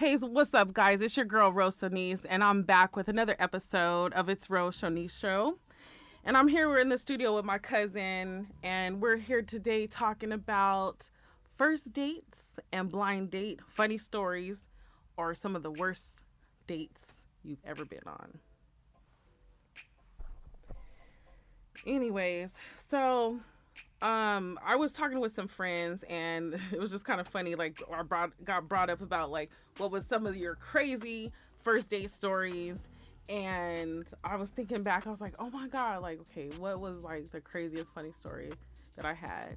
Hey, what's up, guys? It's your girl, Rose Shonice, and I'm back with another episode of It's Rose Shonice Show. And I'm here, we're in the studio with my cousin, and we're here today talking about first dates and blind date, funny stories, or some of the worst dates you've ever been on. Anyways, so I was talking with some friends and it was just kind of funny. Like got brought up about like what was some of your crazy first date stories, and I was thinking back. I was like, oh my god, like okay, what was like the craziest funny story that I had?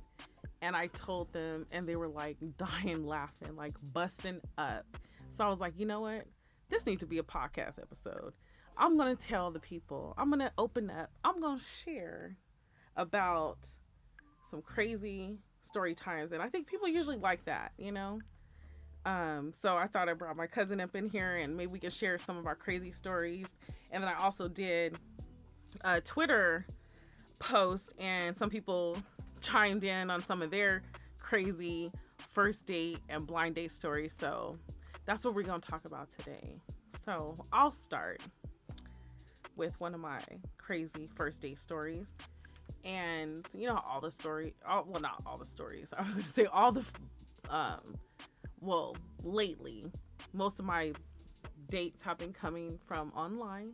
And I told them, and they were like dying laughing, like busting up. So I was like, you know what? This needs to be a podcast episode. I'm gonna tell the people. I'm gonna open up. I'm gonna share about some crazy story times, and I think people usually like that, you know. So I thought I brought my cousin up in here, and maybe we could share some of our crazy stories. And then I also did a Twitter post, and some people chimed in on some of their crazy first date and blind date stories. So that's what we're gonna talk about today. So I'll start with one of my crazy first date stories. And you know all the well, not all the stories, I was going to say all the well, lately most of my dates have been coming from online.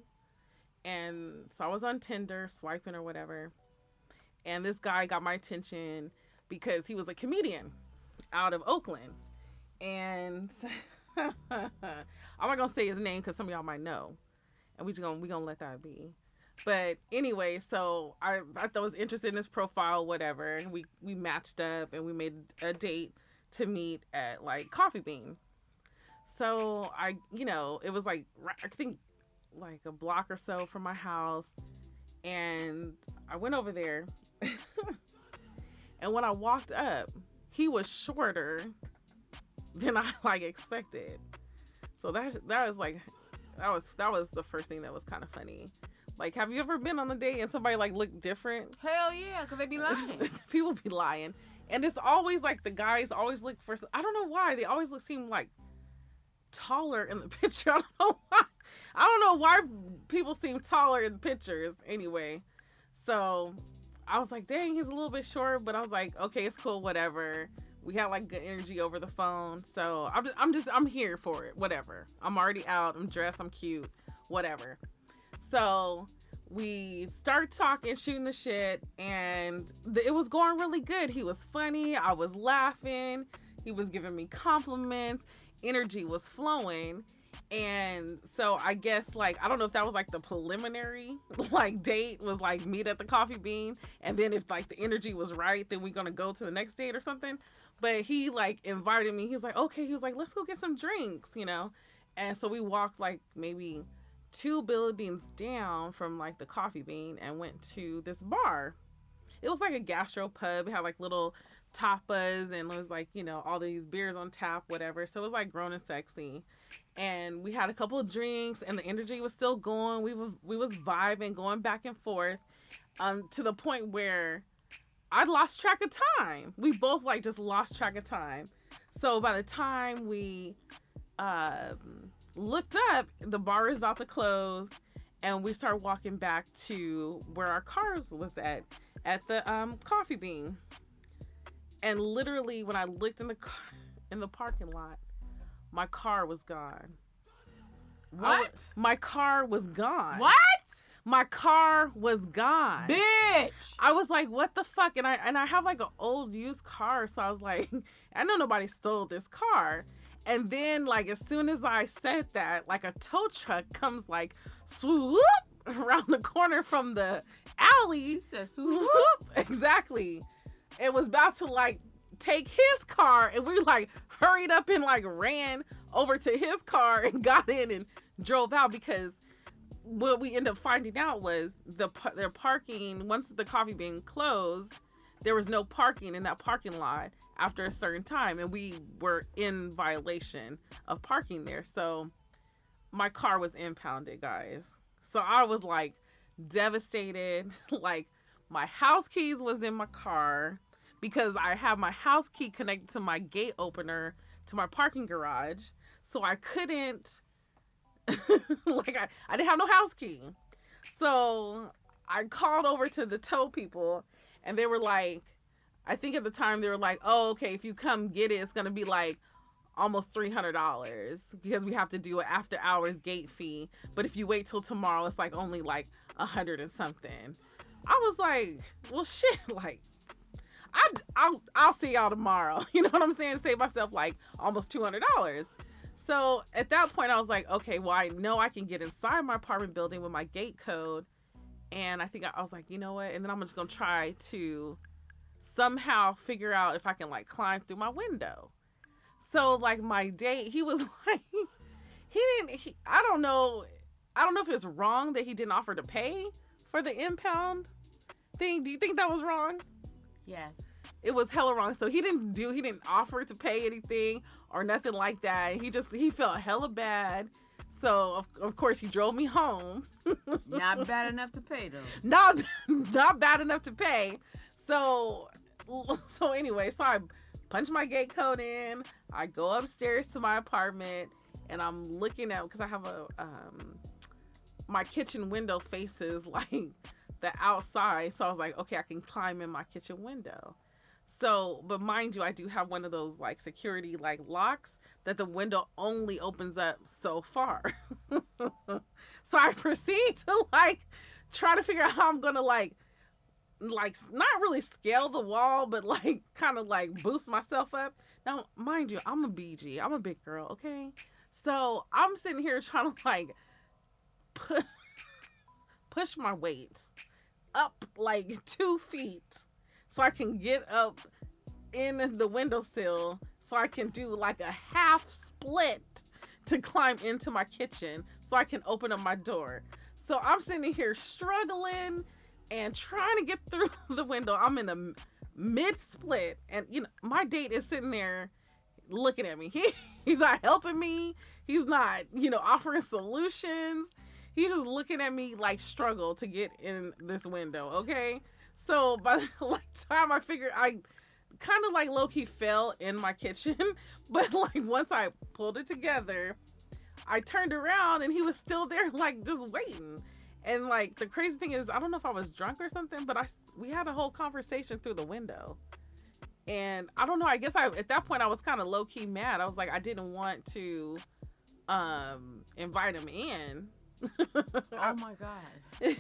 And so I was on Tinder swiping or whatever, and this guy got my attention because he was a comedian out of Oakland. And I'm not gonna say his name because some of y'all might know, and we gonna let that be. But anyway, so I thought I was interested in his profile, whatever. And we matched up and we made a date to meet at like Coffee Bean. So it was like, I think like a block or so from my house. And I went over there. And when I walked up, he was shorter than I like expected. So that was like, that was the first thing that was kind of funny. Like, have you ever been on a date and somebody like looked different? Hell yeah, because they be lying. People be lying. And it's always like the guys always look for, I don't know why, they always seem like taller in the picture. I don't know why. I don't know why people seem taller in pictures anyway. So I was like, dang, he's a little bit short, but I was like, okay, it's cool, whatever. We had like good energy over the phone. So I'm here for it, whatever. I'm already out, I'm dressed, I'm cute, whatever. So we started talking, shooting the shit, and it was going really good. He was funny. I was laughing. He was giving me compliments. Energy was flowing. And so I guess, like, I don't know if that was like the preliminary, like, date was like meet at the Coffee Bean. And then if like the energy was right, then we're going to go to the next date or something. But he like invited me. He was like, okay. He was like, let's go get some drinks, you know? And so we walked like maybe 2 buildings down from like the Coffee Bean and went to this bar. It was like a gastro pub. It had like little tapas and it was like, all these beers on tap, whatever. So it was like grown and sexy. And we had a couple of drinks and the energy was still going. We was vibing, going back and forth, to the point where I lost track of time. We both like just lost track of time. So by the time we looked up, the bar is about to close, and we started walking back to where our cars was at the Coffee Bean. And literally, when I looked in the parking lot, my car was gone. What? My car was gone. What? My car was gone. Bitch! I was like, what the fuck? And I have like an old used car, so I was like, I know nobody stole this car. And then, like, as soon as I said that, like, a tow truck comes, like, swoop around the corner from the alley. She said swoop. Exactly. It was about to, like, take his car, and we, like, hurried up and, like, ran over to his car and got in and drove out, because what we ended up finding out was their parking, once the Coffee Bean closed, there was no parking in that parking lot after a certain time, and we were in violation of parking there. So my car was impounded, guys. So I was like devastated. Like, my house keys was in my car because I have my house key connected to my gate opener to my parking garage. So I couldn't, like, I didn't have no house key. So I called over to the tow people, and they were like, I think at the time they were like, oh, okay, if you come get it, it's going to be like almost $300 because we have to do an after hours gate fee. But if you wait till tomorrow, it's like only like 100 and something. I was like, well, shit, like, I'll see y'all tomorrow. You know what I'm saying? Save myself like almost $200. So at that point, I was like, okay, well, I know I can get inside my apartment building with my gate code. And I think I was like, you know what? And then I'm just going to try to somehow figure out if I can like climb through my window. So like my date, he was like, I don't know. I don't know if it's wrong that he didn't offer to pay for the impound thing. Do you think that was wrong? Yes. It was hella wrong. So he didn't offer to pay anything or nothing like that. He felt hella bad. So of course he drove me home. Not bad enough to pay though. Not bad enough to pay. So anyway, so I punch my gate code in. I go upstairs to my apartment, and I'm looking at, because I have my kitchen window faces like the outside. So I was like, okay, I can climb in my kitchen window. So, but mind you, I do have one of those like security like locks that the window only opens up so far. So I proceed to like try to figure out how I'm gonna like not really scale the wall, but like kind of like boost myself up. Now, mind you, I'm a BG. I'm a big girl, okay? So I'm sitting here trying to like push my weight up like 2 feet so I can get up in the windowsill so I can do like a half split to climb into my kitchen so I can open up my door. So I'm sitting here struggling and trying to get through the window. I'm in a mid split, and you know my date is sitting there looking at me. He's not helping me. He's not, offering solutions. He's just looking at me like struggle to get in this window. Okay, so by the time I figured, I kind of like low key fell in my kitchen, but like once I pulled it together, I turned around and he was still there, like just waiting. And like the crazy thing is, I don't know if I was drunk or something, but we had a whole conversation through the window. And I don't know, I guess at that point I was kind of low key mad. I was like, I didn't want to invite him in. Oh my god.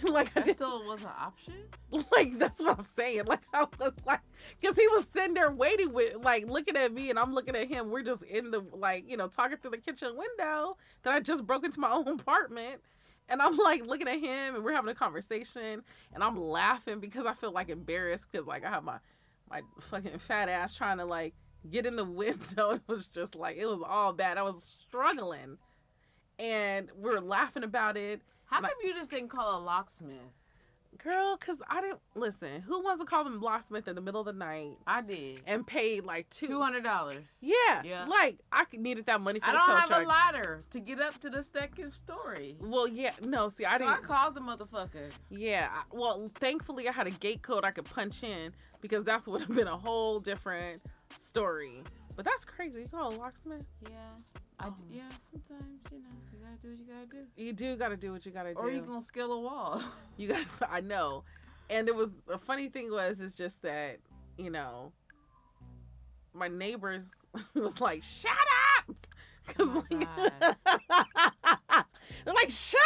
Like that still was an option? Like that's what I'm saying. Like I was like, because he was sitting there waiting with like looking at me and I'm looking at him. We're just in the talking through the kitchen window that I just broke into my own apartment. And I'm like looking at him and we're having a conversation and I'm laughing because I feel like embarrassed because like I have my fucking fat ass trying to like get in the window. It was just like, it was all bad. I was struggling and we were laughing about it. How come you just didn't call a locksmith? Girl, because I didn't listen. Who wants to call them locksmith in the middle of the night? I did. And paid like $200. Yeah. Like I needed that money for the tow truck. I don't have a ladder to get up to the second story. Well, yeah, no. See, I didn't. I called the motherfucker. Yeah. Well, thankfully I had a gate code I could punch in because that would have been a whole different story. But that's crazy. You call a locksmith? Yeah. Yeah. Sometimes you gotta do what you gotta do. You do gotta do what you gotta do. Or you gonna scale a wall. You guys, I know. And it was, the funny thing it's just that, my neighbors was like, shut up! Because they're like, shut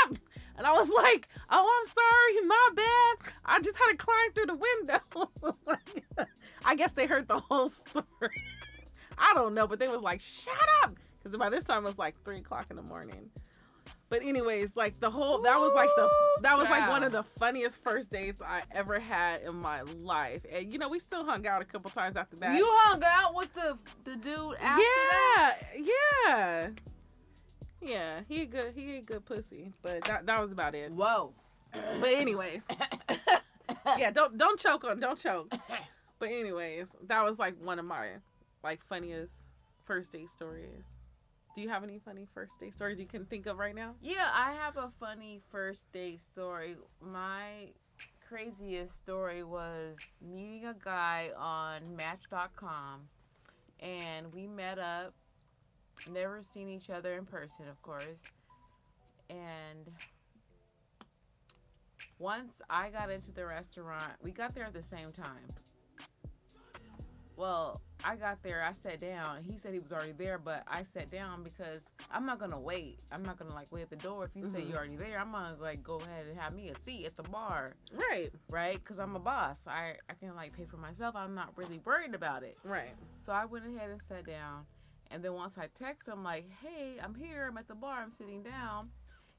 up! And I was like, oh, I'm sorry, my bad. I just had to climb through the window. I guess they heard the whole story. I don't know, but they was like, shut up! Because by this time it was like 3:00 in the morning. But anyways, like that was like one of the funniest first dates I ever had in my life. And we still hung out a couple times after that. You hung out with the dude after that? Yeah. He a good pussy. But that was about it. Whoa. But anyways. Yeah, don't choke. But anyways, that was like one of my like funniest first date stories. Do you have any funny first date stories you can think of right now? Yeah, I have a funny first date story. My craziest story was meeting a guy on Match.com, and we met up, Never seen each other in person, of course. And once I got into the restaurant, we got there at the same time. Well, I got there, I sat down. He said he was already there, but I sat down because I'm not gonna wait. I'm not gonna like wait at the door. If you say you're already there, I'm gonna like go ahead and have me a seat at the bar. Right. Right? Because I'm a boss. I can like pay for myself. I'm not really worried about it. Right. So I went ahead and sat down. And then once I text him like, hey, I'm here. I'm at the bar. I'm sitting down.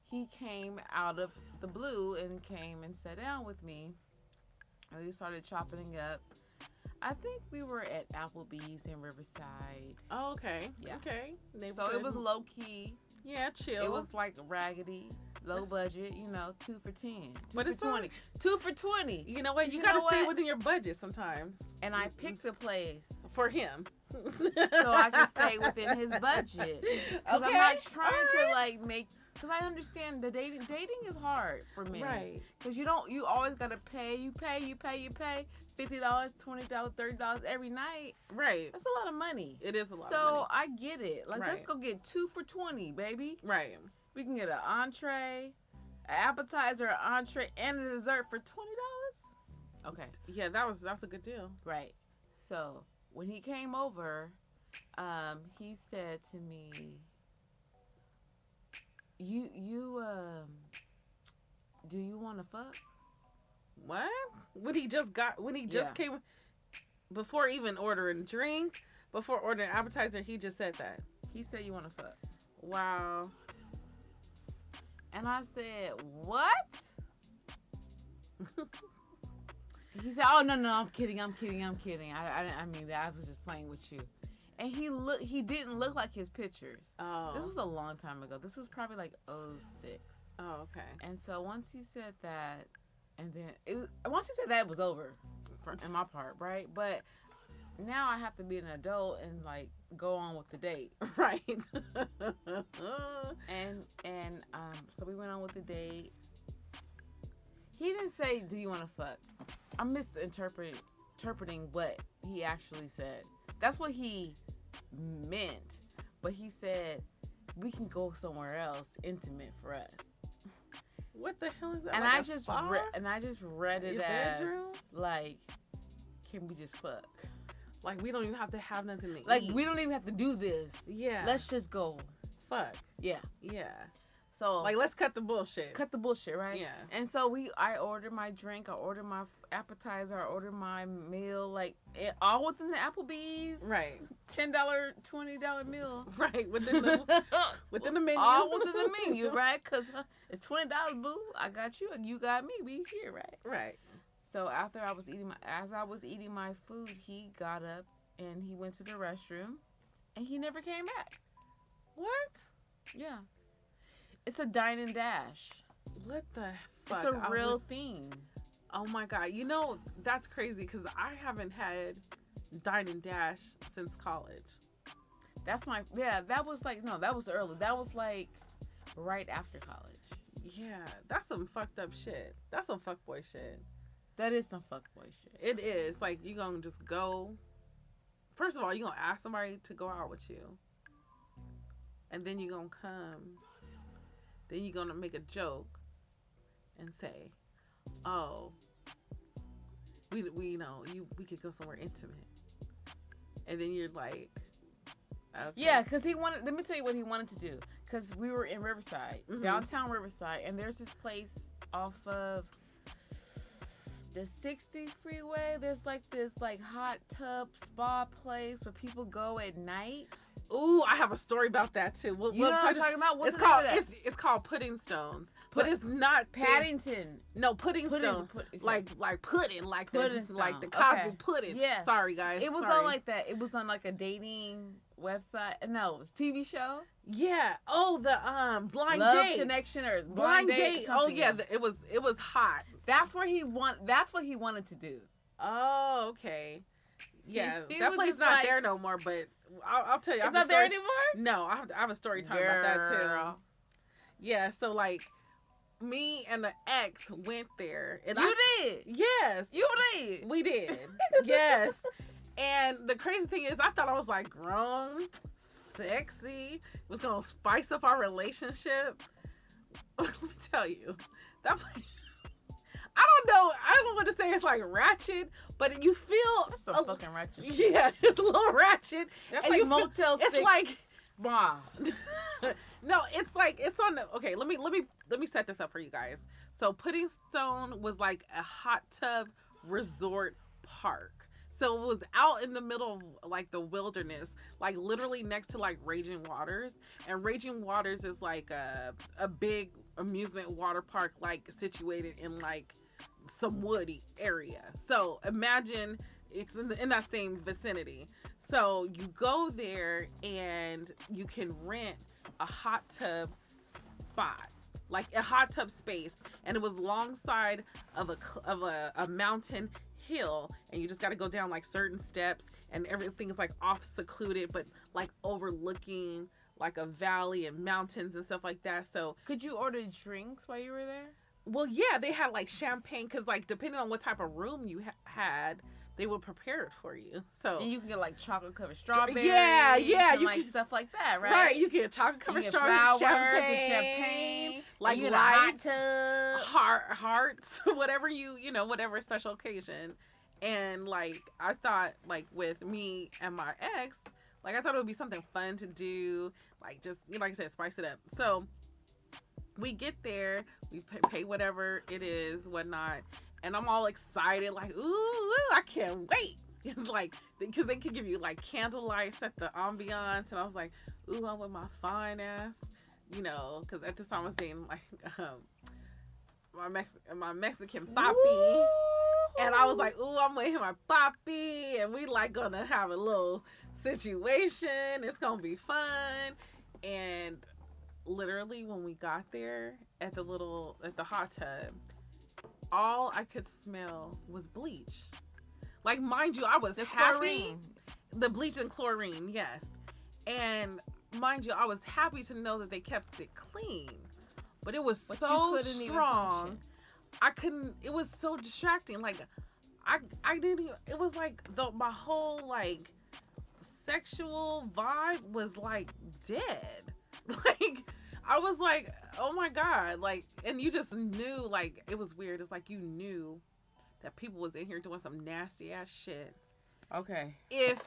He came out of the blue and came and sat down with me. And we started chopping it up. I think we were at Applebee's in Riverside. Oh, okay. Yeah. Okay. So it was low key. Yeah, chill. It was like raggedy, low budget, 2 for 10, 2 But for it's 20, 2 for 20. You know what? You You gotta know stay what? within your budget sometimes. And I picked the place For him. so I can stay within his budget. Because I'm not trying to alright. like make. Because I understand the dating is hard for men. Right. Because you always gotta pay. You pay. $50, $20, $30 every night. Right. That's a lot of money. It is a lot of So money. I get it. Like, let's Right. go get 2 for 20, baby. Right. We can get an entree, an appetizer, an entree, and a dessert for $20. Okay. Yeah, that's a good deal. Right. So when he came over, he said to me, "You do you want to fuck?" What? When he just Yeah. came, before even ordering drink, before ordering appetizer, he just said that. He said, "You want to fuck?" Wow. And I said, "What?" He said, "Oh no, I'm kidding. I mean, I was just playing with you." And he didn't look like his pictures. Oh. This was a long time ago. This was probably like '06. Oh, okay. And so once he said that, and then once he said that, it was over in my part, right? But now I have to be an adult and like go on with the date. Right. And so we went on with the date. He didn't say, "Do you want to fuck?" I'm misinterpreting what he actually said. That's what he meant. But he said, "We can go somewhere else, intimate for us." What the hell is that? And like I a just spa? read it Your as bedroom? like, can we just fuck? Like, we don't even have to have nothing to Like, eat. we don't even have to do this. Yeah. Let's just go. fuck. Yeah. Yeah. So Like, let's cut the bullshit. cut the bullshit, right? Yeah. And so I ordered my drink, I ordered my appetizer, I ordered my meal, like all within the Applebee's. Right. $10, $20 meal. Right. Within the menu. All within the menu, right? Because it's $20, boo. I got you and you got me. We here, right? Right. So after as I was eating my food, he got up and he went to the restroom, and he never came back. What? Yeah, it's a dine and dash. What the fuck? It's a real thing. Oh my god. You know, that's crazy because I haven't had dine and dash since college. That was like, no, that was early. That was like right after college. Yeah, that's some fucked up shit. That's some fuckboy shit. That is some fuckboy shit. It is. Like, you gonna just go. First of all, you gonna ask somebody to go out with you. And then you gonna come. Then you gonna make a joke and say, "Oh, we we could go somewhere intimate." And then you're like, okay. Yeah, because he wanted, let me tell you what he wanted to do. Because we were in Riverside, downtown Riverside, and there's this place off of the 60 freeway. There's like this like hot tub spa place where people go at night. Ooh, I have a story about that too. You know what I'm talking about? What's It's the name called of that? it's called Pudding Stones, but it's not Paddington. No, Pudding Stone. Okay. Like pudding, like Pudding the like the Stone. Cosby Okay. pudding. Yeah. Sorry guys. It was Sorry. on like that. It was on like a dating website. No, it was TV show. Yeah. Oh, the blind Love date. Connection or Blind date. Oh something. yeah, it was hot. That's what he wanted to do. Oh, okay. Yeah, He that was place just not like- there no more. But I'll tell you. I It's have a not there story- anymore. No, I have a story time about that too. Girl. Yeah. So like, me and the ex went there, and You did. yes, You did. we did. Yes. And the crazy thing is, I thought I was like grown, sexy. It was gonna spice up our relationship. Let me tell you, that place. I don't know. I don't want to say it's like ratchet, but you feel That's some fucking ratchet shit. yeah, it's a little ratchet. That's and like you feel- Motel 6 it's like spa. no, it's like it's on the okay. Let me set this up for you guys. So Pudding Stone was like a hot tub resort park. So it was out in the middle of like the wilderness, like literally next to like Raging Waters. And Raging Waters is like a big amusement water park, like situated in like some woody area. So imagine it's in that same vicinity. So you go there and you can rent a hot tub spot, like a hot tub space, and it was alongside of a mountain hill, and you just got to go down like certain steps, and everything is like off secluded, but like overlooking like a valley and mountains and stuff like that. So Could you order drinks while you were there? well, yeah, they had like champagne because like depending on what type of room you had, they would prepare it for you. So And you can get like chocolate covered strawberries. yeah, and you like can- stuff like that, right? right, you get chocolate covered You get strawberries, flowers, champagne, like and you get a hot lights, tub. hearts, whatever whatever special occasion. And like I thought, like with me and my ex, like I thought it would be something fun to do, like just like I said, spice it up. So we get there, we pay whatever it is, whatnot, and I'm all excited, like ooh, I can't wait. It's like because they could give you like candlelight, set the ambiance, and I was like, ooh, I'm with my fine ass, because at this time I was dating like my Mexican papi. And I was like, ooh, I'm with my papi, and we like gonna have a little situation. It's gonna be fun. And literally when we got there at the hot tub, all I could smell was bleach. Like, mind you, I was The happy. chlorine. The bleach and chlorine, yes. And mind you, I was happy to know that they kept it clean. But it was But you so couldn't even strong. function. I couldn't. It was so distracting. Like, I didn't. Even, it was like my whole like sexual vibe was like dead. Like, I was like, oh my god. Like, and you just knew. Like, it was weird. It's like you knew that people was in here doing some nasty ass shit. Okay. If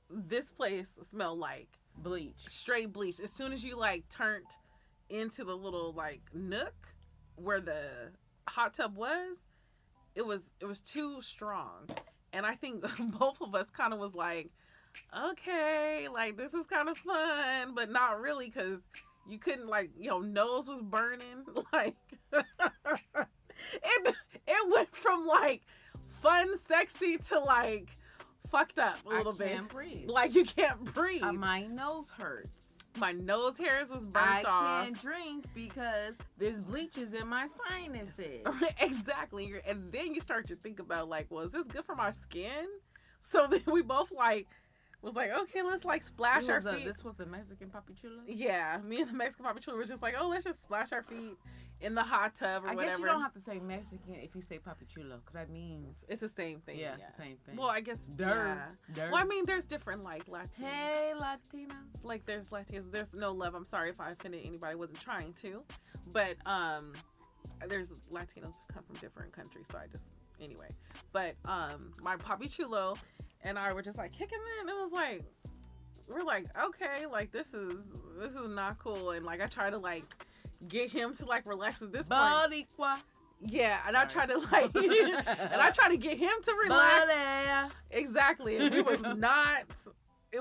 this place smelled like Bleach. straight bleach, as soon as you like turned into the little like nook where the hot tub was, it was too strong. And I think both of us kind of was like, okay, like this is kind of fun, but not really, because you couldn't like, nose was burning. Like it went from like fun, sexy to like fucked up a little bit. I can't breathe. Like you can't breathe. My nose hurts. My nose hairs was burnt off. I can't drink because there's bleaches in my sinuses. Exactly. And then you start to think about like, well, is this good for my skin? So then we both like was like, okay, let's like splash our feet. This was the Mexican Papi Chulo? Yeah, me and the Mexican Papi Chulo were just like, oh, let's just splash our feet in the hot tub or I whatever. guess you don't have to say Mexican if you say Papi Chulo, because that means it's the same thing. yeah, it's the same thing. Well, I guess Dirt. yeah. Well, I mean, there's different like Latinos. Hey, Latina. Like there's Latinos. There's no love. I'm sorry if I offended anybody. I wasn't trying to, but there's Latinos who come from different countries. So I just anyway. But my Papi Chulo and I were just like kicking it, and it was like we're like, okay, like this is not cool. And like I try to like get him to like relax at this point. Boricua. Yeah, and Sorry. I try to like and I try to get him to relax. Bodea. Exactly. And it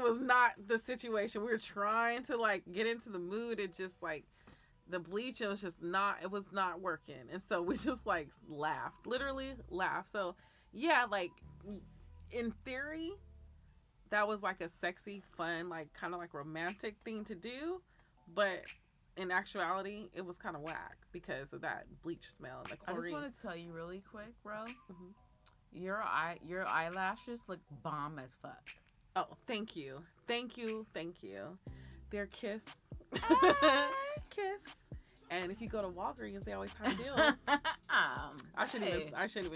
was not the situation. We were trying to like get into the mood. It just like the bleach, it was not working. And so we just like laughed. Literally laughed. So yeah, like in theory, that was like a sexy, fun, like kind of like romantic thing to do. But in actuality, it was kind of whack because of that bleach smell and the I chlorine. just want to tell you really quick, bro. Mhm. Your eyelashes look bomb as fuck. Oh, thank you. They're Kiss. Kiss. And if you go to Walgreens, they always have deals. I shouldn't even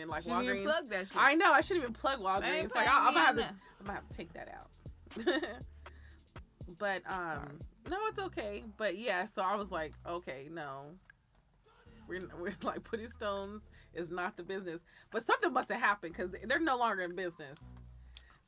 like Shouldn't even Walgreens. plug that shit. I know, I shouldn't even plug Walgreens. Like I'm gonna have to take that out. But Sorry. no, it's okay. But yeah, so I was like, okay, no, we're like putting stones is not the business. But something must have happened because they're no longer in business.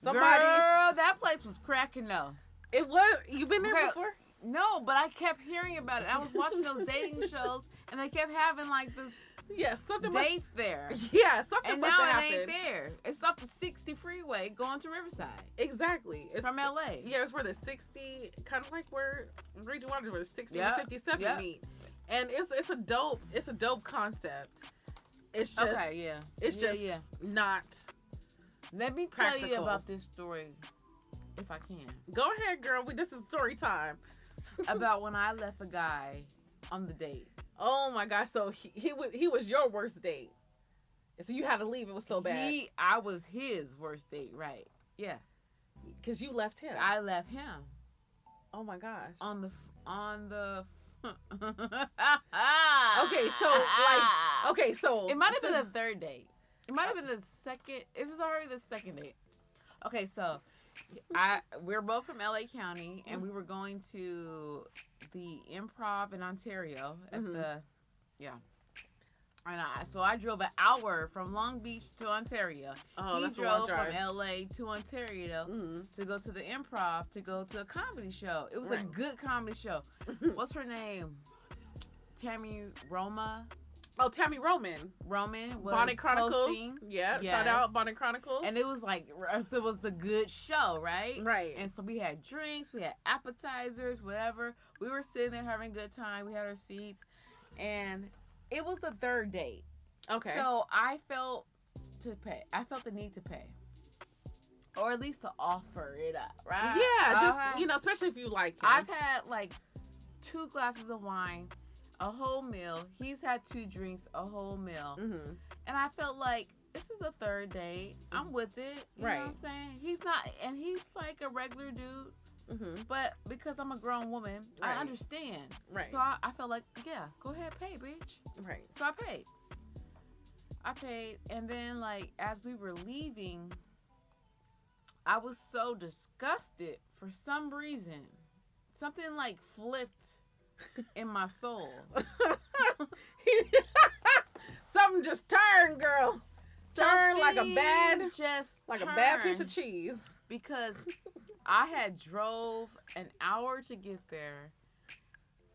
Somebody's. Girl, that place was cracking though. It was. You been there Okay. before? No, but I kept hearing about it. I was watching those dating shows, and they kept having like this Yeah, something dates there. Yeah, something And must now have it happened. ain't there. It's off the 60 freeway going to Riverside Exactly. It's, from LA. yeah, it's where the 60, kind of like where Raging Waters, where the 60 Yep, and 57 yep. meet. And it's a dope concept. It's just Okay, yeah. it's Yeah, just yeah. not. Let me tell you practical. about this story, if I can. Go ahead, girl. This is story time. About when I left a guy on the date. Oh my gosh! So he was your worst date. So you had to leave. It was so bad I was his worst date, right? Yeah. because you left him. I left him Oh my gosh. on the Okay, so like okay, so it might have been the third date. It might have been the second. It was already the second date. Okay, so we're both from LA County, and we were going to the Improv in Ontario at the And so I drove an hour from Long Beach to Ontario. Oh, He that's a long drove from drive. LA to Ontario Mm-hmm. to go to the Improv to go to a comedy show. It was a Right. good comedy show. What's her name? Tammy Roma. Oh, Tammy Roman. Roman was Bonnet Chronicles. hosting. Yeah, Yes. shout out Bonnet Chronicles. And it was like, it was a good show, right? Right. And so we had drinks, we had appetizers, whatever. We were sitting there having a good time. We had our seats. And it was the third date. Okay. So I felt the need to pay. Or at least to offer it up, right? yeah, just Okay. especially if you like him. I've had like 2 glasses of wine, a whole meal. He's had 2 drinks, a whole meal. Mm-hmm. And I felt like this is the third date. I'm with it. You know what I'm saying? He's like a regular dude. Mm-hmm. But because I'm a grown woman, Right. I understand. Right. So I felt like, yeah, go ahead, pay, bitch. Right. So I paid. And then, like, as we were leaving, I was so disgusted for some reason. Something, like, flipped in my soul. Something just turned, girl. Turn like a Something bad, just like a bad piece of turned cheese. because I had drove an hour to get there.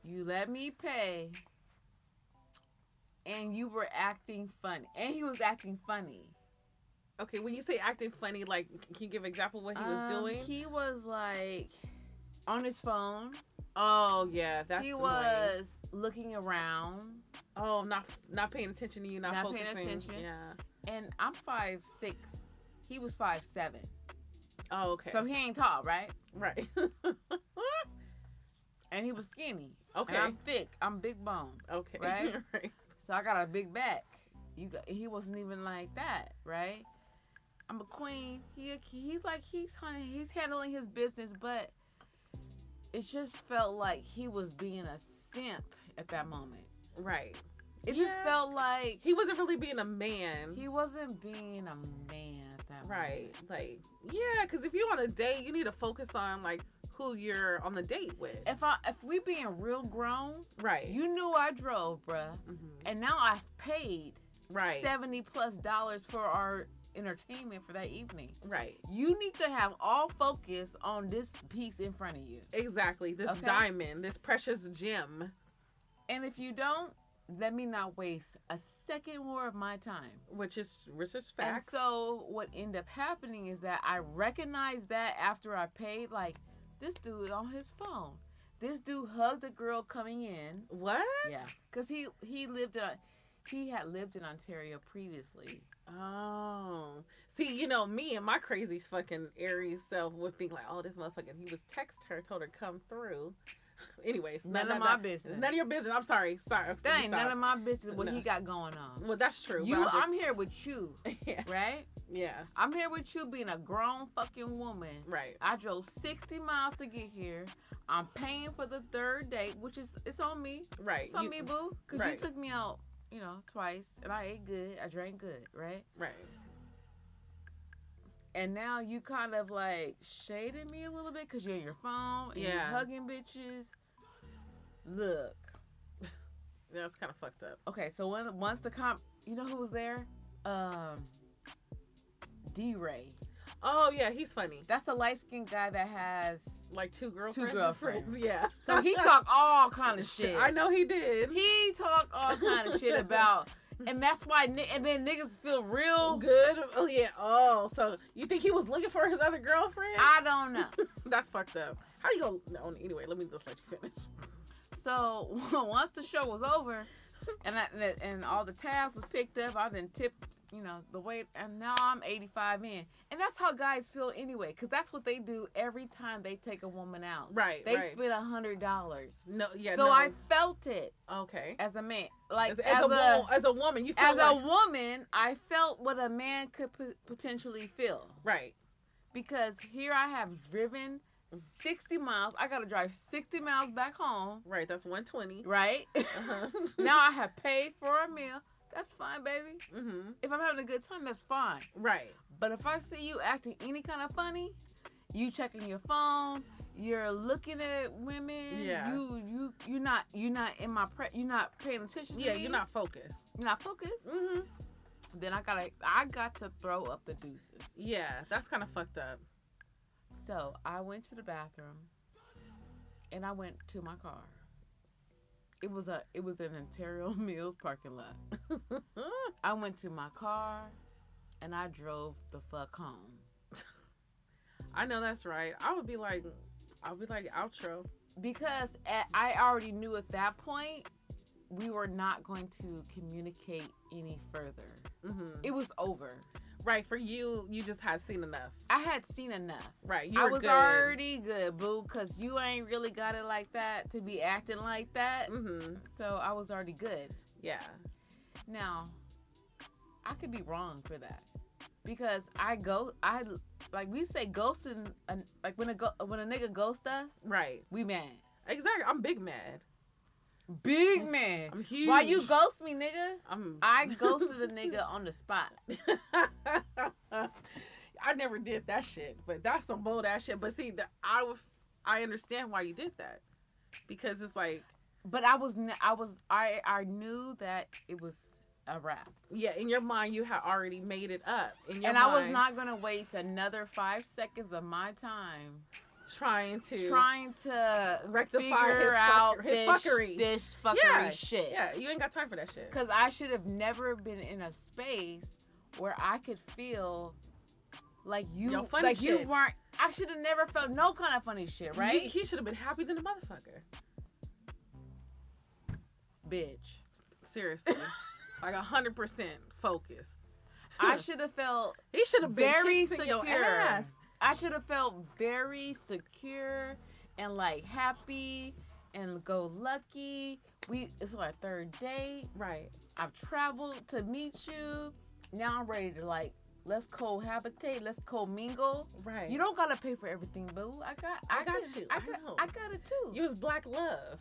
You let me pay, and you were acting funny, and he was acting funny. Okay, when you say acting funny, like, can you give an example of what he was doing? He was like on his phone. Oh yeah, that's He annoying. was looking around, Oh, not paying attention to you, not Not paying focusing. attention. Yeah. and I'm 5'6". He was 5'7". Oh, okay. So he ain't tall, right? right. And he was skinny. Okay. And I'm thick. I'm big bone. Okay. Right? right. So I got a big back. He wasn't even like that, right? I'm a queen. He's handling his business, but it just felt like he was being a simp at that moment. Right. It just Yeah. felt like He wasn't really being a man. he wasn't being a man at that Right. moment. Like, yeah, because if you're on a date, you need to focus on, like, who you're on the date with. If we being real grown, Right. you knew I drove, bruh, Mhm. and now I've paid Right. $70+ for our entertainment for that evening. Right. You need to have all focus on this piece in front of you. Exactly. This Okay. diamond, this precious gem. And if you don't, let me not waste a second more of my time. Which is And facts. so what ended up happening is that I recognized that after I paid, like, this dude on his phone. This dude hugged a girl coming in. What? Yeah. Because he had lived in Ontario previously. Oh. See, me and my crazy fucking Aries self would think like, oh, this motherfucker, he was text her, told her come through. Anyways, None of my business. None of your business. I'm sorry. Sorry. That ain't none of my business what No. he got going on. Well, that's true. You, but I'm here with you, yeah. right? Yeah. I'm here with you being a grown fucking woman. Right. I drove 60 miles to get here. I'm paying for the third date, which is, it's on me. Right. It's on me, boo. Because right. you took me out, twice, and I ate good. I drank good, right? Right. and now you kind of like shading me a little bit because you're on your phone and you're hugging bitches. Look. Yeah, it's kind of fucked up. Okay, so once the you know who was there? D-Ray. Oh yeah, he's funny. That's the light-skinned guy that has like two girlfriends. Yeah. So he talked all kind of shit. I know he did. He talked all kind of shit about, and that's why. And then niggas feel real good. Oh yeah. Oh, so you think he was looking for his other girlfriend? I don't know. That's fucked up. How you go? No, anyway, let me just let you finish. So once the show was over, and all the tabs was picked up, I then tipped, the weight, and now I'm 85 in, and that's how guys feel anyway, because that's what they do every time they take a woman out. Right. They spend $100. No. Yeah. So no. I felt it. Okay. As a man, like as a woman, you feel as like... a woman, I felt what a man could potentially feel. Right. Because here I have driven 60 miles. I got to drive 60 miles back home. Right, that's 120. Right? Uh-huh. Now I have paid for a meal. That's fine, baby. Mm-hmm. If I'm having a good time, that's fine. Right. But if I see you acting any kind of funny, you checking your phone, you're looking at women, you're not in my you're not paying attention to me. You're not focused. You're not focused? Mm-hmm. Then I got to throw up the deuces. Yeah, that's kind of fucked up. So I went to the bathroom, and I went to my car. It was an Ontario Mills parking lot. I went to my car, and I drove the fuck home. I know that's right. I'll be like outro. Because I already knew at that point we were not going to communicate any further. Mm-hmm. It was over. Right, for you just had seen enough. I had seen enough. Right, I was already good, boo, because you ain't really got it like that to be acting like that. Mm-hmm. So I was already good. Yeah. Now, I could be wrong for that. Because like we say ghosting, like when a nigga ghosts us, right, we mad. Exactly, I'm big mad. Big man. I'm huge. Why you ghost me, nigga? I ghosted a nigga on the spot. I never did that shit, but that's some bold ass shit. But see, I understand why you did that, because it's like. But I knew that it was a wrap. Yeah, in your mind, you had already made it up. I was not gonna waste another 5 seconds of my time. Trying to rectify his fuckery. This fuckery shit. Yeah, you ain't got time for that shit. Because I should have never been in a space where I could feel like you weren't. I should have never felt no kind of funny shit, right? He should have been happy than a motherfucker. Bitch. Seriously. Like 100% focused. I should have felt. He should have been very secure. secure. Your ass. I should have felt very secure and like happy and go lucky. It's our third date. Right. I've traveled to meet you. Now I'm ready to let's cohabitate. Let's co-mingle. Right. You don't gotta pay for everything, boo. I got you. I got it too. You was black love.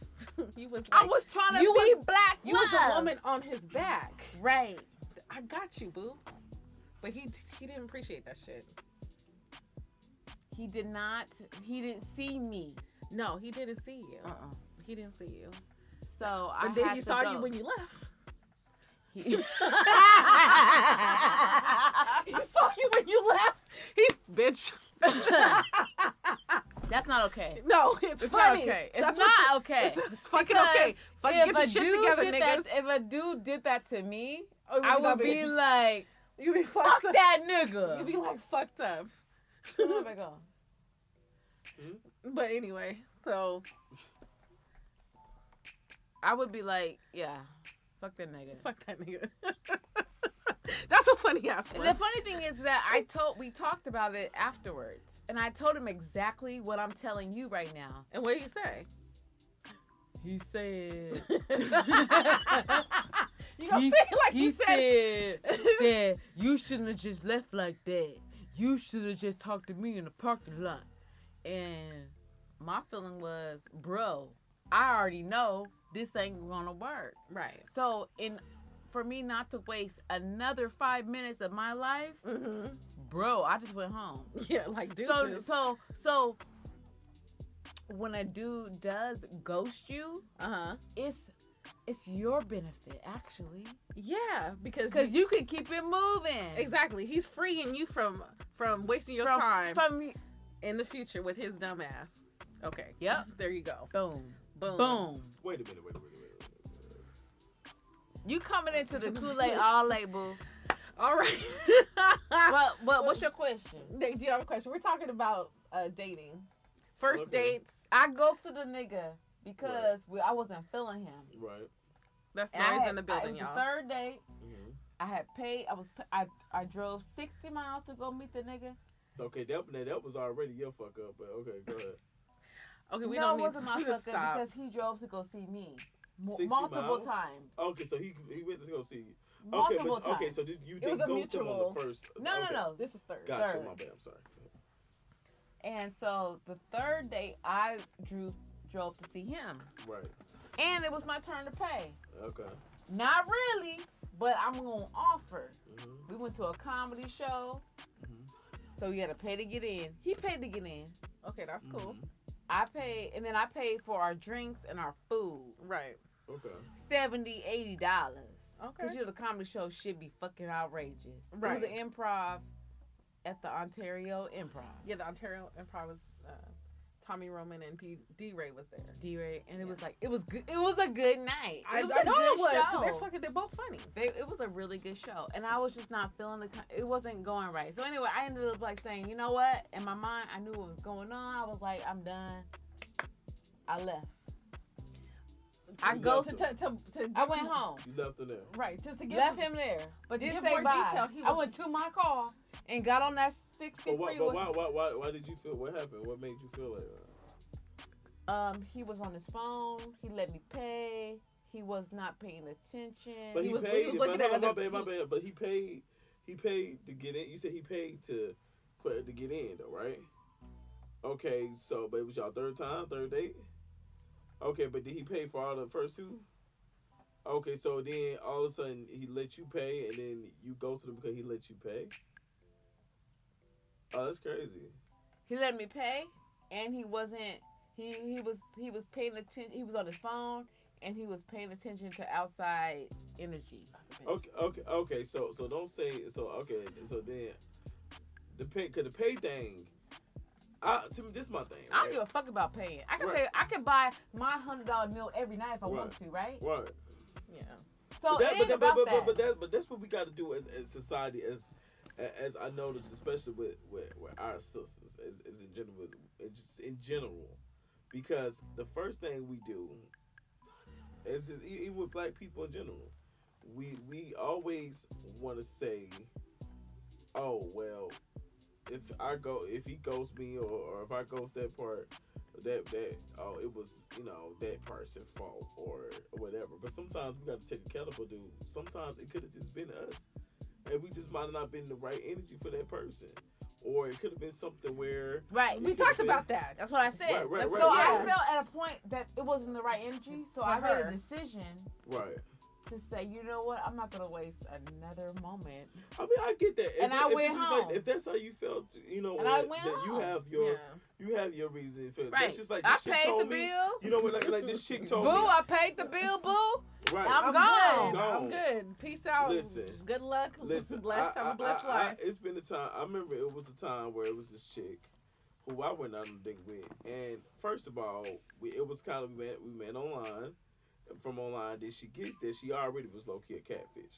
You was. I was trying to be black love. You was a woman on his back. Right. I got you, boo. But he didn't appreciate that shit. He did not. He didn't see me. No, he didn't see you. He didn't see you. So but then he saw you when you left. He saw you when you left. He's bitch. That's not okay. No, it's funny. Not okay. It's not okay. It's fucking okay. Fucking get your shit together, niggas. If a dude did that to me, I would be like, you be fuck that nigga. You'd be like fucked up. Where am I going? But anyway, so I would be like, yeah, fuck that nigga. Fuck that nigga. That's a funny ass one. The funny thing is that we talked about it afterwards, and I told him exactly what I'm telling you right now. And what did he say? He said. You gonna say it like he said that you shouldn't have just left like that. You should have just talked to me in the parking lot. And my feeling was, bro, I already know this ain't gonna work. Right. So for me not to waste another 5 minutes of my life, bro, I just went home. Yeah, like deuces. So when a dude does ghost you, it's your benefit actually. Yeah, Because you can keep it moving. exactly. He's freeing you from wasting your time From in the future with his dumb ass. Okay. Yep. There you go. Boom. Boom. Boom. Wait a minute. You coming into the Kool-Aid all late, boo. All right. What's your question? Nate, do you have a question? We're talking about dating. First Okay. dates. I ghosted the nigga because I wasn't feeling him. Right. That's And I noise had- in the building, it was y'all. the third date. Mm-hmm. I had paid. I drove 60 miles to go meet the nigga. Okay, that was already your fuck up, but okay, go ahead. Okay, we no, don't it need wasn't my to fuck stop. up because he drove to go see me 60 multiple miles? times. Okay, so he went to go see you. Multiple times. Okay, so you It did was a ghost him on mutual- the first. No, okay. no. This is third. Gotcha, Third. my bad. I'm sorry. And so the third date, I drove to see him, Right. and it was my turn to pay. Okay. Not really, but I'm gonna offer. Mm-hmm. We went to a comedy show, Mhm. so you had to pay to get in. He paid to get in. Okay, that's cool. Mhm. I paid, and then I paid for our drinks and our food. Right. Okay. $70, $80. Okay. Because the comedy show should be fucking outrageous. Right. It was an improv at the Ontario Improv. Yeah, the Ontario Improv was Tommy Roman and D-Ray was there. D-Ray, and it was like it was good. It was a good night. I It was know a good it was show. they're both funny. It was a really good show, and I was just not feeling it wasn't going right. So anyway, I ended up like saying, you know what? In my mind, I knew what was going on. I was like, I'm done. I left. I You go left to. him. I went home. You left her there. Right, just to give Left him there, but To didn't give say more bye. detail, he I was- went to my car and got on that 60 But freeway. why did you feel? What happened? What made you feel like that? He was on his phone. He let me pay. He was not paying attention. But he was paid. looking at my other- bad. But he paid. He paid to get in. You said he paid to get in, though, right? Okay, so but it was y'all third date. Okay, but did he pay for all the first two? Okay, so then all of a sudden he let you pay, and then you ghosted him because he let you pay. Oh, that's crazy. He let me pay, and he wasn't. He was paying attention. He was on his phone, and he was paying attention to outside energy. Okay. So don't say so. Okay, so then the pay thing. See, this is my thing. I don't Right? give a fuck about paying. I can Right. pay. I can buy my $100 meal every night if I want Right. to, right? Right. Yeah. So it ain't about that. But that's what we got to do as society, as I noticed, especially with our sisters, as in general, because the first thing we do is just, even with black people in general, we always want to say, oh well, if he ghosts me or if I ghost that part, that it was that person's fault or whatever. But sometimes we got to take accountable, dude. Sometimes it could have just been us, and we just might have not been the right energy for that person, or it could have been something where Right. We talked about that. That's what I said. Right, So I yeah. felt at a point that it wasn't the right energy. So For I made her. a decision right. to say, you know what? I'm not gonna waste another moment. I mean, I get that. And I if went it's just home. Like, if that's how you felt, And I went that you home. have your Yeah. you have your reason for it. Right. That's just like I this chick paid told the me. bill. You know what? Like this chick told Boo, me. I paid the bill, boo. Right. I'm I'm gone. good. I'm good. Peace out. Listen. Good luck. Listen, Bless. Have a blessed life. it's been a time. I remember it was a time where it was this chick who I went on a date with, and first of all, it was kind of we met online. From online, then she gets there. She already was low key a catfish,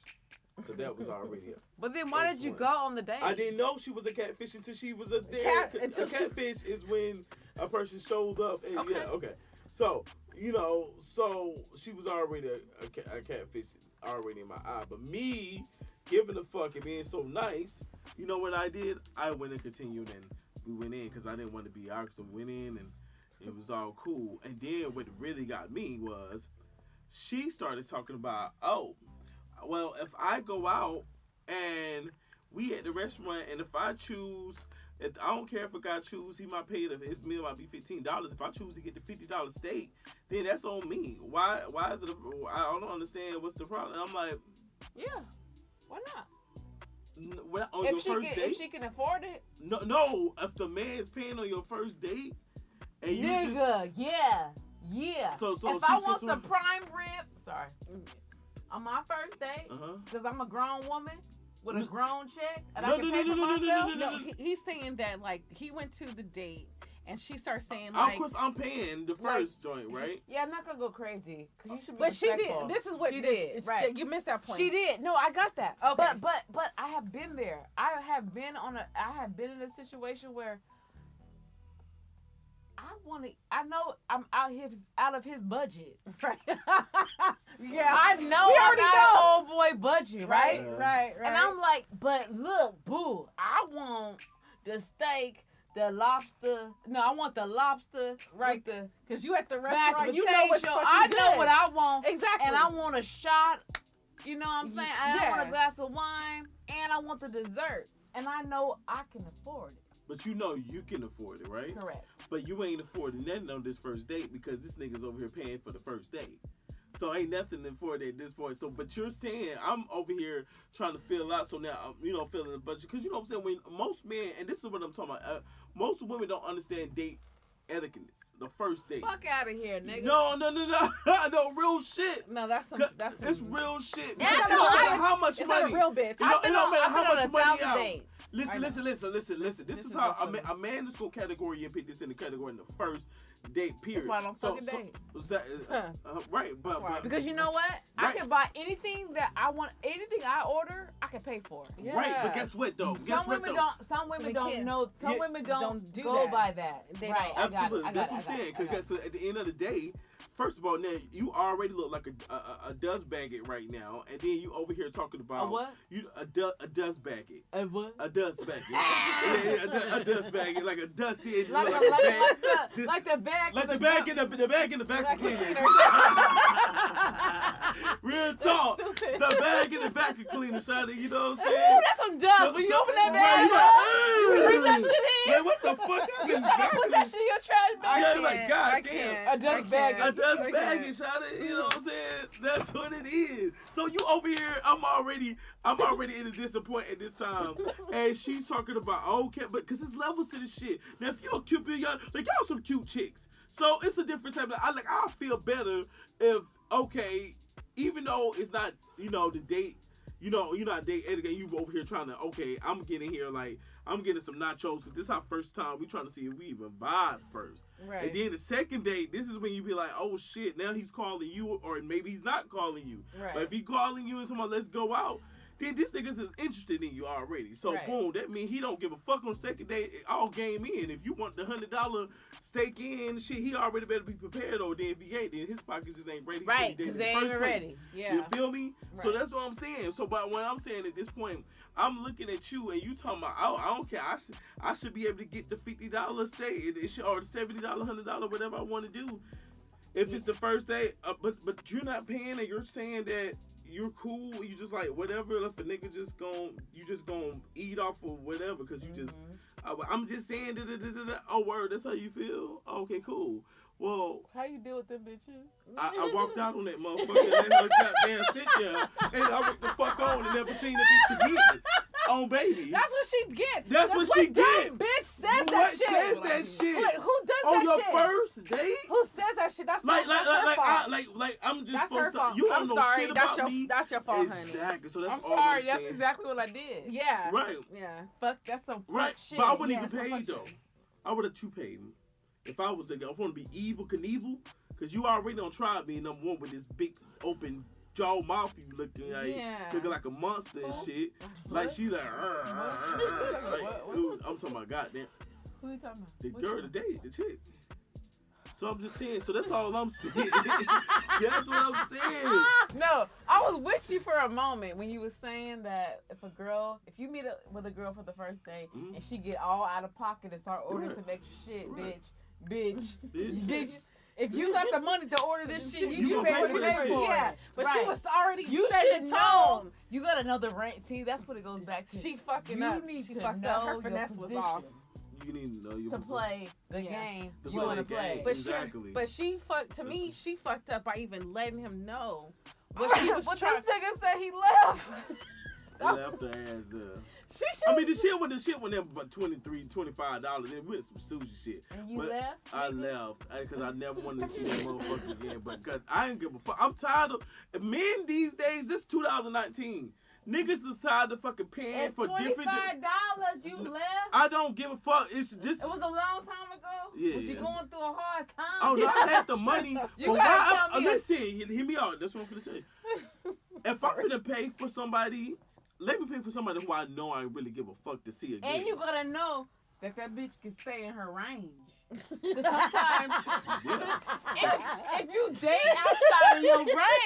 so that was already. But then why did you Excellent. go on the date? I didn't know she was a catfish until she was a Until she- catfish is when a person shows up. And, Okay. Yeah, okay. So so she was already a catfish already in my eye. But me giving a fuck and being so nice, you know what I did? I went and continued, and we went in because I didn't want to be out. So we went in and it was all cool. And then what really got me was she started talking about, oh, well, if I go out and we at the restaurant, and if I choose, I don't care if a guy choose, he might pay his meal might be $15. If I choose to get the $50 steak, then that's on me. Why is it? I don't understand what's the problem. And I'm like, Yeah. Why not? On your If she first can, date? if she can afford it, No. If the man's paying on your first date, and you just nigga, yeah. so If I she's want some concerned- prime rib, sorry, on my first date, Uh-huh. because I'm a grown woman with a No. grown check, and No, I can no, pay no, for no, no, no, myself. no, No, he's saying that like he went to the date and she starts saying Of like, course, I'm paying the first joint, right? Yeah, I'm not gonna go crazy because you should be but she respectful. did. This is what she this, did. Right. You missed that point. She did. No, I got that. Okay. But I have been there. I have been in a situation where I know I'm out of his budget. Right. Yeah, I know We I already got know. an old boy budget, right? Right. And I'm like, but look, boo, I want the steak, the lobster. No, I want the lobster, Right. with the because you at the mashed restaurant, potato. you know what's fucking I good. know what I want. Exactly. And I want a shot. You know what I'm saying? And I want Yeah. a glass of wine, and I want the dessert. And I know I can afford it. But you know you can afford it, right? Correct. But you ain't affording nothing on this first date because this nigga's over here paying for the first date. So ain't nothing to afford at this point. So, but you're saying I'm over here trying to fill out. So now I'm, filling the budget because you know what I'm saying. When most men, and this is what I'm talking about, most women don't understand date etiquette. The first date. Fuck out of here, nigga. No, no, real shit. No, that's It's real shit. Yeah, Because I it know, don't I- matter how much It's money. not a real bitch. It don't matter how much money out. Dates. Listen. This This is is how awesome. a man is gonna category and put this in the category in the first date period. That's why I don't fucking date. Right, but Because you know what? I Right. can buy anything that I want. Anything I order, I can pay for. Yeah. right, but guess what though? Guess Some what women though? don't. Some women They don't can't. know. Some Yeah, women don't do go that. by that. They right. don't. Absolutely, that's what I'm I saying. got it. Because at the end of the day, first of all, now you already look like a dust bagget right now, and then you over here talking about A what? a dust bagget. A what? A dust bagget. A dust bagget, like a dusty. It Like, look like, a bag. like, Just- like the bag. Like for the bag junk. in the bag in the vacuum Vacuum cleaner. Real That's talk. stupid. The bag in the vacuum cleaner, Shawty, you know what I'm Ooh, saying? that's some dust. When you open that right, bag, you bring that you shit in. Man, what the fuck? You trying to put that shit in your trash bag? Yeah, can't. like, God I damn. can't. A dust I bag. can't. A dust I bag can't. and Shawty, you know what I'm saying? That's what it is. So you over here, I'm already in a disappointment this time. And she's talking about, okay, but because it's levels to this shit. Now, if you're a cute, young, like, y'all some cute chicks. So it's a different type of, I feel better if, okay, even though it's not, the date, you're not date etiquette, you over here trying to, okay, I'm getting here, like, I'm getting some nachos, because this is our first time, we trying to see if we even vibe first. Right. And then the second date, this is when you be like, oh shit, now he's calling you, or maybe he's not calling you. Right. But if he calling you and someone, let's go out, then this nigga's is interested in you already. So Right. boom, that means he don't give a fuck on second date. All game in. If you want the $100 steak in, shit, he already better be prepared. Or then if he ain't, then his pockets just ain't ready. Right, because because they ain't even ready. Yeah. You feel me? So Right. that's what I'm saying. So, but what I'm saying at this point, I'm looking at you and you talking about, I don't care. I should be able to get the $50 stay, or the $70, $100, whatever I want to do. If it's the first day, but you're not paying, and you're saying that you're cool. You just like whatever. If a nigga you just gonna eat off of whatever, cause you just. I'm just saying. Oh, word. That's how you feel. Okay, cool. Well, How you deal with them bitches? I walked out on that motherfucker and let her goddamn sit there, and I went the fuck on and never seen the bitch again. On baby. That's what she get. That's what she dumb get. bitch says that What shit. says that shit? Wait, who does On that your shit? first date? Who says that shit? That's Like, that's her fault. like, I'm just That's her supposed to. fault. You don't I'm know sorry. shit That's about your me. that's your fault, honey. Exactly. So that's I'm all sorry. I'm That's saying. exactly what I did. Yeah. Right. Yeah. Fuck. That's some Right. fuck shit. But I wouldn't Yeah, even some pay fuck though. shit. I would have you paid me. If I was I want to be evil Knievel, because you already don't try me number one with this big open jaw mouth you looking like a monster and shit. Like she like, I'm talking about goddamn Who you talking about? the Which girl one? today, the chick. So I'm just saying. So that's all I'm saying. That's what I'm saying. No, I was with you for a moment when you was saying that if you meet with a girl for the first day Mhm. and she get all out of pocket and start ordering Right. some extra shit, Right. bitch. Bitch. If you got the money to order this shit, You you should gonna pay pay what for you this pay shit. for. Yeah, it. but Right. she was already You set should the know. tone. You got another rank. See, that's what it goes back to. She fucking you up. need She to fucked know up. Her your finesse was position off. You need to know your to play the Yeah. game To you play want to the play. game. But Exactly. she fucked. To me, she fucked up by even letting him know But she was But trying. this nigga said he left. Left her ass there. She I should. mean, the shit went there about $23, $25. It went some sushi shit. And you But left? I left because I never wanted to see that motherfucker again. But cause I ain't give a fuck. I'm tired of men these days. This 2019. Niggas is tired of fucking paying At for different. $25 you left? I don't give a fuck. It's this. It was a long time ago? Yeah, Was you yeah. going through a hard time? Oh no, I had the money. You But gotta why? tell me a- Listen, hear me out. That's what I'm gonna tell you. If I'm gonna pay for somebody, let me pay for somebody who I know I really give a fuck to see again. And you gotta know that bitch can stay in her range. Because sometimes if you date outside of your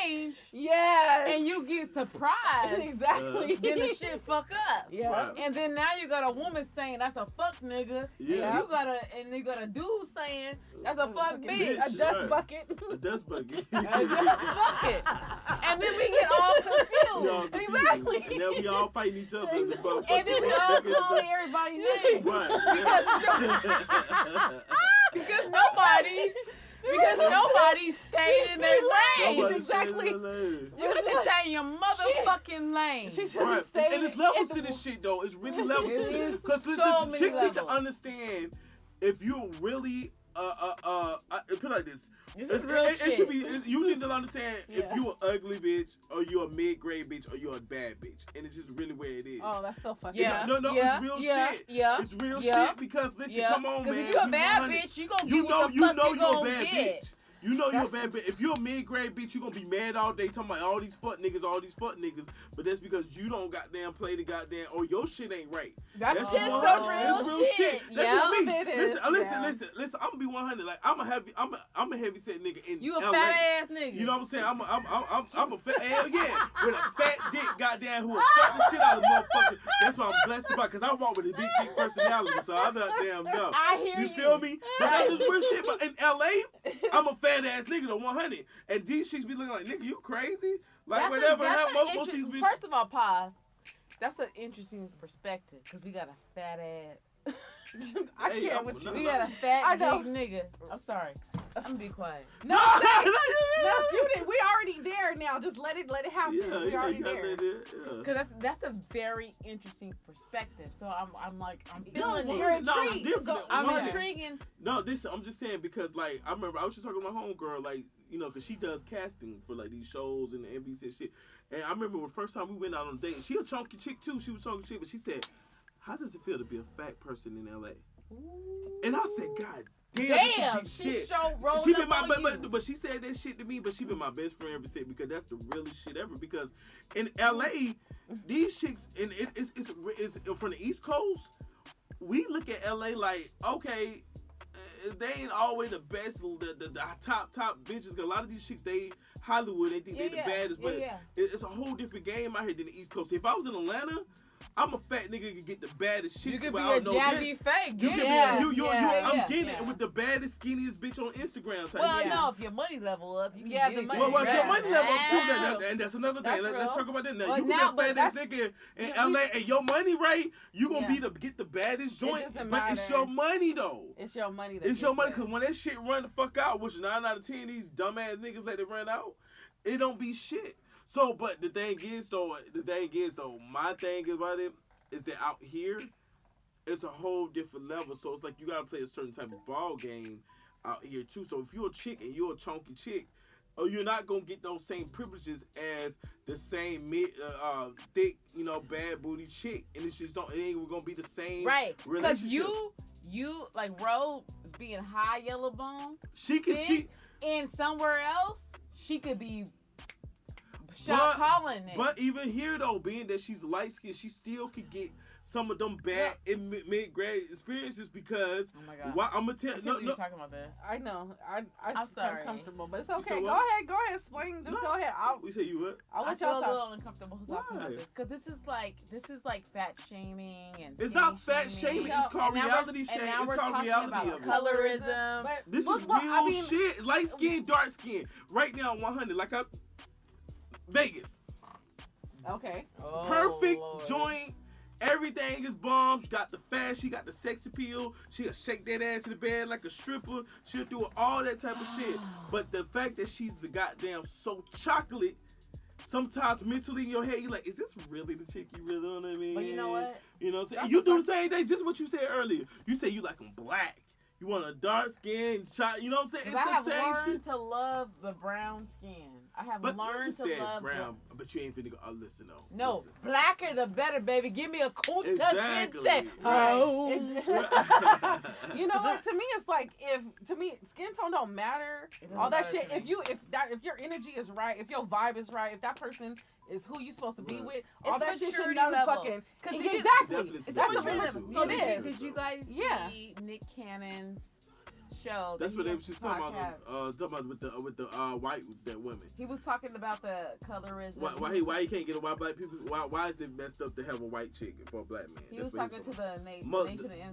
range Yes. and you get surprised, Exactly. then the shit fuck up. Yeah. Right. And then now you got a woman saying that's a fuck nigga. Yeah. And you got a dude saying that's a fuck Fucking bitch. bitch. A dust Right. bucket. A dust bucket. A dust bucket. And then we get all confused. We all confused. Exactly. And then we all fighting each other. as a motherfucker. And then we all calling everybody names. Right. Because nobody stayed in their range. Nobody Exactly. said it. You have to stay in your motherfucking lane. She should have Right. stayed. And it's levels in to the- this shit, though. It's really levels It to shit. is Because so many chicks need to levels. understand if you're really, put it like this. This is real It shit. should be, you need to understand if Yeah. you're an ugly bitch or you're a mid-grade bitch or you're a bad bitch. And it's just really where it is. Oh, that's so fucking. Yeah. No, yeah, it's real yeah, shit. Yeah. It's real yeah, shit because, listen, yeah. come on, man. Because if you're a You bad 100. bitch, you gonna You get know, what the you fuck know you you're a gonna bad get. bitch. You know you're a That's- bad bitch. If you're a mid-grade bitch, you gonna be mad all day talking about all these fuck niggas. But that's because you don't goddamn play the goddamn, or your shit ain't right. That's That's just just some 100. real, It's shit. That's just me. It is, Listen. I'm gonna be 100. Like I'm a heavy set nigga in You a LA. fat ass nigga. You know what I'm saying? I'm a fat hell yeah with a fat dick, goddamn, who will fuck the shit out of motherfucker. That's what I'm blessed about, cause I walk with a big dick personality, so I'm not damn no. I hear You you. feel me? But that's just real shit. But in LA, I'm a fat ass nigga to 100, and these chicks be looking like, nigga, you crazy? Like That's whatever. that's Most of these bitches. First of all, pause. That's an interesting perspective because we got a fat ass. I Hey, can't I'm- with no, you. We got a fat I know. big nigga. I'm sorry. I'm gonna be quiet. No, No, say it. no, No, you did. We already there now. Just let it happen. Yeah, we already you gotta there. let it, yeah. Cause that's a very interesting perspective. So I'm No, feeling you're it. No, I'm intrigued. different. Go- I'm Okay. intriguing. No, I'm just saying because like I remember I was just talking to my homegirl, like, you know, cause she does casting for like these shows and the NBC and shit. And I remember the first time we went out on a date, she a chunky chick too. She was a chunky chick, but she said, "How does it feel to be a fat person in LA?" And I said, "God damn, this is Damn, deep she shit." so rolled She up been my, on you. but she said that shit to me, but she been my best friend ever since because that's the realest shit ever. Because in LA, these chicks, and it's from the East Coast, we look at LA like, okay, they ain't always the best, the top bitches. 'Cause a lot of these chicks, they Hollywood, they think they the baddest, but it's a whole different game out here than the East Coast. If I was in Atlanta, I'm a fat nigga could get the baddest chicks. You could be but I a don't know jabby this. fake. You can Yeah, be, yeah, I'm getting yeah. it with the baddest, skinniest bitch on Instagram type Well, shit. no, if your money level up, you can Yeah, get the it. money- Well, if your money level up too, Yeah. and that's another thing. That's Let's real. talk about that now. Well, You now, can be but a fat ass nigga in Yeah, LA, and your money right, you gonna Yeah. get the baddest joint, doesn't but it's matter. your money though. It's your money. That It's your gets money, it. cause when that shit run the fuck out, which 9 out of 10 these dumbass niggas let it run out, it don't be shit. So, but the thing is though, my thing about it is that out here, it's a whole different level. So it's like you gotta play a certain type of ball game out here too. So if you're a chick and you're a chunky chick, or you're not gonna get those same privileges as the same thick, bad booty chick, and it ain't gonna be the same. Right, because relationship. you like Rose is being high yellow bone, She and somewhere else she could be But- shot calling it. But even here though, being that she's light skinned, she still could get some of them bad mid-grade experiences because oh my god, why I'm gonna I tell can't no believe no you're talking about this. I know. I'm sorry. uncomfortable, but it's said okay. Go what? ahead. Go ahead. Explain. Just No. go ahead. we say you what? I'll I let feel y'all a talk. little uncomfortable talking Why? about this because this is like fat shaming and It's skinny not fat shaming. No, It's called and now reality we're- shame. and now It's we're called talking reality about of it. colorism. But This look, is well, real I mean, shit. Light skin, dark skin. Right now, 100. Like Vegas. Okay. Oh, Perfect Lord. joint. Everything is bomb. She got the fast. She got the sex appeal. She'll shake that ass in the bed like a stripper. She'll do all that type of shit. But the fact that she's a goddamn so chocolate, sometimes mentally in your head, you're like, is this really the chick you really want to be? But you know what? You know what I'm saying? That's You the do the first- same thing, just what you said earlier. You say you like them black. You want a dark skin, shot. You know what I'm saying? It's I have the same learned shit. to love the brown skin. I have But you learned just to said love brown, but you ain't finna go. Oh, listen though. No, Listen. blacker the better, baby. Give me a kunta Exactly, kinte. right. Oh. You know what? To me, it's like skin tone don't matter. It doesn't All that matter shit. to me. If your energy is right, if your vibe is right, if that person is who you supposed to be Right. with, all It's that shit should maturity not level. fucking. 'Cause Exactly. it- Definitely It's That's that's what what it it is. is. It So is. did you guys Yeah. see Nick Cannon's show? That's that what he they has was talking podcast? about. Talking about with the white that women. He was talking about the colorism. Why he can't get a white black people? Why is it messed up to have a white chick for a black man? He That's was what talking to the nation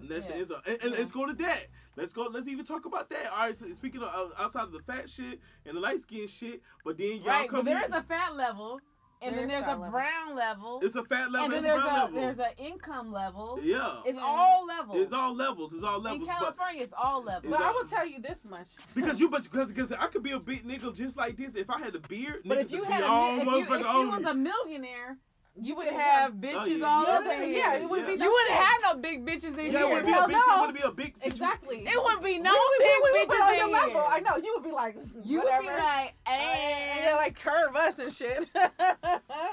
Nation yeah. Islam. And let's go to that. Let's even talk about that. All right. So speaking of outside of the fat shit and the light skin shit, but then y'all Right, come but there here. is a fat level, and then There's there's a fat level. brown level, It's a fat level. and then It's a there's brown a level. there's an income level. Yeah. It's Yeah. all levels. It's all levels. It's all In levels. But California, it's all levels. But I Exactly. will tell you this much. because I could be a big nigga just like this if I had a beard. But niggas if you would had be a, all if you motherfucking on was me. a millionaire, you would would have have- bitches yeah, all yeah, over yeah, here. yeah, it would Yeah. be. You no wouldn't shit. have no big bitches in Yeah, here. it would be a Hell bitch. no. It would be a big situation. Exactly. It wouldn't be no we big would put bitches on in your here. level. I know you would be like, You whatever. would be like, and and like curve us and shit.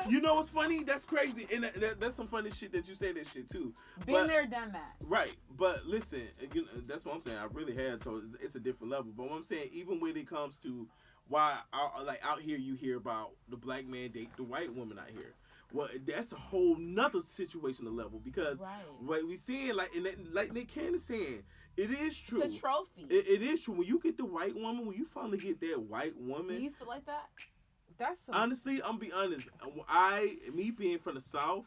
You know what's funny? That's crazy, and that's some funny shit that you say that shit too. been But- there, done that. Right, but listen, you know, that's what I'm saying. I really had so it's a different level. But what I'm saying, even when it comes to why, out here, you hear about the black man date the white woman out here. Well, that's a whole nother situational level because Right. what we seeing, like Nick Cannon saying, it is true. It's a trophy. It is true. When you get the white woman, when you finally get that white Do woman, you feel like that? That's some, honestly, I'm be honest. Me being from the South,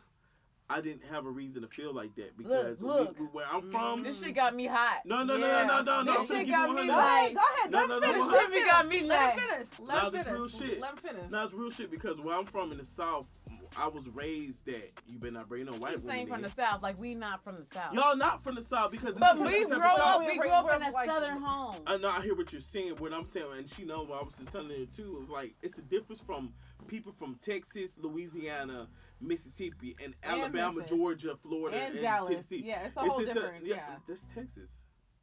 I didn't have a reason to feel like that because Look. where I'm from. This shit got me hot. No. This I'm shit finna got keep me it Go 100. ahead, go ahead. No, Let no, him no, finish. no, Let This him shit got me finish. Let like. him finish. Nah, Let him this real finish. shit. Let him finish. No, it's real shit because where I'm from in the South, I was raised that you better not bring no white Keep woman saying in from the here. South, like we not from the South. Y'all not from the South because But it's a we different grew type of up. South. We We grew up grew in up a like- southern home. I know I hear what you're saying. What I'm saying, and she knows what I was just telling her too. Is like it's a difference from people from Texas, Louisiana, Mississippi, and Alabama, Memphis. Georgia, Florida, And Dallas. Tennessee. Yeah, it's a whole different. yeah, Yeah. that's Texas.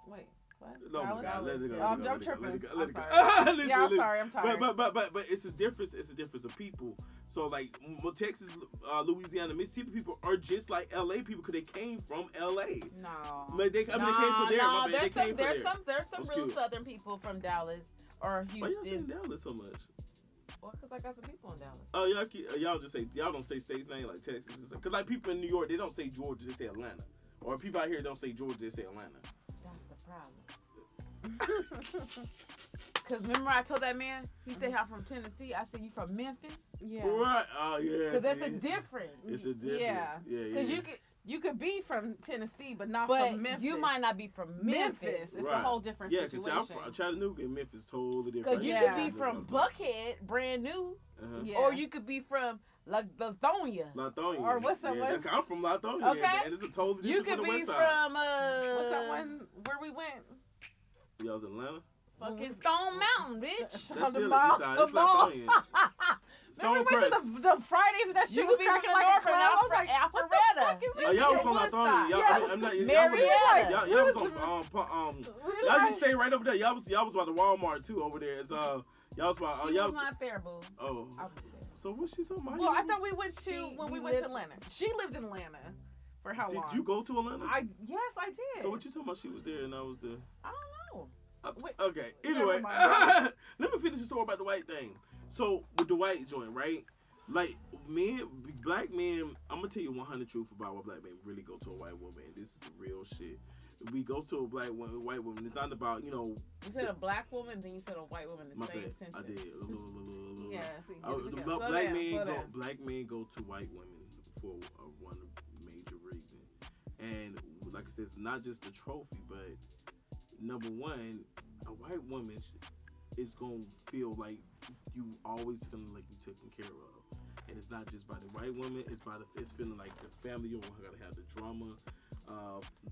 Wait, what? No, my God, Dallas? let it go. Yeah. let it go, I'm let it go, tripping. let it go, I'm let it go. sorry. Listen, Yeah, I'm listen. sorry. I'm tired. But it's a difference. It's a difference of people. So like, Texas, Louisiana, Mississippi people are just like LA people because they came from LA. No. Like they came from there. My bad. They came from there's there. some real Excuse. southern people from Dallas or Why y'all saying Houston. Dallas so much? Well, because I got some people in Dallas. Oh, y'all just say y'all don't say states name like Texas. Because like people in New York, they don't say Georgia, they say Atlanta. Or people out here don't say Georgia, they say Atlanta. That's the problem. Because remember I told that man, he said how from Tennessee. I said, you from Memphis? Yeah. Right? Oh yeah. Because that's see? a difference. It's a difference. Yeah. Yeah. Because You could be from Tennessee, but not but from Memphis. you might not be from Memphis. It's Right. a whole different Yeah, because I'm situation. from Chattanooga and Memphis totally different. Because you Yeah. could be from Buckhead, brand new, Uh-huh. Yeah. or you could be from Lithonia. Lithonia. Or what's that one? I'm from Lithonia. Okay. And it's a totally You different could from be the from west side. What's that one where we went? Y'all was in Atlanta? fucking Stone Mountain, bitch. That's On still the the mall. east side. It's The mall. Lithonia. Remember Stone we went Crest. to the Fridays and that shit You was could be cracking from the like a north club. I was like, and what the Alpharetta. fuck is Oh, this y'all was shit? from Lithonia. Y'all, Yeah. I mean, I'm not. Marietta. Y'all We was was on We y'all like- just stay right over there. Y'all was by the Walmart too over there. It's y'all was by She y'all was was not there, boo. oh. I was there. So what's she talking about? Well, I thought we went to when we we went to lived- Atlanta. She lived in Atlanta for how Did long? you go to Atlanta? Yes, I did. So what you talking about? She was there and I was there. I don't know. Wait, Okay. never Anyway, mind. let me finish the story about the white thing. So with the white joint, right? Like black men, I'm gonna tell you 100 truth about what black men really go to a white woman. This is the real shit. We go to a white woman. It's not about You said a black woman, then you said a white woman in my the same bad. I sentence. did. Yeah, see, get Oh, it the together. Slow black down, men slow go. down. Black men go to white women for one major reason, and like I said, it's not just the trophy, but number one, a white woman is gonna feel like you always feeling like you taken care of, and it's not just by the white woman. It's feeling like the family. You don't gotta have the drama.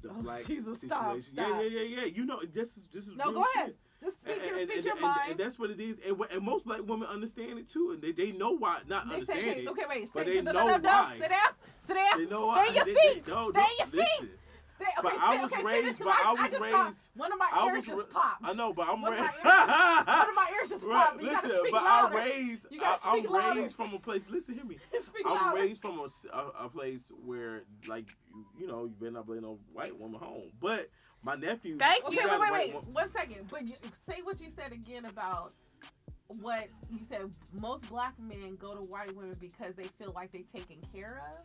The Oh, black Jesus, situation. stop. Yeah. You know, this is No, real go ahead. shit. Just speak your mind. And that's what it is. And most black women understand it too. And they know why. Not They understand say, it. okay, wait, but stay, they no, know no, no, why. sit down, sit down, They know stay why. in your They- seat, no, stay in your listen. seat. Stay, okay, But I was okay, raised. finish, But I was just raised. thought one of my I ears was just popped. I know, but I'm One of raised. one of my ears just popped. You gotta Listen, speak but louder. You gotta I'm speak louder. raised from a place. Listen, hear me. Speak I'm louder. raised from a place where, like, you know, you better not bring no white woman home. But my nephew. Thank Okay, you. got a white wait. woman. 1 second. But say what you said again about what you said. Most black men go to white women because they feel like they taken care of.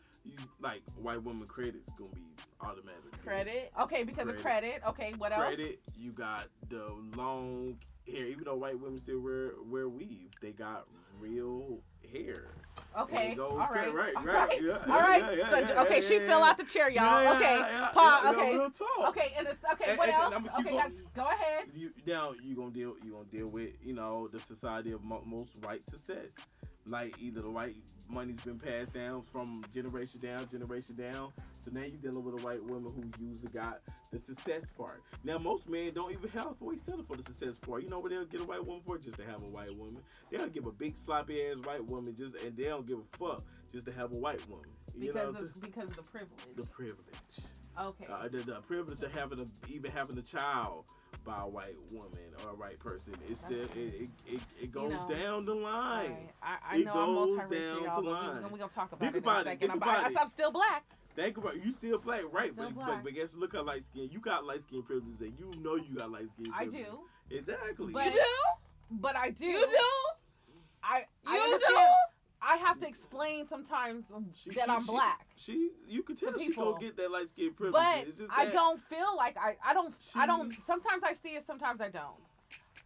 Like, white woman credit's gonna be automatic. Credit. Okay, because of credit. Okay, what else? Credit. You got the long hair. Even though white women still wear weave, they got real hair. Okay, Goes all right, right, all right, right, yeah, all right. yeah, So, yeah, okay, yeah, she yeah, fell yeah. out the chair, y'all. Yeah, okay, yeah, pause. yeah, Okay, real talk. okay, and it's okay. And- What and else? I'ma keep Okay, going. go ahead. Now you gonna deal with, you know, the society of most white success. Like, either the white money's been passed down from generation down. So now you're dealing with a white woman who usually got the success part. Now most men don't even have to settle for the success part. You know what they'll get a white woman for? Just to have a white woman. They'll give a big sloppy ass white woman and they don't give a fuck just to have a white woman. You know Because of the privilege. the privilege. Okay. The privilege of even having a child by a white woman or a white person. It's still it goes down the line. Right. I It know I'm goes multiracial, down y'all, to but line. we're gonna talk about Think it about in a it, second. think about it. I'm still black. Think about it. You still black, right? Still But, black. but guess look how light skin. You got light skin privileges, and you know you got light skin I privileges. do. Exactly. But- You do? But I do. You do? I You understand. do? I have to explain sometimes that I'm black. You could tell she people. gonna get that light skin privilege. But It's just I that don't feel like I don't She- sometimes I see it, sometimes I don't.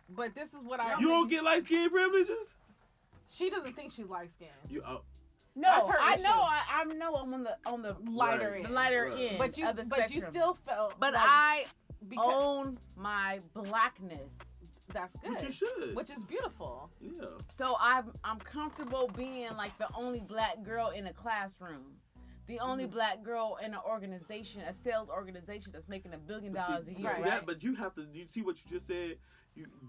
But this is what I You don't get light skin privileges. She doesn't think she's light skinned. You No, That's her I issue. know. I know. I'm on the Lighter Right. the end. lighter Right. end But you of the but you spectrum. still felt But like, I because own my blackness. that's But you good. should. Which is beautiful. Yeah. So I'm comfortable being like the only black girl in a classroom. The only black girl in an organization, a sales organization that's making $1 billion a year, right. right? But you have to. You see what you just said.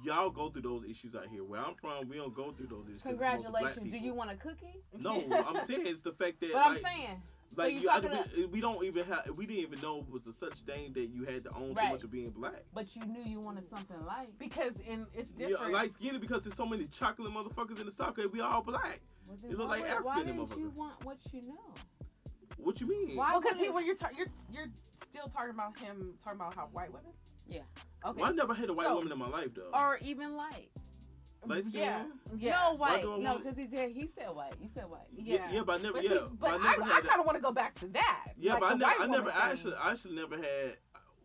Y'all go through those issues out here. Where I'm from, we don't go through those issues. 'cause it's mostly black Congratulations. Do people. you want a cookie? No, I'm saying it's the fact that But I'm like, saying. like you you, talking we don't even have. We didn't even know it was a such thing that you had to own so Right. much of being black. But you knew you wanted something light. Because it's Yeah, different. light skinned because there's so many chocolate motherfuckers in the South. We all black. Well, then You look why like would- Why African, didn't you motherfucker. want what you know? What you mean? Why Well, because wouldn't- you're still talking about him talking about how white women. Yeah. Okay. Well, I never had a white So- woman in my life though. Or even light. Light skin? Yeah. Yeah. No, white. do I No, want- because he said white. You said white. Yeah. Yeah, but I never. But, Yeah, see, but but I I never had. kind of want to go back to that. Yeah, like but the white I never woman thing. I actually never had.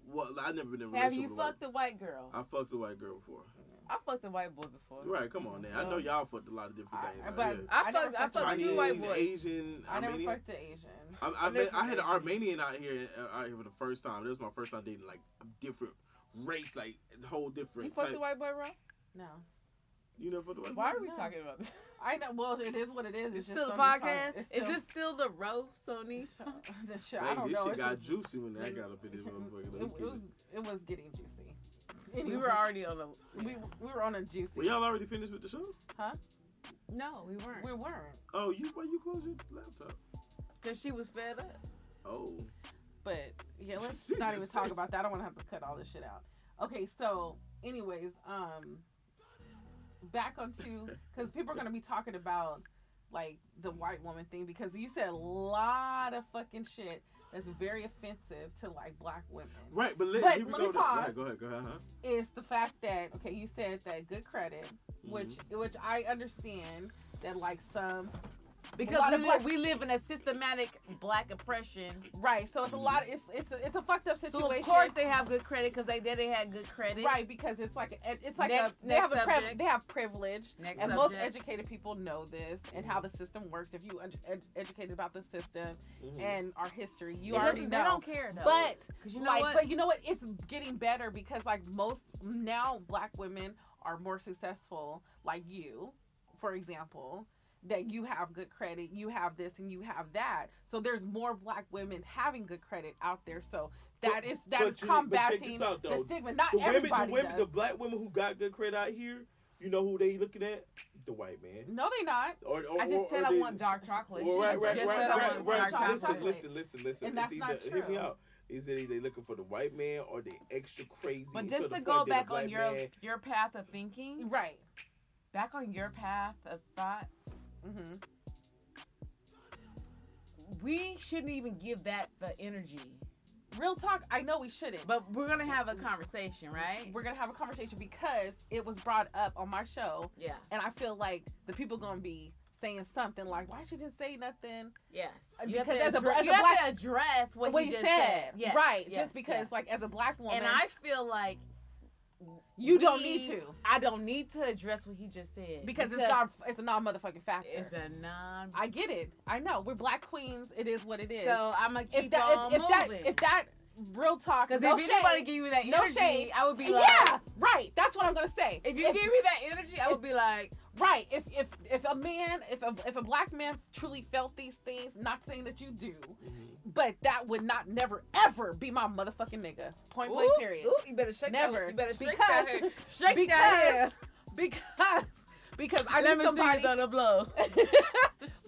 Well, I never been in a Have relationship you with a fucked a white girl? I fucked a white girl before. I fucked a white boy before. Right, come on, man. I know y'all fucked a lot of different things. out but here. I never fucked two Chinese, white boys. Asian, I never Armenian. fucked an Asian. I had an Armenian out here for the first time. That was my first time dating like a different race, like a whole You different fucked type. a white boy, bro? No. You never fucked a white Why boy? are we No. talking about this? I know. Well, it is what it is. It's just still a on the podcast? It's Is still, this still the roast, Sony? the show? Hey, I don't this know. shit It's got just- juicy when that got up in this motherfucker. it was getting juicy. We Anyway, were already on the... we were on a juicy. Well, y'all already finished with the show? No, we weren't. We weren't. Oh, why you close your laptop? Because she was fed up. Oh. But yeah, let's not even talk about that. I don't want to have to cut all this shit out. Okay, so anyways, back onto because people are gonna be talking about like the white woman thing because you said a lot of fucking shit that's very offensive to like black women. Right, but But here we let go. me pause. Go ahead. Huh? Is the fact that okay, you said that good credit, which I understand that like some Because lot of black- we live in a systematic black oppression. right, so it's a lot. It's a fucked up So situation. of course they have good credit because they had good credit. Right, because it's like Next they have subject. they have privilege, Next and most subject. educated people know this and how the system works. If you educated about the system and our history, you already know. They don't care though. But because you know like, what? but you know what? It's getting better because like most now black women are more successful, like you, for example. that you have good credit, you have this, and you have that. So there's more black women having good credit out there. So that is but combating check this out, the though. stigma. Not The everybody women, does. the black women who got good credit out here, you know who they looking at? The white man. No, they not. Or I just said I want dark chocolate. She Right, just right, said right, I right, want right. dark chocolate. Listen. And that's It's not either, hear me true. out. Is that they looking for the white man or the extra crazy? But to just the to point go that the back black on man, your path of thinking, Right. back on your path of thought, Mm-hmm. we shouldn't even give that the energy. Real talk. I know we shouldn't, But we're gonna have a conversation, right? we're gonna have a conversation because it was brought up on my show, Yeah. and I feel like the people gonna be saying something like, "Why she didn't say nothing?" Yes. Because you have, as to, a you have black- to address what What he he just said, Yes, right? yes, Just because, yes. like, as a black woman, And I feel like you don't need to, I don't need to address what he just said because it's a non motherfucking factor. It's a non. I get it. I know we're black queens. It is what it is. So I'm gonna keep if that, on if moving. that real talk, Because no if anybody shade, give you that no energy, shade. I would be like, yeah, right. That's what I'm gonna say. if you give me that energy, I would be like, right, if a man, if a black man truly felt these things, not saying that you do, but that would not never ever be my motherfucking nigga. Point blank. ooh, Period. ooh, you better shake Never. that. You better shake Because- that hair. Shake that hair. because I Let need me somebody see you gonna blow.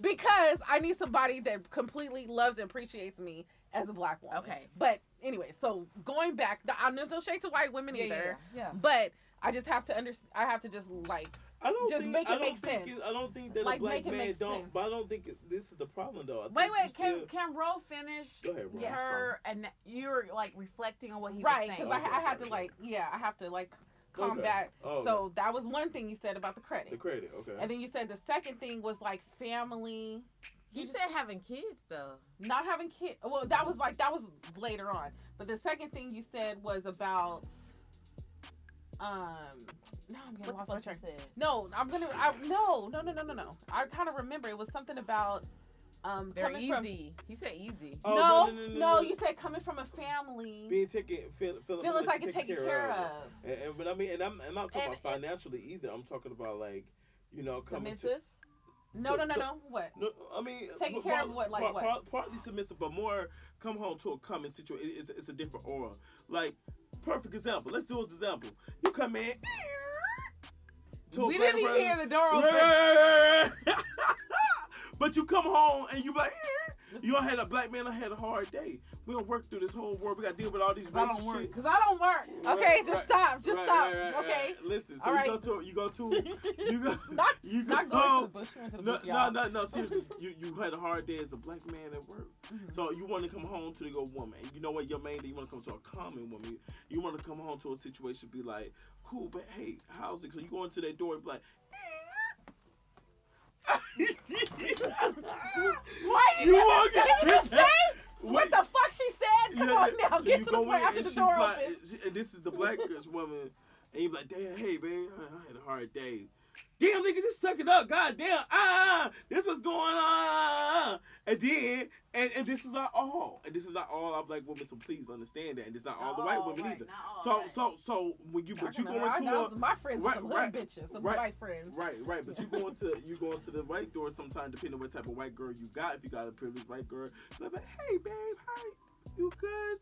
because I need somebody that completely loves and appreciates me as a black woman. Okay. But anyway, so going back, I'm no shade to white women either. Yeah. But I just have to understand. I have to just like I don't Just think, make I it don't make think sense. I don't think that Like, a black make it man make don't. sense. But I don't think this is the problem though. I Wait, think you wait. Can Ro finish? Go ahead, Ro. Yeah. Her and you're like reflecting on what he right was because saying. Okay, I had to sorry. I have to like Okay. combat. Oh, So that was one thing you said about the credit. the credit, okay. And then you said the second thing was like family. He said having kids though. Not having kids. Well, that was later on. But the second thing you said was about now I'm getting lost my track. Said? No, no. I kind of remember it was something about They're coming from. easy. He said easy. Oh, No, you said coming from a family. being feeling like you're taken care of. But I mean, and I'm not talking And- about financially either. I'm talking about like, coming Submissive. No. What? No, I mean, Taking care of what, like what? Partly submissive, but more come home to a common situation. It's a different aura. Like, perfect example. Let's do this example. You come in. We didn't even hear the door open. But you come home and you like, you don't had a black man. I had a hard day. We don't work through this whole world. We got to deal with all these I racist don't work. shit. Because I don't work. Okay, Right, just right, stop. Just right, stop. right, Okay. right. Listen, so All right. you go to Not you not go going to the bush. You went to the no, bush, y'all. no, seriously. You had a hard day as a black man at work. Mhm. So you want to come home to the woman. And you know what, your main day, you want to come to a common woman. You want to come home to a situation, be like, cool, but hey, how's it? So you go into that door and be like, Why you walk Can you just say what Wait. the fuck she said? Come on now, So get you to the go point in after and the she's door like, opens. and this is the black girl's woman, and you're like, damn, hey, babe, I had a hard day. Damn, nigga, just suck it up. God damn, this what's going on. And then, and this is not all. And this is not all our black women, so please understand that. And this is not all the white women either. So when you, but you go I into know a, my friends are some right, hood bitches, some right, white friends. Right, but you go into the white door sometimes, depending on what type of white girl you got. If you got a privileged white girl, they're like, hey, babe, hi, you good?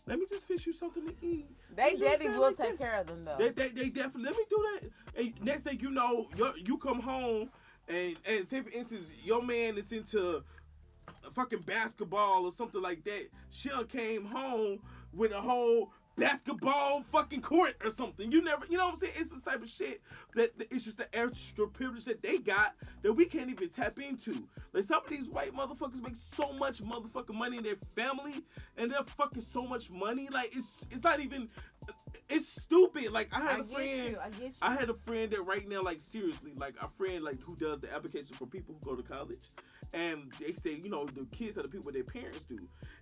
Let me just fix you something to eat. They You know what I'm daddy saying? will Like take that. care of them though. They definitely, let me do that. And next thing you know, you come home and say for instance, your man is into fucking basketball or something like that. She came home with a whole basketball fucking court or something. You know what I'm saying? It's the type of shit that it's just the extra privilege that they got that we can't even tap into. Like some of these white motherfuckers make so much motherfucking money in their family and they're fucking so much money. Like it's not even, it's stupid. Like I had a friend. I get you. I had a friend that right now, like seriously, like a friend like who does the application for people who go to college. And they say, the kids are the people their parents do.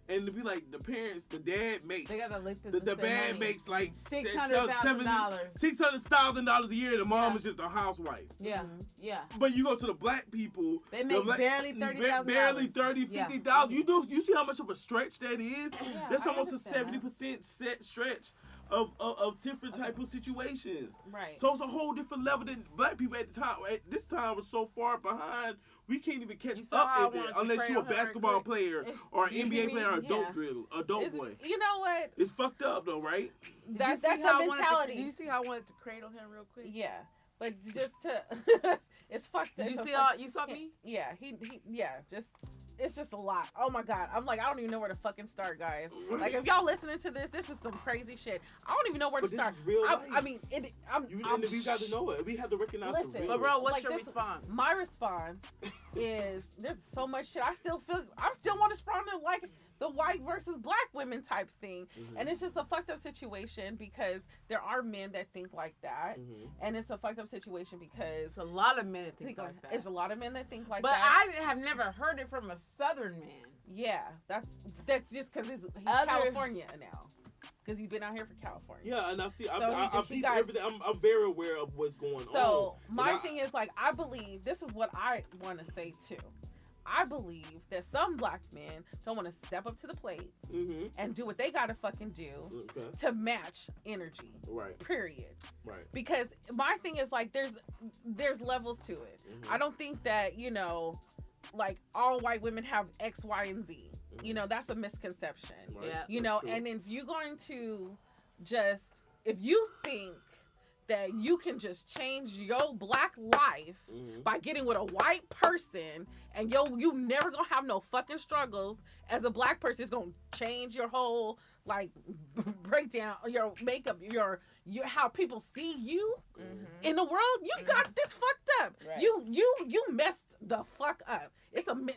And to be like, the parents, the dad makes, They gotta lift the dad makes like $600,000. $600,000 a year. The mom Yeah. is just a housewife. Yeah, Mhm. yeah. But you go to the black people, They make barely $30,000. barely $30,000, Yeah. $50,000. You see how much of a stretch that is? Yeah, That's I almost a understand that. 70% set stretch of different type of situations. Right. So it's a whole different level than black people at the time. At this time, was so far behind, we can't even catch You saw how I up in it wanted to unless you're a cradle her basketball quick. player or an You see NBA me? player or a Yeah. dope drill, a dope It's- boy. you know what? It's fucked up though, right? That's Did you see the how I wanted to- mentality. Did you see how I wanted to cradle him real quick? Yeah, but just to it's fucked up. Did you It's see a all? fuck- You saw me? Yeah, he yeah, just it's just a lot. Oh my god, I'm like I don't even know where to fucking start, guys. Like if y'all listening to this, this is some crazy shit. I don't even know where But to this start. is real life. I mean, it, I'm We got to know it. We have to recognize Listen, the real. But bro, what's Like your this- response? My response is there's so much shit. I still want to respond to like the white versus black women type thing, Mhm. and it's just a fucked up situation because there are men that think like that, Mhm. and it's a fucked up situation because It's a lot of men that think like that. There's a lot of men that think like But that. I have never heard it from a Southern man. Yeah, that's just because he's Other- California now, because he's been out here for California. Yeah, and I see. So I he peep got- everything. I'm very aware of what's going on. So And my I- thing is like I believe this is what I want to say too. I believe that some black men don't want to step up to the plate Mhm. and do what they gotta fucking do Okay. to match energy. Right. Period. Right. Because my thing is like there's levels to it. Mhm. I don't think that, like all white women have X, Y, and Z. That's a misconception. Right. Yeah. And if you're going to if you think that you can just change your black life Mhm. by getting with a white person and you never gonna have no fucking struggles as a black person, it's gonna change your whole like breakdown, your makeup, your how people see you in the world. You got this fucked up. Right. You messed the fuck up.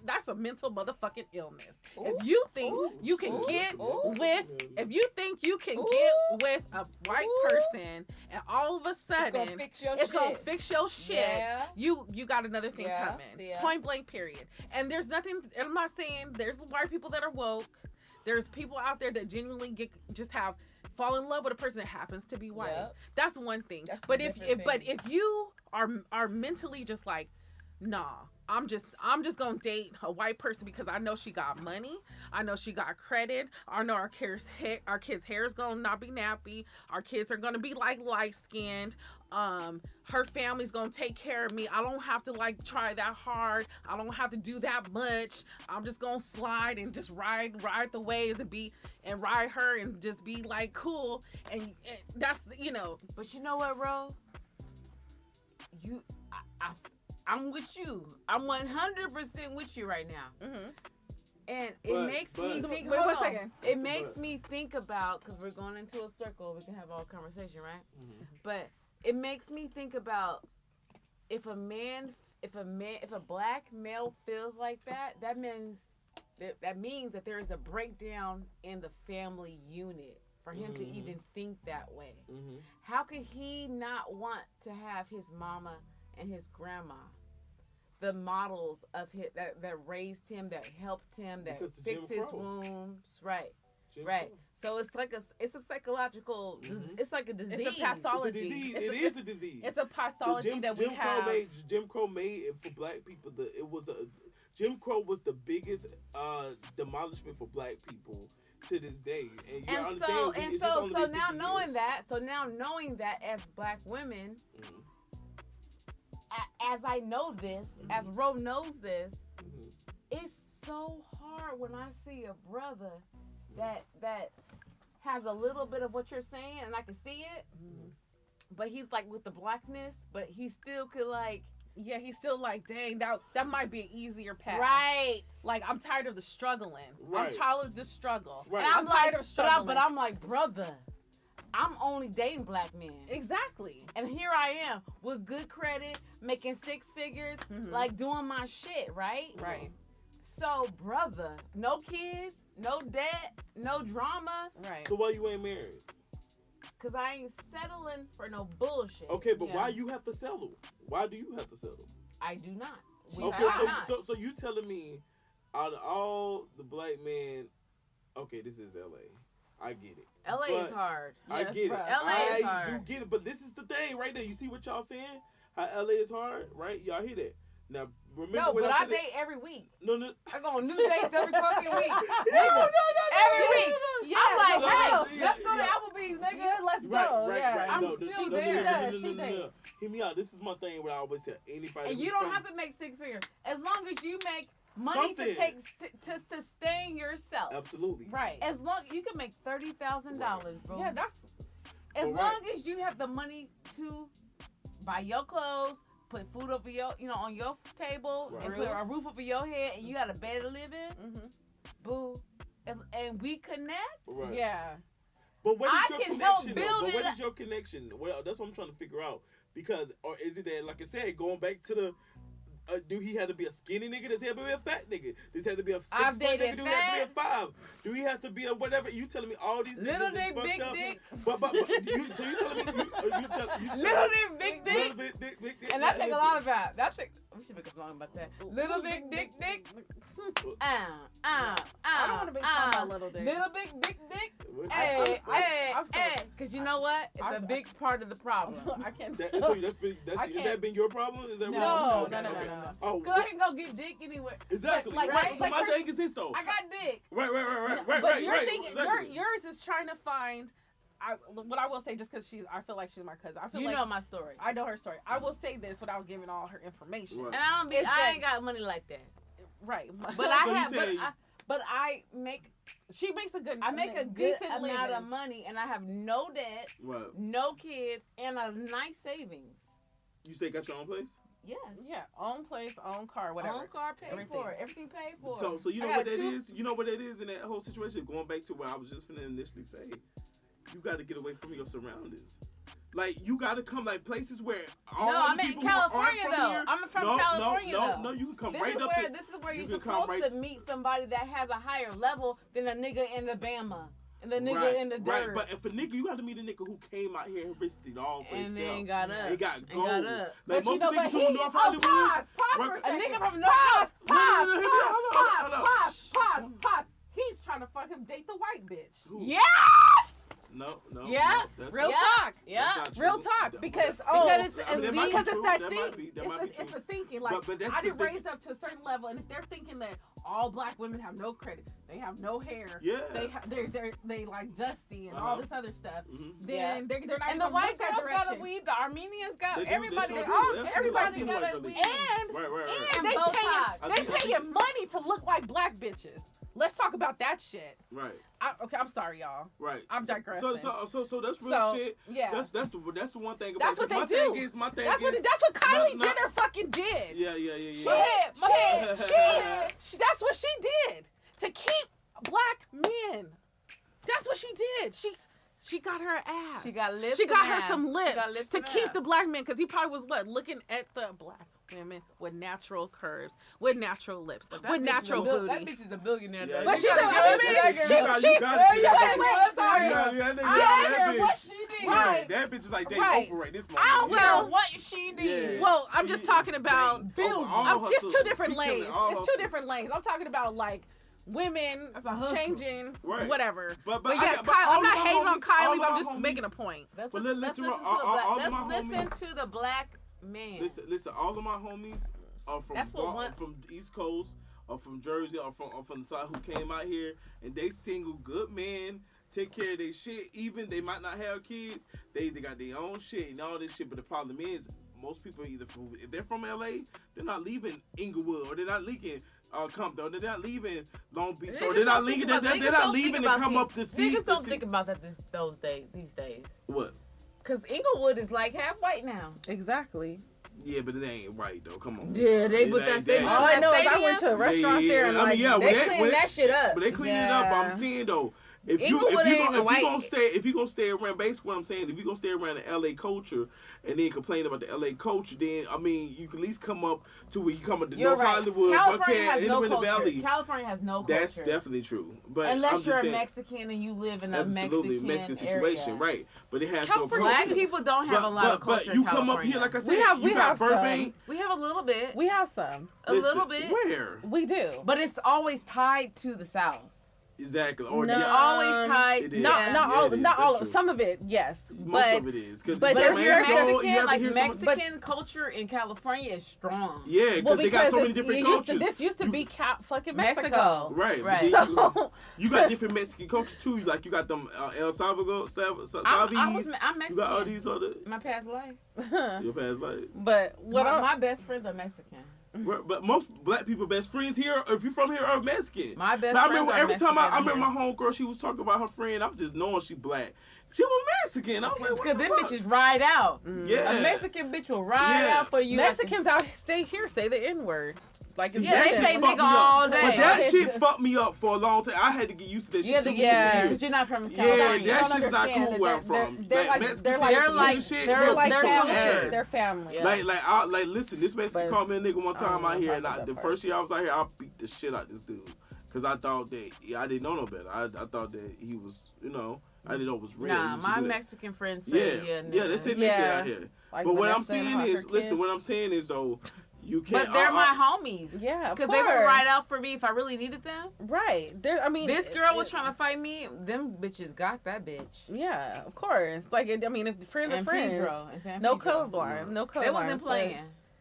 That's a mental motherfucking illness. If you think you can get with if you think you can get with a white person and all of a sudden it's gonna fix your shit, Yeah. you got another thing Yeah, coming. yeah. Point blank period. And there's nothing, and I'm not saying there's white people that are woke. There's people out there that genuinely fall in love with a person that happens to be white. Yep. That's one thing. That's a But different but thing. if you are mentally just like, nah, I'm just gonna date a white person because I know she got money, I know she got credit, I know our kids' hair is gonna not be nappy, our kids are gonna be like light skinned, her family's gonna take care of me. I don't have to like try that hard. I don't have to do that much. I'm just gonna slide and just ride the waves and ride her and just be like cool. And that's But you know what, bro? I'm with you. I'm 100% with you right now. Mm-hmm. And it makes me think. Wait, hold one on. second. It makes me think about, because we're going into a circle. We can have all conversation, right? Mhm. But it makes me think about if a black male feels like that, that means that there is a breakdown in the family unit for him to Mhm. even think that way. Mhm. How could he not want to have his mama and his grandma, the models of his that raised him, that helped him, that Because of fixed Jim his Crow. wounds, right? Jim Right. Crow. So it's a psychological, Mhm. it's like a disease. It's a pathology. It's a disease. It's It a- is a disease. It's a pathology that we have. Jim Crow made it for black people. Jim Crow was the biggest demolishment for black people to this day. And you And understand? so it's and just so only so been now 50 knowing years. that, as black women, Mhm. as I know this, as Ro knows this, Mhm. it's so hard when I see a brother that has a little bit of what you're saying, and I can see it, but he's like with the blackness, but he still could like, Yeah, he's still like, dang, that might be an easier path. right. Like, I'm tired of the struggling. Right. I'm tired of the struggle. Right. And I'm tired of but struggling. but I'm like, brother, I'm only dating black men. Exactly. And here I am with good credit, making six figures, Mhm. like doing my shit, right? Right. So, brother, no kids, no debt, no drama, Right. So why you ain't married? because I ain't settling for no bullshit. Okay, but Yeah. why you have to settle? Why do you have to settle? I do not. We Okay, have not. so you telling me out of all the black men, okay, this is LA. I get it. LA is but- hard. I Yes, get it. bruh. LA is I hard. do get it. But this is the thing right there. You see what y'all saying? How LA is hard, right? Y'all hear that? Now remember No, when but I I said date every week. no, no. I go on new dates every fucking week. No, Nigga, every week. Yeah, I'm like, no, hey, yeah, let's go to yeah. Applebee's, nigga. Yeah, let's go. Yeah. I'm No, still no, there. no, no, no, She no, no, no. dates. Hear me out. This is my thing. Where I always tell anybody. And you who's don't from- have to make six figures. As long as you make money Something. to sustain yourself. Absolutely. Right. As long you can make $30,000, bro. Yeah, that's as All long right. as you have the money to buy your clothes, put food over your, on your table, Right. and put a roof over your head, and you got a bed to live in, boo. And we connect. Right. yeah. But what is I your can help connection? build Though? But it what up. is your connection? Well, that's what I'm trying to figure out. Because, or is it that, like I said, going back to the, do he have to be a skinny nigga? Does he have to be a fat nigga? Does he have to be a 6 I've foot dated nigga? Do he have to be a fat. 5? Do he have to be a whatever? You telling me all these Little niggas is dick, fucked big up? dick. But you telling me you tell Little dick, big dick. Little big dick. And that take a lot of that. We should make a song about that. Little big dick. I don't want to be talking about little dick. Little big dick. Hey, I'm so- Because you know what? It's a big part of the problem. I can't. so has can't- that been your problem? Is that No, what no. Oh, Because I can go get dick anywhere. exactly. Like- right. like- So like my Chris- thing is this though. I got dick. Right. But your right. thing, Exactly. yours is trying to find. What I will say, just because I feel like she's my cousin. I feel You like know my story. I know her story. I will say this without giving all her information. Right. And I don't be. It's I that- ain't got money like that. Right. But So I you have. say- But I make. She makes a good. I make a good decent amount living. of money, and I have no debt, Right. no kids, and a nice savings. You say got your own place? Yes. Yeah, own place, own car, whatever. Own car paid Everything. for. Everything paid for. So you I know got what that two- is? You know what that is in that whole situation? Going back to what I was just finna initially say. You got to get away from your surroundings. Like, you got to come, like, places where all No, the I'm in people who aren't California from though. here, I'm from no, California no, though. No, you can come This right is up where to... this is where you you're can come supposed right- to meet somebody that has a higher level than a nigga in the Bama and the nigga in the dirt. Right, but if a nigga, you got to meet a nigga who came out here and risked it all for and himself. then got up. They got and gold. got up. Like, But you most know niggas what? who in North Hollywood... Pause for a Right. A second. nigga from North. Pause. He's trying to fucking date the white bitch. Who? Yes. No. Yeah. No, that's Real not- talk. Yeah. that's not true. Real talk. That- Because that- it's I mean, that might be because it's true. that That thing. might be- that might be It's true. a thinking. Like, But that's I the did thing. raised up to a certain level, and if they're thinking that all black women have no credit, they have no hair, Yeah. they like dusty and all Uh-huh. this other stuff, Mhm. then they're not And even the gonna white look that girls got a direction. weave. The Armenians got They do, everybody. they They sure all do. Absolutely. everybody I've seen got white a girls. weave. And Right. and And bow ties. I they think- paying money to look like black bitches. Let's talk about that shit. Right. Okay, I'm sorry, y'all. Right. I'm digressing. So that's real So, shit. yeah. That's the one thing about That's what it. 'Cause they do. My thing That's is what Kylie No, no. Jenner fucking did. Yeah. That's what she did to keep black men. That's what she did. She got her ass. She got lips. She got and her some ass. lips She got lips to and keep ass. the black men, because he probably was looking at the black women with natural curves, with natural lips, But that with bitch is a natural That booty. bitch is a billionaire. Yeah, though. But you she's gotta a get that- woman. that- She's you got- she's. got- Wait, sorry. You gotta I that don't care bitch. what she did. Right. That bitch is like dating Right. Oprah right this I moment. don't Yeah. care what she did. Yeah. Well, I'm She just is talking about dating build. Oprah. All her It's two sisters. different She killing lanes. all her It's two different lanes. I'm talking about like women That's a hustle. changing, Right. whatever. But But I yeah, got- but I'm all not of my hating on homies- all Kylie, of but I'm my just homies- making a point. Let's But listen, listen, to the all of my let's listen homies- to the black man. Listen. All of my homies are from That's what one- from the East Coast, or from Jersey, or from the side who came out here, and they single good men. Take care of their shit. Even they might not have kids, they got their own shit and all this shit. But the problem is, most people if they're from LA, they're not leaving Inglewood, or they're not leaving Compton, or they're not leaving Long Beach, or Niggas they're not don't think leaving. about- They're niggas not don't think leaving to about come these- up to see. Niggas don't think about that these days. What? Cause Inglewood is like half white now. Exactly. Yeah, but it ain't right though. Come on. Yeah, they It put ain't that. They that. built All I that know is I stadium. went to a restaurant there and I mean, like, yeah, They when clean that shit up. But they clean it up. But I'm Yeah. saying though, if Inglewood ain't even white. you gonna stay around, basically what I'm saying, if you gonna stay around the LA culture and then complain about the LA culture, then I mean you can at least come up to where you come up to You're North right. Hollywood, California Buckhead, has no anywhere in the culture. valley. California has no culture. That's definitely true. But I'm Unless just you're a saying, Mexican and you live in a absolutely Mexican situation, area. right? But it has California- no Black culture. people don't have a lot of culture. But you in come up California. here, like I said, We have you got some. Burbank. We have a little bit. We have some. A Listen, little bit. Where? We do. But it's always tied to the South. Exactly. Or No. It's yeah, always tied. It is. Not Yeah, not all it is. not all That's of true. some of it, yes. Most of it is because but But there's if you're Mexican- Mexican, like hear some, Mexican culture in California is strong. yeah, Well, because they got so many it's- different it used to- cultures. this used to You- be fucking Mexico. Mexico. Right. Right. But then So you got different Mexican culture too. Like you got them El Salvador, I'm I'm Mexican. You got all these other In my past life. your past life. but what My best friends are Mexican. But most black people best friends here, if you're from here, are Mexican. My best Now, I friends remember are every time I Mexican remember here. my homegirl, she was talking about her friend. I'm just knowing she black. She was Mexican. I was like, what Because the them fuck? bitches ride out. Yeah. A Mexican bitch will ride Yeah. out for you. Mexicans out stay here say the N word. Like See, it's Yeah, they that say shit fucked nigga me up. all day. But that shit fucked me up for a long time. I had to get used to that shit. Yeah, too, yeah. for years. Because you're not from Yeah, California. that don't shit's not understand cool that where I'm they're- from. they're like- Mexicans they're say like- some like- nigga shit, they're They're bro. like Their family. culture. They're family. Yeah. Like, listen, this Mexican But- called me a nigga one I time don't out wanna here, talk and about the that first year I was out here, I beat the shit out this dude. Because I thought that, I didn't know no better. I thought that he was, I didn't know it was real. Nah, He was my good. Mexican friends Yeah, say yeah, they say nigga Yeah. out here. Like But what I'm Vanessa and saying her is, kids. listen, what I'm saying is, though, you can't. But they're my homies. Yeah, of Because they would course. ride out for me if I really needed them. Right. There. I mean, This girl was trying to fight me. Them bitches got that bitch. Yeah, of course. Like, if friends are And friends. Pedro. And San No Pedro. colorblind. Yeah. No colorblind. They wasn't playing.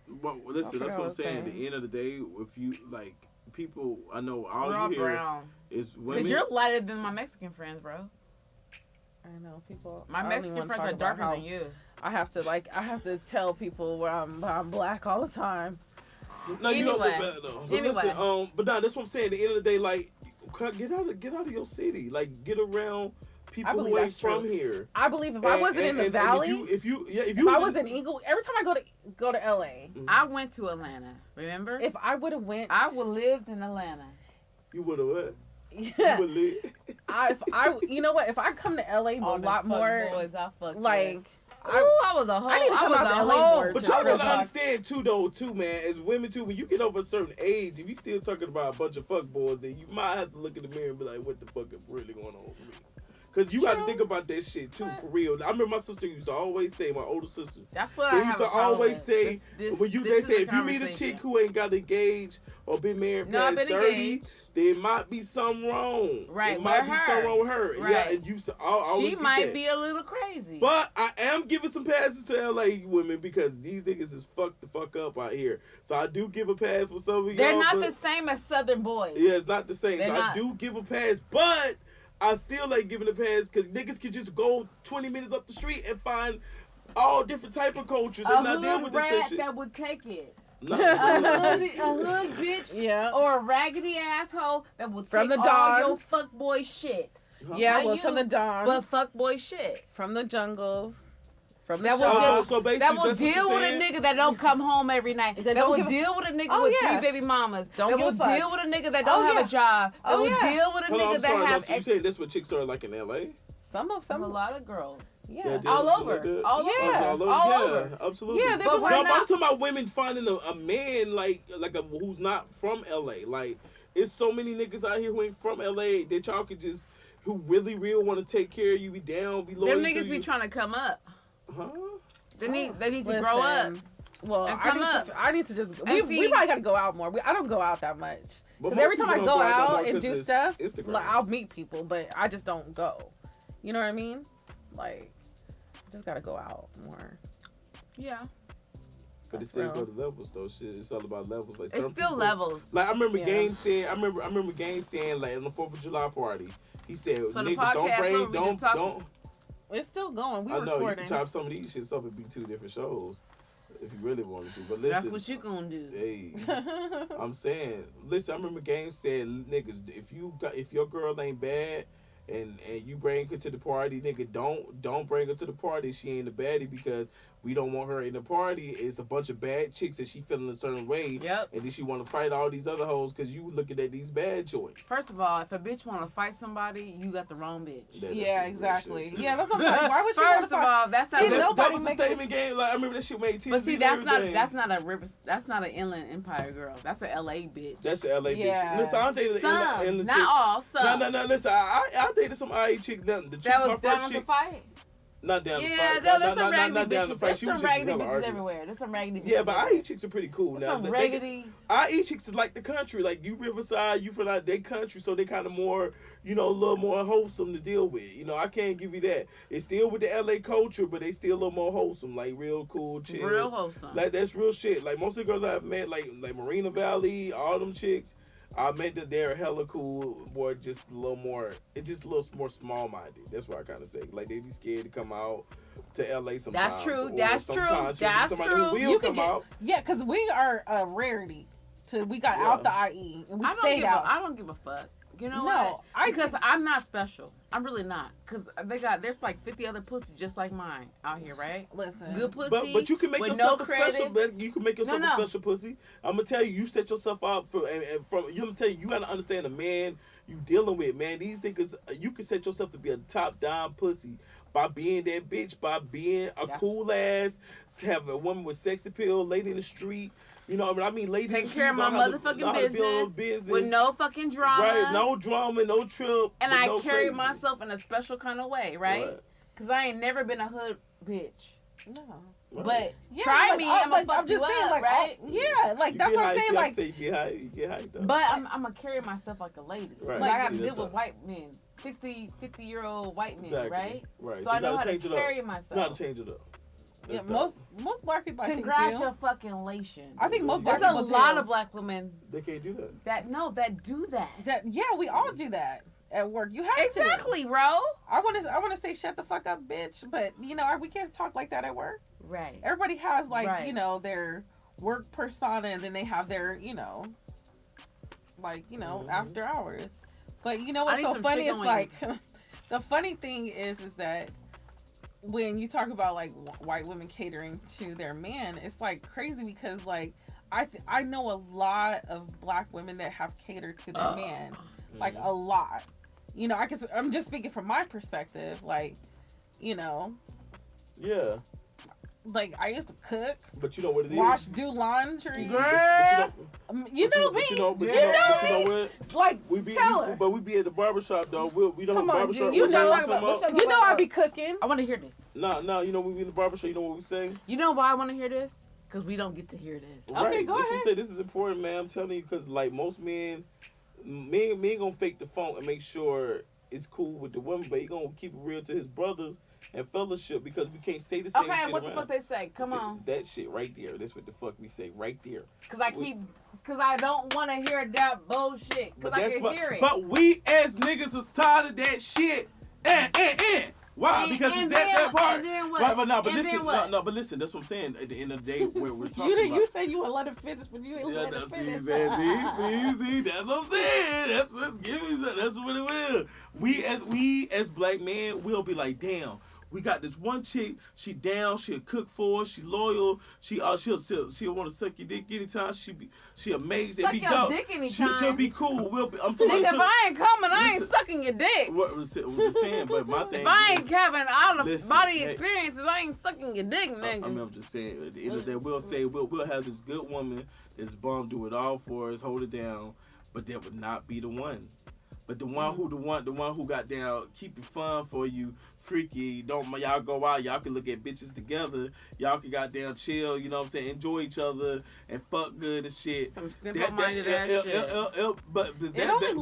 But listen, I that's forgot what I'm what I was saying. At saying. the end of the day, if you, like, people, I know all We're all you hear brown. is Because women. you're lighter than my Mexican friends, bro. I know people. My I don't even Mexican wanna friends talk are about darker how than you. I have to tell people where I'm black all the time. No, you don't look Anyway. better though. But Anyway. listen, but nah, that's what I'm saying. At the end of the day, like, get out of your city. Like, get around people believe who ain't that's true. from here. I believe if I wasn't in the valley, if you if I was in Eagle, every time I go to LA, I went to Atlanta. Remember? if I would have went, I would lived in Atlanta. you would have what? yeah. You would live. You know what? If I come to LA All a the lot fuck more, boys I fucked like, with. Ooh, I was a hoe. I need to come was out a to LA hoe. more. But I y'all really gotta thought- understand too, man. As women too, when you get over a certain age, if you still talking about a bunch of fuck boys, then you might have to look in the mirror and be like, "What the fuck is really going on with me?" Because you got to True. think about that shit too, for real. I remember my sister used to always say, my older sister, That's what they I used have to a problem always with. say, This- when you this they is say if you meet a conversation. chick who ain't got engaged or been married No, past I've been 30, engaged. there might be something wrong. Right, it might with be her. something wrong with her. Yeah, Right. and you always She get might that. be a little crazy. But I am giving some passes to LA women because these niggas is fucked the fuck up out here. So I do give a pass for some of y'all. They're not but- the same as Southern boys. Yeah, it's not the same. They're So not. I do give a pass, but I still ain't giving a pass because niggas can just go 20 minutes up the street and find all different type of cultures A and not deal hood with this rat shit. that would take it. No. A hood bitch Yeah. or a raggedy asshole that will From take the all your Dons. fuckboy shit. Yeah, Not well, you, from the Dons, But fuckboy shit. from the jungles, from the That will shops. just- so basically, That will that's what you're deal with a saying? nigga that don't come home every night. That That don't will give a- deal with a nigga Oh, with yeah. 3 baby mamas. Don't That give will a fuck. deal with a nigga that don't Oh, have yeah. a job. That Oh, will yeah. deal with a Hold on, nigga I'm that sorry. have No, you saying this what chicks are like in LA? Some of a some. lot of girls. Yeah. Yeah, All shit over. like that? All Yeah. over. All All yeah, over. absolutely. Yeah, they But were we're like, No, but I'm not- talking about women finding a man like who's not from LA. Like, it's so many niggas out here who ain't from LA that y'all could just who really real want to take care of you, be down, be loyal Them to niggas you. be trying to come up. Huh? They need to grow up. Listen, Well, And I come need up. to. I need to just. And We see- probably got to go out more. I don't go out that much But because most every time I people go don't that out more and 'cause do it's stuff, Instagram. like I'll meet people, but I just don't go. You know what I mean? Like, just gotta go out more. Yeah. But it's That's still real. about the levels though. Shit, it's all about levels. Like It's some still people- levels. Like I remember Yeah. Game saying, I remember Game saying like on the 4th of July party, he said So the niggas don't podcast bring, over, we don't, just talking? don't. It's still going. We I know recording. you can chop some of these shits up and be 2 different shows if you really wanted to. But That's listen, what you gonna do. hey, I'm saying, listen. I remember Game said, niggas, if your girl ain't bad. And you bring her to the party, nigga. Don't bring her to the party. She ain't a baddie because we don't want her in the party. It's a bunch of bad chicks that she feeling a certain way, Yep. and then she want to fight all these other hoes because you looking at these bad joints. First of all, if a bitch want to fight somebody, you got the wrong bitch. That's Yeah, some real exactly. shit, too. Yeah, that's what I'm saying. Why would she want First to of fight? all, that's not. Ain't That nobody was a makes statement game. Like I remember that shit made TV. But see, and that's not everything. that's not an Inland Empire girl. That's a LA bitch. That's the LA Yeah. bitch. Listen, I dated Some, in the not all. Some. No. Listen, I dated some IA chick. The chick, That my was first down to chick. fight. Not down the Yeah, fight. no, there's some raggedy not down the bitches. fight. There's She some was just raggedy having an bitches argument. everywhere. There's some raggedy bitches. Yeah, but everywhere. IE chicks are pretty cool. There's Now, some they, raggedy. IE chicks is like the country. Like, you Riverside, you from like they country, so they kind of more, a little more wholesome to deal with. I can't give you that. It's still with the LA culture, but they still a little more wholesome. Like, real cool, chill. Real wholesome. Like, that's real shit. Like, most of the girls I've met, like Marina Valley, all them chicks, I met that they're hella cool, boy, just a little more, it's just a little more small-minded. That's what I kind of say. Like, they be scared to come out to LA sometimes. That's true. Or That's true. sometimes That's somebody true. who will You come can get, out. yeah, because we are a rarity. We got Yeah. out the IE and we I don't stayed give out. I don't give a fuck. You know No, what? Because I'm not special. I'm really not. Because there's like 50 other pussies just like mine out here, right? Listen, Good pussy. But you can make with yourself no a special. credit. You can make yourself No. a special pussy. I'm gonna tell you, you set yourself up for and from. I'm gonna tell you, you gotta understand the man you dealing with, man. These niggas, you can set yourself to be a top down pussy by being that bitch, by being a cool ass, have a woman with sex appeal, lady in the street. You know what I mean? Lady Take care of my motherfucking business with no fucking drama. Right, no drama, no trip. And I no carry crazy. myself in a special kind of way, right? Because I ain't never been a hood bitch. no. Right. But Yeah, try like, me, oh, I'm like, gonna fuck you saying, up, like, right? Yeah, like You that's get what I'm hyped, saying. you Like, say you get hyped though. But I'm gonna carry myself like a lady. Right. Like I got See, to that's deal with right. white men, 60, 50-year-old white men, Exactly. right? Right. So I you know gotta how to change it up. carry You know how myself. to change it up. yeah, That's most black people I think do. Congratulations. I think most black There's a people lot do. of black women They can't do that. that do that. That we all do that at work. You have to. Exactly, bro. I want to say shut the fuck up, bitch, but we can't talk like that at work. Right. Everybody has like Right. their work persona, and then they have their after hours. But you know I what's need so some funny is chicken like the funny thing is that when you talk about like white women catering to their man, it's like crazy because like I know a lot of black women that have catered to their man, like a lot. I'm just speaking from my perspective, like, Yeah. like I used to cook, But you know what it is? wash, do laundry. Girl. You know me. But you know me. what? Like, We be tell her. we be at the barbershop though. We don't Come have a on, barbershop. G, you What know- talking about? You know I be cooking. I want to hear this. No, you know we be in the barbershop, you know what we say? You know why I want to hear this? Because we don't get to hear this. Okay, Right. go That's what I'm ahead. saying. This is important, man. I'm telling you, because like most men gonna fake the phone and make sure it's cool with the woman, but he gonna keep it real to his brothers and fellowship because we can't say the same Okay, shit what the around. fuck they say? Come See, on. That shit right there. That's what the fuck we say right there. Because I don't want to hear that bullshit. Because I can hear it. But we as niggas is tired of that shit. Why? And- Because and it's that then- part. and then what? Right, but no, but And then listen, what? no, but listen. That's what I'm saying. At the end of the day, where we're talking You about. you said you would let it finish, but you ain't Yeah, let it that's finish. see, that's what I'm saying. That's what's giving. That's what it will. We as black men, we'll be like, damn. We got this one chick. She down. She'll cook for us. She loyal. She'll want to suck your dick anytime. She amazing. Suck Be your dope. dick anytime. She'll be cool. I'm talking Nigga, if about. I ain't coming, I ain't Listen. sucking your dick. What was just saying? But my thing. If I ain't is, having all the Listen, body hey. experiences, I ain't sucking your dick, nigga. I'm just saying. At the end of the day, we'll say we'll have this good woman, this bum, do it all for us, hold it down, but that would not be the one. But the one who got down, keep it fun for you, freaky. Y'all go out, y'all can look at bitches together. Y'all can goddamn chill, you know what I'm saying? Enjoy each other and fuck good and shit. Some simple-minded ass shit. But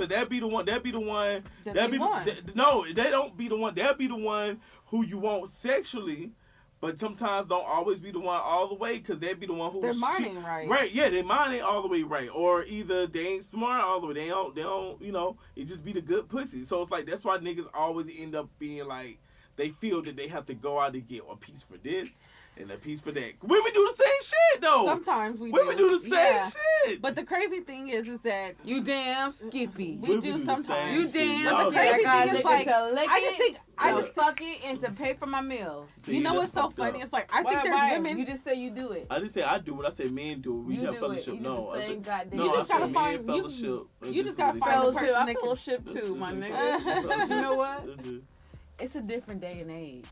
that be the one. That be the one. No, they don't be the one. That be the one who you want sexually. But sometimes don't always be the one all the way because they be the one who Their mind ain't right. Right, yeah, their mind ain't all the way right. Or either they ain't smart all the way. They don't, it just be the good pussy. So it's like that's why niggas always end up being like they feel that they have to go out and get a piece for this and a piece for that. Women do the same shit though. Sometimes Women do the same shit. But the crazy thing is that You damn skippy. we do sometimes. You damn But the skippy. crazy I thing is got like, to lick I just it, think to fuck it, and to pay for my meals. you know what's so funny? It's like I think there's women. You just say you do it. I didn't say I do it. I said men do it. We You have do fellowship. it. You No, do the I same said goddamn. no. You I just said gotta men find- fellowship. you just gotta find the Fellowship. person I that fellowship too, my nigga. Fellowship. You know what? It's a different day and age.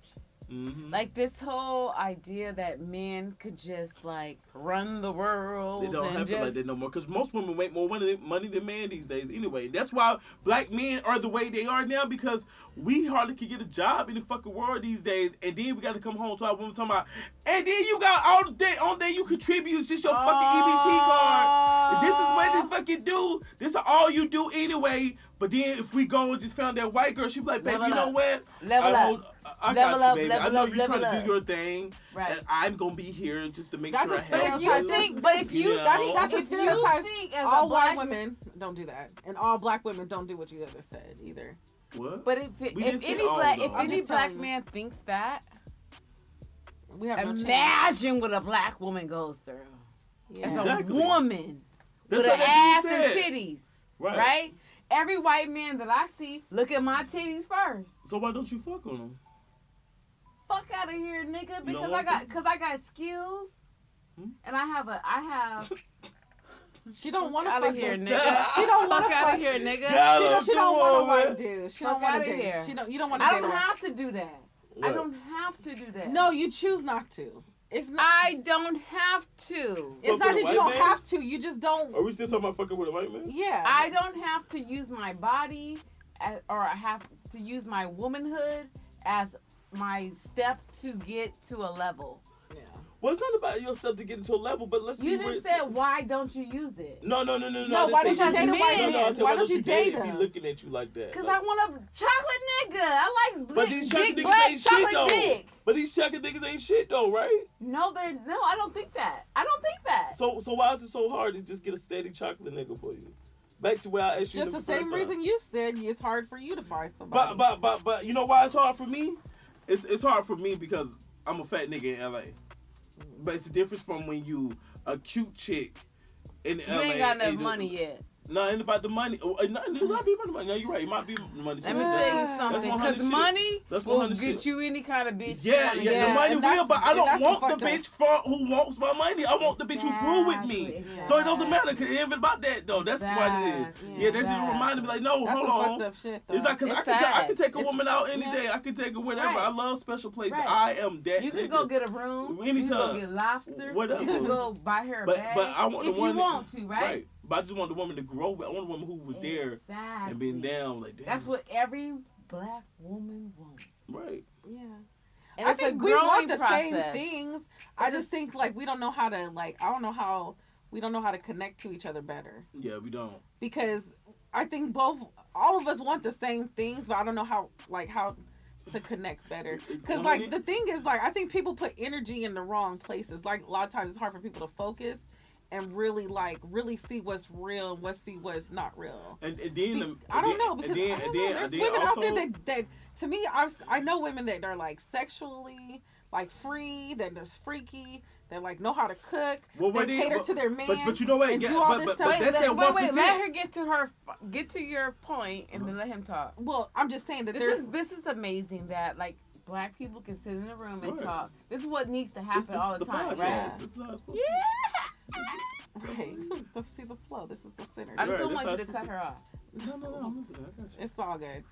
Mm-hmm. Like this whole idea that men could just like run the world. They don't and have just, it like that no more. Because most women make more money than men these days anyway. That's why black men are the way they are now, because we hardly can get a job in the fucking world these days. And then we got to come home to our women talking about, and then you got all the day on there you contribute. It's just your fucking EBT card. This is what they fucking do. This is all you do anyway. But then if we go and just found that white girl, she be like, baby, Level you know up. what? Level up. I Level got up, you, baby. level I know up, you're level trying to up. do your thing, Right. and I'm gonna be here just to make That's sure a I help But if you stereotype. think, but if you, know? That's a if you stereotype. think as All a black white women don't do that, and all black women don't do what you ever said either. What? But We if didn't say any all, black though. if I'm any just black telling you. man thinks that, We have no chance. imagine what a black woman goes through Yeah. as Exactly. a woman That's with what an that ass dude and said. titties, Right. right? Every white man that I see, look at my titties first. So why don't you fuck on them? Fuck out of here, nigga, You don't because want I got skills, Hmm? and I have. She don't want to Out fuck of here, him. nigga. She don't want Fuck to out fuck of here, nigga. Yeah, She don't want to Come on, like dude. She Fuck don't want outta to date. here. You don't want to I date don't her. have to do that. I What? don't have to do that. No, you choose not to. It's not. I don't have to. It's Fuck not with that a you white don't man? have to. You just don't. Are we still talking about fucking with a white man? Yeah. I don't have to use my body or I have to use my womanhood as my step to get to a level. Yeah. Well, it's not about yourself to get into a level, but let's You be just real. said, why don't you use it? No. No, I why didn't don't say you date a men. white No, I man? said Why don't you date if he him? looking at you like that? Because Like, I want a chocolate nigga. I like but these chocolate big niggas black ain't shit chocolate though. dick. But these chocolate niggas ain't shit though, right? No, I don't think that. I don't think that. So why is it so hard to just get a steady chocolate nigga for you? Back to where I asked you Just the first same time. reason you said it's hard for you to find somebody. But you know why it's hard for me? It's hard for me because I'm a fat nigga in LA. But it's the difference from when you a cute chick in You LA. ain't got enough and- money yet. No, ain't about the money. It might be about the money. No, you're right. It might be the money. Let me That's- tell you that's something. 100 Because shit. money That's will 100 get shit. you any kind of bitch. Yeah, you yeah, wanna the get. money and that's- will, but I and don't that's want the fucked up. bitch who wants my money. I want the bitch who grew with me. Exactly, So it doesn't matter because it ain't even about that though. That's what it is. Exactly, Yeah, that's just exactly. reminding me like, no, That's hold some on. fucked up shit, though. It's like, cause It's I sad. could take a It's- woman out any yeah. day. I could take her whatever. Right. I love special places. Right. I am that. You can nigga. go get a room. You can go Anytime. get lobster. Whatever. You can go buy her a But bag. I want if the one you want to, right? Right. But I just want the woman to grow with. I want a woman who was there Exactly. and been down like damn. That's what every black woman wants. Right. Yeah. And I it's a think we growing want the process. same things. I It's just a- think like we don't know how to we don't know how to connect to each other better, Yeah, we don't. because I think all of us want the same things, but I don't know how to connect better. Because like the thing is, like, I think people put energy in the wrong places. Like a lot of times it's hard for people to focus and really see what's real and what's not real. And then I don't know, because and I don't then, know. There's and then women also, out there that to me, I know women that are like sexually like free, that are freaky, that like know how to cook, well, that cater to their man. But you know what? and Yeah, do all but this stuff. that's that wait, 1%. let her get to your point, and then let him talk. Well, I'm just saying that This is amazing that like black people can sit in a room and Right. talk. This is what needs to happen This is all the time, podcast. right? This is how it's supposed right. See the flow. This is the center. I just Right, don't that's want how you to it's cut supposed her off. to be. No, I'm listening. I got you. It's all good.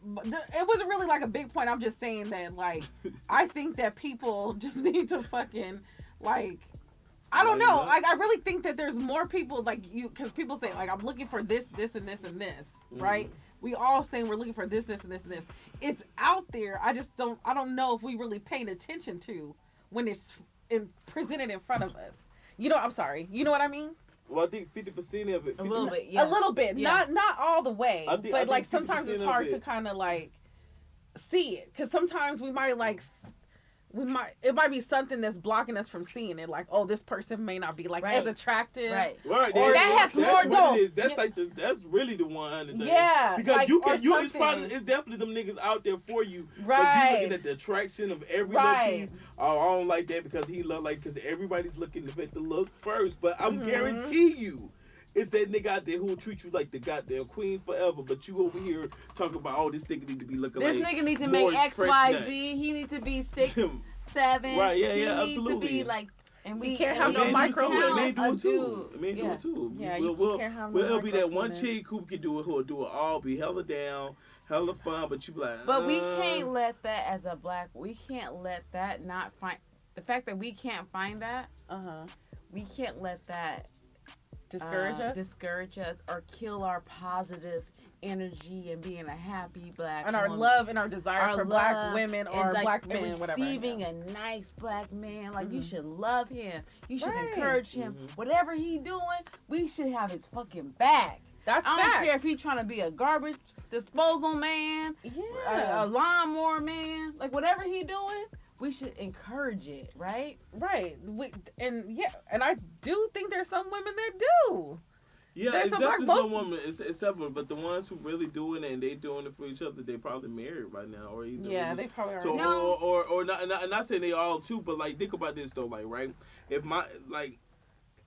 But it wasn't really like a big point. I'm just saying that like I think that people just need to fucking like. I don't know. Like I really think that there's more people like you, because people say like I'm looking for this, and this, right? We all saying we're looking for this, and this. It's out there. I don't know if we really paying attention to when it's presented in front of us. You know, I'm sorry. You know what I mean? Well, I think 50% of it. A little bit, A yes. little bit, Yeah. not all the way, I think but like 50% sometimes it's of hard it- to kind of like see it, because sometimes we might it might be something that's blocking us from seeing it, like, oh, this person may not be like Right. as attractive, Right. Right, Or that's that has more what dough. it is. That's Yeah. like that's really the 100 thing. Yeah, because like, you or can it's something. it's definitely them niggas out there for you. But you Right. looking at the attraction of every Right. little piece. Oh, I don't like that because he look like, because everybody's looking to make the look first. But I'm Mhm. guarantee you, it's that nigga out there who will treat you like the goddamn queen forever. But you over here talking about, oh, this nigga need to be looking This like nigga needs to Moore's make X, Fresh Y, Nuts. Z. He needs to be 6'7". Right, yeah, he yeah, needs to absolutely. be like, and we can't and have we no need to microwave. count Men do a it too. dude. Men do Yeah. it too. Yeah, We'll you can't have no we'll be that one micropenis. chick who can do it. Who'll do it all. Be hella down. hella fun, but you be like, But we can't let that as a black. We can't let that not find the fact that we can't find that. We can't let that discourage us or kill our positive energy and being a happy black and our woman. love and our desire Our for black women or like, black men, whatever. Receiving a nice black man, like you should love him, you should Right. encourage him. Whatever he doing, we should have his fucking back. That's I don't facts. care if he's trying to be a garbage disposal man, Yeah. a lawnmower man, like whatever he doing, we should encourage it, right? Right. And I do think there's some women that do. Yeah, There's it's some black- definitely some most- women. It's several, but the ones who really doing it and they doing it for each other, they probably married right now, or either Yeah, really, they probably are. so, No. or not saying they all too, but like think about this though, like right, if my like,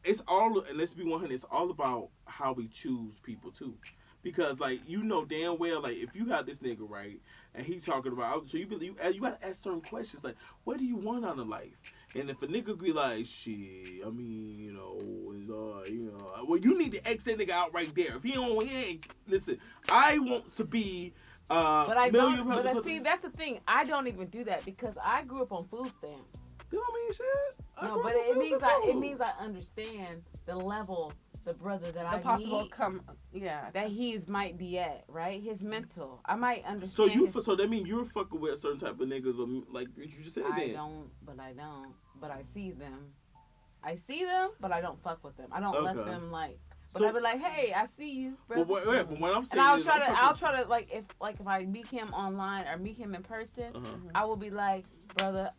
it's all, and let's be 100, it's all about how we choose people too, because like you know damn well like if you have this nigga right and he's talking about, so you gotta ask certain questions like what do you want out of life. And if a nigga be like, shit, I mean, you know, well, you need to X that nigga out right there. If he ain't, listen, I want to be, But I don't. But see, that's the thing. I don't even do that because I grew up on food stamps. You don't mean shit? No, but it means I understand the level the brother that The I possible meet that he's might be at, right? His mental. I might understand. So that means you're fucking with a certain type of niggas, like you just said. I don't. But I see them. But I don't fuck with them. I don't let them like. But I be like, hey, I see you, bro. But what I'm saying and is, I'll try to like if I meet him online or meet him in person, I will be like, brother,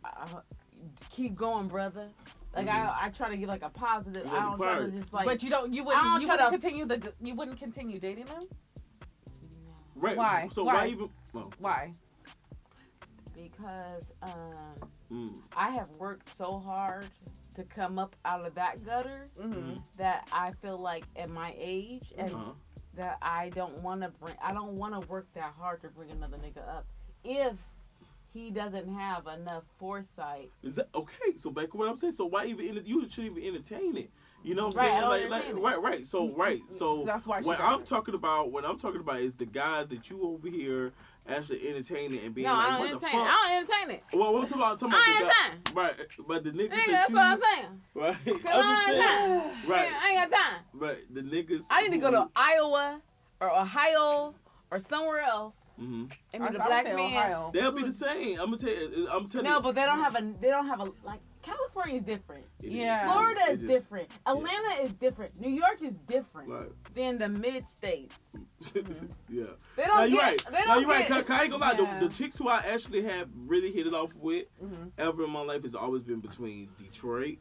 keep going, brother. Like I try to give like a positive. I don't try to just like. But you wouldn't continue dating them. Right. Why? So why even? Well, why? Because I have worked so hard to come up out of that gutter that I feel like at my age and that I don't want to work that hard to bring another nigga up if he doesn't have enough foresight. Is that okay? So back to what I'm saying. So why even you shouldn't even entertain it? You know what I'm saying? Right. So that's why when I'm talking about is the guys that you over here actually entertaining and being I what don't the entertain it. fuck? I don't entertain it. Well, I'm talking about the guy, right? But the niggas Nigga, that that's you, what I'm saying. right? I ain't got time. Right. I ain't got time. Right. The niggas. I need to go to Iowa or Ohio or somewhere else Mm-hmm. and meet a black man. Ohio. They'll be the same. I'm telling you. No, but they don't have a like California is different. Yeah. Florida is different. Atlanta is different. New York is different than the mid states. Yeah. They don't you're get. right. They No, don't you're right. get. I ain't gonna lie. Yeah. The chicks who I actually have really hit it off with ever in my life has always been between Detroit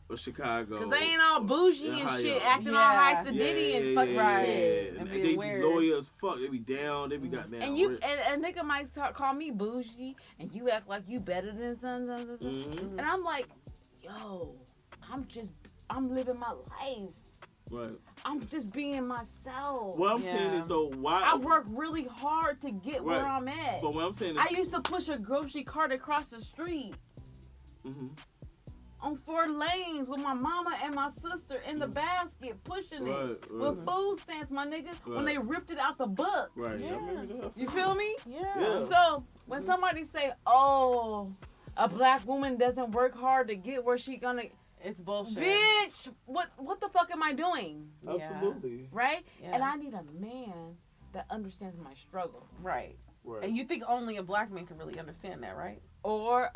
or Chicago. Cause they ain't all bougie and Ohio. shit, acting all high sedity and fucking shit. And they being be weird. loyal as fuck. They be down. They be goddamn. And you and a nigga might call me bougie, and you act like you better than some. Mm-hmm. And I'm like, yo, I'm living my life. Right. I'm just being myself. What I'm saying is though, why I work really hard to get where I'm at. But what I'm saying is, I used to push a grocery cart across the street on 4 lanes with my mama and my sister in the basket, pushing it with food stamps, my nigga, when they ripped it out the book. Right. Yeah. You feel me? Yeah. So when somebody say, "Oh, a black woman doesn't work hard to get where she gonna," It's bullshit. bitch, what the fuck am I doing? Absolutely. Right? Yeah. And I need a man that understands my struggle. Right. Right. And you think only a black man can really understand that, right? Or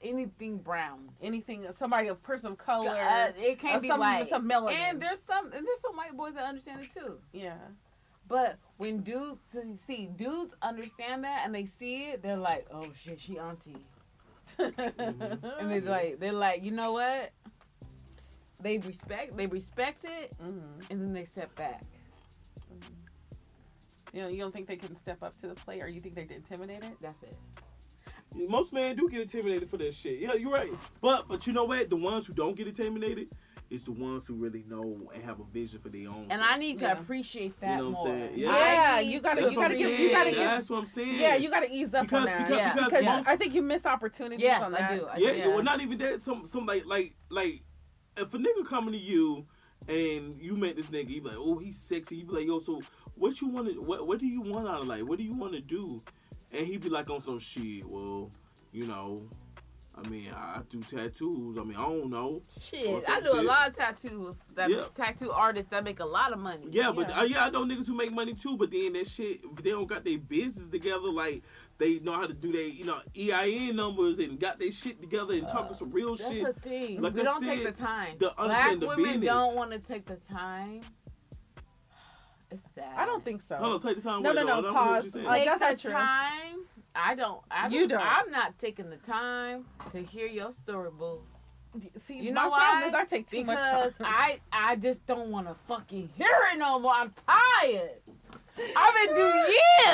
anything brown. Anything, a person of color. It can't be white. Some melanin. And there's some white boys that understand it too. Yeah. But when dudes understand that and they see it, they're like, "Oh shit, she auntie." And they're like, you know what? They respect it, and then they step back. You don't think they can step up to the plate, or you think they're intimidated? That's it. Most men do get intimidated for that shit. Yeah, you're right. But you know what? The ones who don't get intimidated is the ones who really know and have a vision for their own. And self. I need to appreciate that You know what more. I'm saying? Yeah, Yeah. you gotta That's what I'm saying. give. That's what I'm saying. Yeah, you gotta ease up on that. Because Because I think you miss opportunities on that. I do. Yeah, well, not even that. Some like if a nigga coming to you and you met this nigga, you be like, oh, he's sexy. You be like, yo, so what you want to, what do you want out of life? What do you want to do? And he be like on some shit. Well, you know, I mean, I do tattoos. I mean, I don't know. Or Shit, some I do a shit. lot of tattoos. Yeah. Tattoo artists that make a lot of money. Yeah, but Yeah. I know niggas who make money too. But then that shit, if they don't got their business together. Like they know how to do their, EIN numbers and got their shit together and talking some real That's shit. the thing. Like we I don't take said, the time. to Black understand the women business. don't want to take the time. It's sad. I don't think so. Hold on, take the time. No, away, no, though. I no, don't know what pause. you're saying. Like, Take that's the not true. time. I don't. You don't. I'm not taking the time to hear your story, boo. See, You my know problem why? is I take too much time. Because I just don't want to fucking hear it no more. I'm tired. I've been through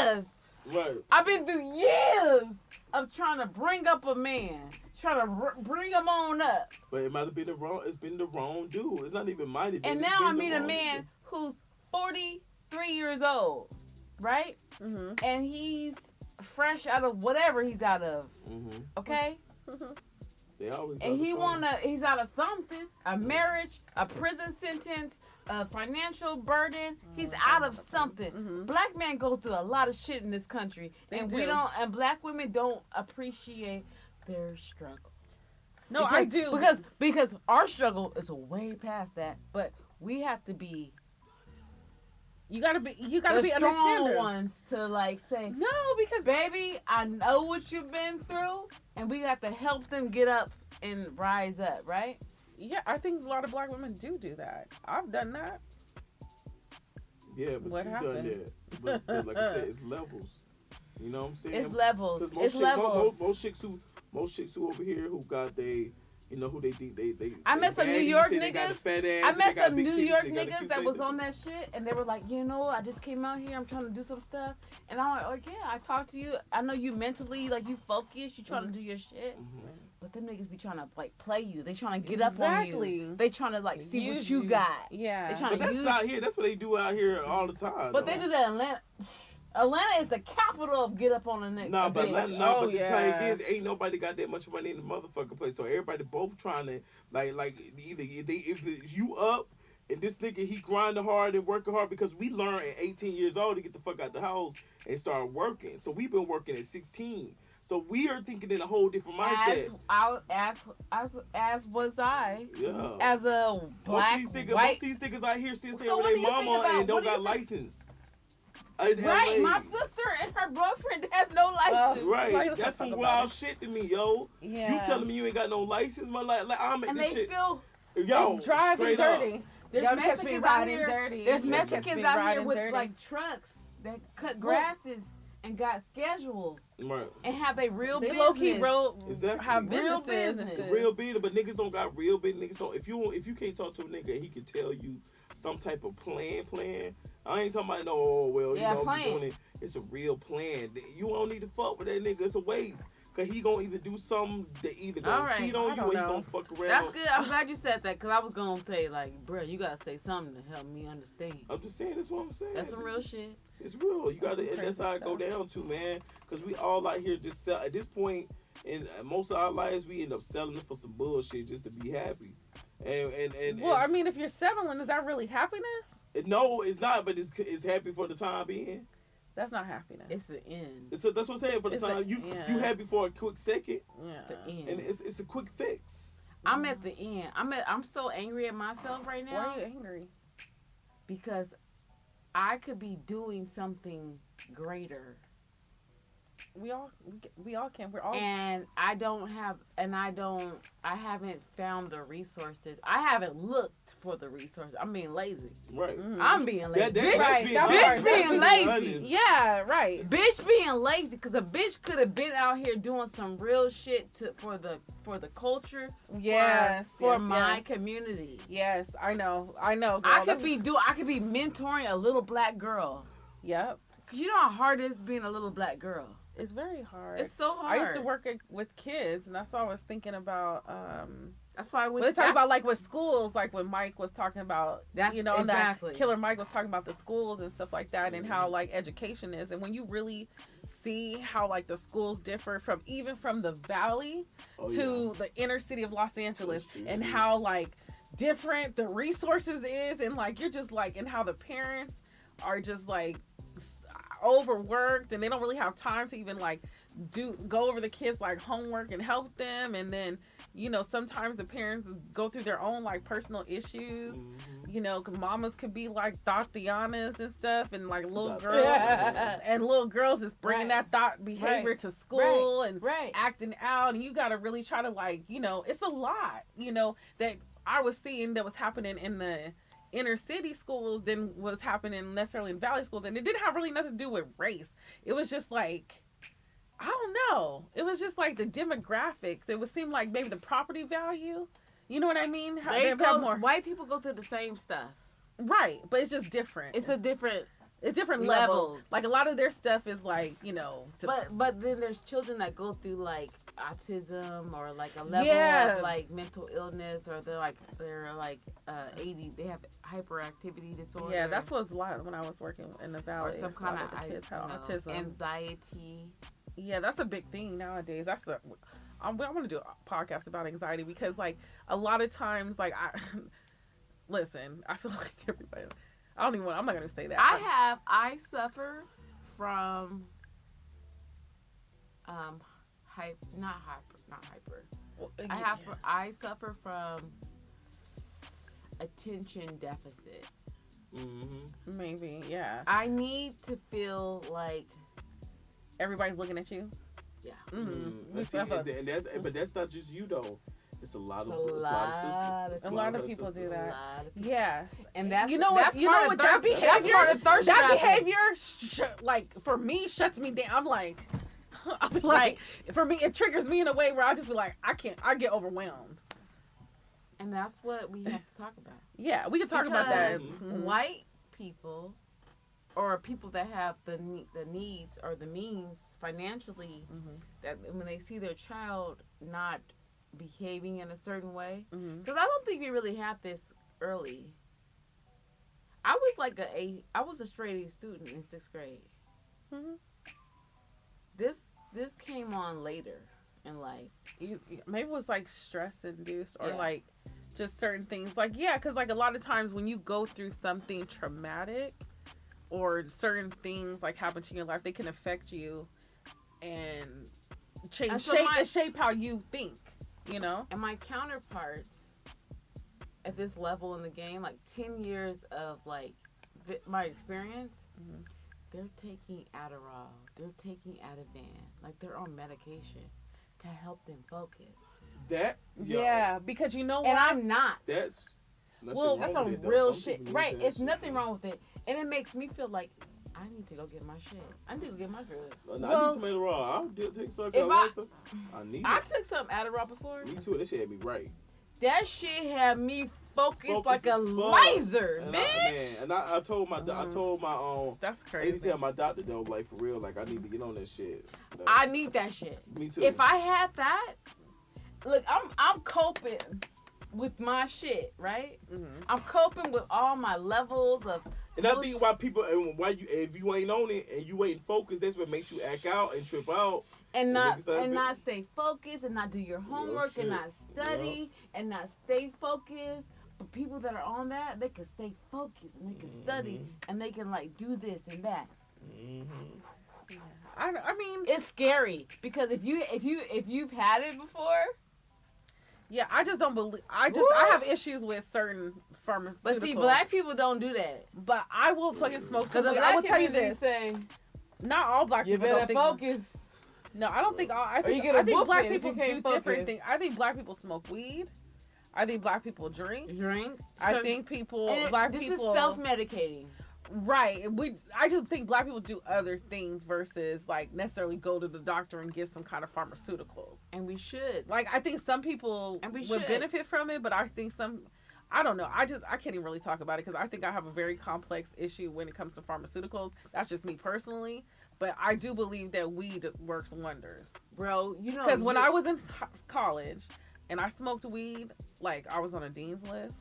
years. Right. I've been through years of trying to bring up a man, trying to bring him on up, But it might have been the wrong. It's been the wrong dude. It's not even might have been. and It's now I been the meet a wrong man dude. who's 43 years old, right? Mm-hmm. And he's fresh out of whatever he's out of. Mhm. Okay. They always. And other he's out of something, a marriage, a prison sentence, a financial burden. He's out of something. Mm-hmm. Black men go through a lot of shit in this country, They and do. we don't. And black women don't appreciate their struggle. No, Because- I do. Because our struggle is way past that, but we have to be you gotta be the be strong understanding. ones to like say, No, because baby, I know what you've been through, and we have to help them get up and rise up, right? yeah, I think a lot of black women do that. I've done that. Yeah, but What you happened? done that. But like I said, it's levels. You know what I'm saying? It's levels. 'Cause It's levels. Most chicks who over here who got they, who they think they. I they met some New baddies York and they got a niggas. fat ass I and they met got some big New titties, York they got a niggas cute that was face. on that shit, and they were like, I just came out here. I'm trying to do some stuff, and I'm like, yeah, I talked to you. I know you mentally, like, you focused. You trying to do your shit, Mhm. but them niggas be trying to like play you. They trying to get up on Exactly. you. They trying to like see what Use you you. got. Yeah. They tryna But that's use- out here. That's what they do out here all the time. But though. they do that in Atlanta. Atlanta is the capital of get up on a nigga. Nah, a but bitch. Oh, but the yeah. thing is, ain't nobody got that much money in the motherfucking place. So everybody both trying to like either if you up and this nigga he grinding hard and working hard because we learned at 18 years old to get the fuck out the house and start working. So we've been working at 16. So we are thinking in a whole different mindset. As was I, Yeah. as a black most white. of these niggas out here still staying So with what their do you think mama about- and don't what do you got think- license. In Right, LA. my sister and her boyfriend have no license. Right, Like, let's that's some talk about wild it. shit to me, yo. Yeah. You telling me you ain't got no license, my like I'm at And this they shit. still, Yo, They driving straight up. dirty. there's Y'all catch me Mexicans out riding here. dirty. There's Y'all catch Mexicans me out here riding with dirty. like trucks that cut grasses and got schedules Right. and have a real They business. low key Exactly. have Real businesses and business. stuff. Real big, but niggas don't got real big niggas. So if you can't talk to a nigga and he can tell you some type of plan. I ain't talking about no, Yeah, you plan. doing it. It's a real plan. You don't need to fuck with that nigga. It's a waste. Cause he gonna either do something that either gonna Alright, cheat I on you don't or he know. gonna fuck around. That's good. I'm glad you said that because I was gonna say like, bro, you gotta say something to help me understand. I'm just saying, that's what I'm saying. That's some real shit. It's real. You gotta, some and that's crazy how it go stuff. down to, man. Cause we all out here just sell. At this point in most of our lives, we end up selling it for some bullshit just to be happy. And Well, I mean, if you're settling, is that really happiness? no, it's not. But it's happy for the time being. That's not happiness. It's the end. That's what I'm saying. For the It's time, a- you yeah. happy for a quick second, Yeah. It's the end. and it's a quick fix. I'm at the end. I'm so angry at myself right Why now are you angry? because I could be doing something greater, We all can. We're all. and I haven't found the resources. I haven't looked for the resources. I'm being lazy. Right. Mhm. I'm being lazy. That's Right, being that honest. part. That's Being lazy. honest. Yeah. Right. Bitch being lazy because a bitch could have been out here doing some real shit for the culture. Yes. For yes, my yes. community. Yes, I know. Girl. I could That's- I could be mentoring a little black girl. Yep. Cause you know how hard it is being a little black girl. It's very hard. It's so hard. I used to work with kids, and that's all I was thinking about. That's why When they talk about like with schools, like when Mike was talking about, That's you know, and exactly. that Killer Mike was talking about the schools and stuff like that, and how like education is, and when you really see how like the schools differ from even from the valley Oh, to the inner city of Los Angeles, That's true. and how like different the resources is, and like you're just like, and how the parents are just like overworked, and they don't really have time to even like go over the kids like homework and help them. And then sometimes the parents go through their own like personal issues. Cause mamas could be like Tatianas and stuff, and like little girls and little girls is bringing that thought behavior to school and acting out, and you got to really try to like it's a lot that I was seeing that was happening in the inner city schools than was happening necessarily in valley schools. And it didn't have really nothing to do with race. It was just like, I don't know. It was just like the demographics. It would seem like maybe the property value. You know what I mean? They have more. White people go through the same stuff. Right, but it's just different. It's different levels. Like a lot of their stuff is like, But then there's children that go through like autism or like a level of like mental illness, or they're like AD. They have hyperactivity disorder. Yeah, that's what was a lot when I was working in the valley. Or some kind of kids have autism, anxiety. Yeah, that's a big thing nowadays. I want to do a podcast about anxiety, because like a lot of times, like listen, I feel like everybody. I'm not gonna say that. I suffer from not hyper. Well, I suffer from attention deficit. Maybe, yeah. I need to feel like everybody's looking at you. Yeah. But that's not just you though. It's a lot of sisters. A lot of people do that. Yes, and that's that behavior, like for me, shuts me down. I'm like, for me, it triggers me in a way where I just be like, I get overwhelmed. And that's what we have to talk about. Yeah, we can talk about that. White people, or people that have the needs or the means financially, that when they see their child not behaving in a certain way, because I don't think we really had this early. I was a straight A student in 6th grade. This came on later in life. Maybe it was like stress induced, or like just certain things. Like because like a lot of times when you go through something traumatic, or certain things like happen to your life, they can affect you and shape how you think. And my counterparts at this level in the game, like 10 years of like my experience, they're taking Adderall, they're taking Ativan, like they're on medication to help them focus. Because you know what? And I'm not. That's some real shit, right? It's nothing wrong with it, and it makes me feel like I need to go get my shit. I need to get my drugs. I need some Adderall. I did take some Adderall. I took some Adderall before. Me too. That shit had me right. That shit had me focused like a laser, bitch. I told my that's crazy. I need to tell my doctor though, like for real, like I need to get on that shit. Like, I need that shit. Me too. If I had that, look, I'm coping with my shit, right? I'm coping with all my levels of. And I think why people, if you ain't on it and you ain't focused, that's what makes you act out and trip out. And not stay focused, and not do your homework, and not study, and not stay focused. But people that are on that, they can stay focused, and they can study, and they can like do this and that. I mean, it's scary, because if you've had it before. Yeah, I just don't believe. I have issues with certain pharmaceuticals. But see, black people don't do that. But I will fucking smoke some weed. I will tell you this. Not all black people don't think. Focus. No, I don't think all. I think black people do different things. I think black people smoke weed. I think black people drink. I think black people. This is self-medicating. Right. I just think black people do other things versus like necessarily go to the doctor and get some kind of pharmaceuticals. And we should. Like I think some people would benefit from it, but I think I don't know. I can't even really talk about it, because I think I have a very complex issue when it comes to pharmaceuticals. That's just me personally. But I do believe that weed works wonders. Bro, because when I was in college and I smoked weed, like I was on a dean's list.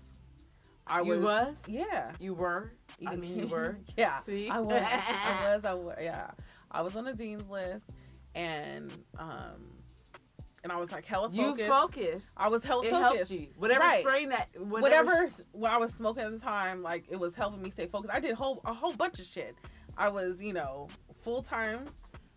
You was? Yeah. You were? I mean, you were? Yeah. See? I was, yeah. I was on the dean's list, and and I was like hella You focused. focused. I was hella It focused. helped you. Whatever Right. strain that. Whatever what I was smoking at the time, like it was helping me stay focused. I did a whole bunch of shit. I was, full time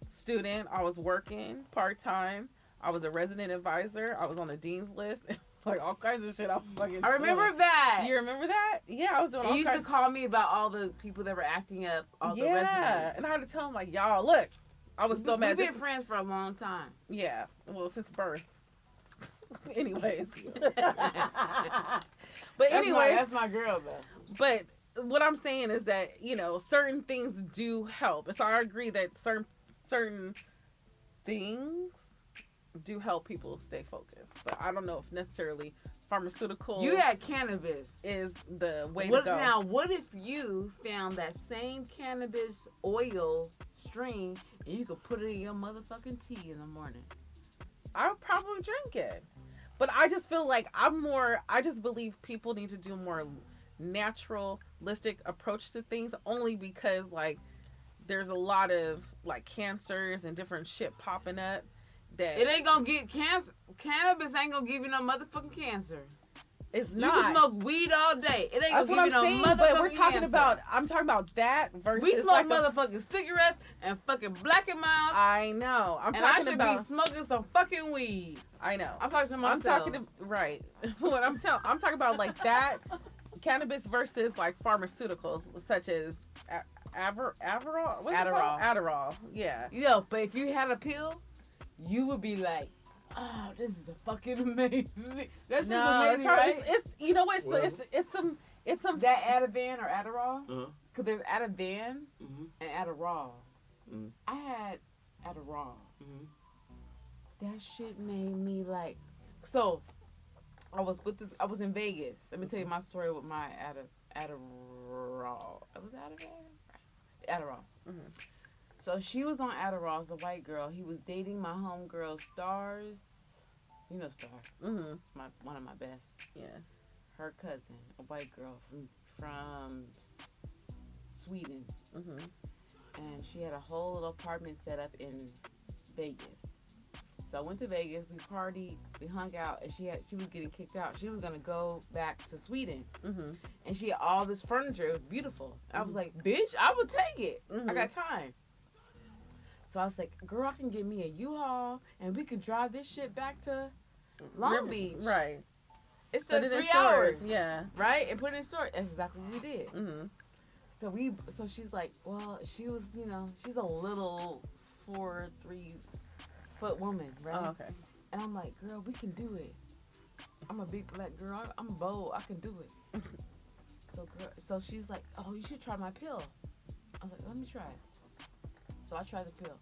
student. I was working part time. I was a resident advisor. I was on the dean's list. Like all kinds of shit. I was fucking. I remember doing. that. You remember that? Yeah, I was doing. And all you used to kinds. call me about all the people that were acting up, all the Yeah, residents. and I had to tell them like, y'all, look, I was so mad. We've been friends for a long time. Yeah, well, since birth. Anyways. But anyways, that's my girl though. but what I'm saying is that certain things do help, and so I agree that certain things do help people stay focused. But I don't know if necessarily pharmaceuticals You had cannabis. is the way What, to go. now, what if you found that same cannabis oil string and you could put it in your motherfucking tea in the morning? I would probably drink it. But I just feel like I just believe people need to do more naturalistic approach to things, only because like there's a lot of like cancers and different shit popping up that It ain't gonna get cancer. Cannabis ain't gonna give you no motherfucking cancer. it's You not. can smoke weed all day. It ain't That's gonna what give I'm you saying, no motherfucking but we're talking cancer. about. I'm talking about that versus We smoke like motherfucking cigarettes and fucking Black and Milds. I know. I'm and I talking should about. be smoking some fucking weed. I know. I'm talking to I'm myself. talking to right. What I'm talking about like that cannabis versus like pharmaceuticals such as Adderall. What's it Adderall. called? Adderall. Yeah. Yo, but if you had a pill, you would be like, oh, this is fucking amazing. That's just amazing, right? It's you know what? Well- It's some. That Ativan or Adderall? Uh-huh. Because there's Ativan Mm-hmm. and Adderall. Mhm. I had Adderall. Mm-hmm. That shit made me like. So, I was in Vegas. Let me tell you my story with my Adderall. Was it Ativan? Adderall. Mhm. So she was on Adderall as a white girl. He was dating my homegirl Stars. You know Star. Mhm. It's one of my best. Yeah. Her cousin, a white girl from Sweden, Mhm. and she had a whole little apartment set up in Vegas. So I went to Vegas. We partied. We hung out, and she was getting kicked out. She was gonna go back to Sweden, Mhm. and she had all this furniture. It was beautiful. I was Mhm. like, "Bitch, I would take it. I Mhm. got time." So I was like, "Girl, I can get me a U-Haul, and we could drive this shit back to Long Beach. Right. It's Put a it in 3 storage. hours, Yeah. right? And put it in storage." That's exactly what we did. Mhm. So she's like, well, she was, she's a little 4'3" woman, right? Oh, okay. And I'm like, girl, we can do it. I'm a big black girl. I'm bold. I can do it. So she's like, oh, you should try my pill. I was like, let me try it. So I tried the pill.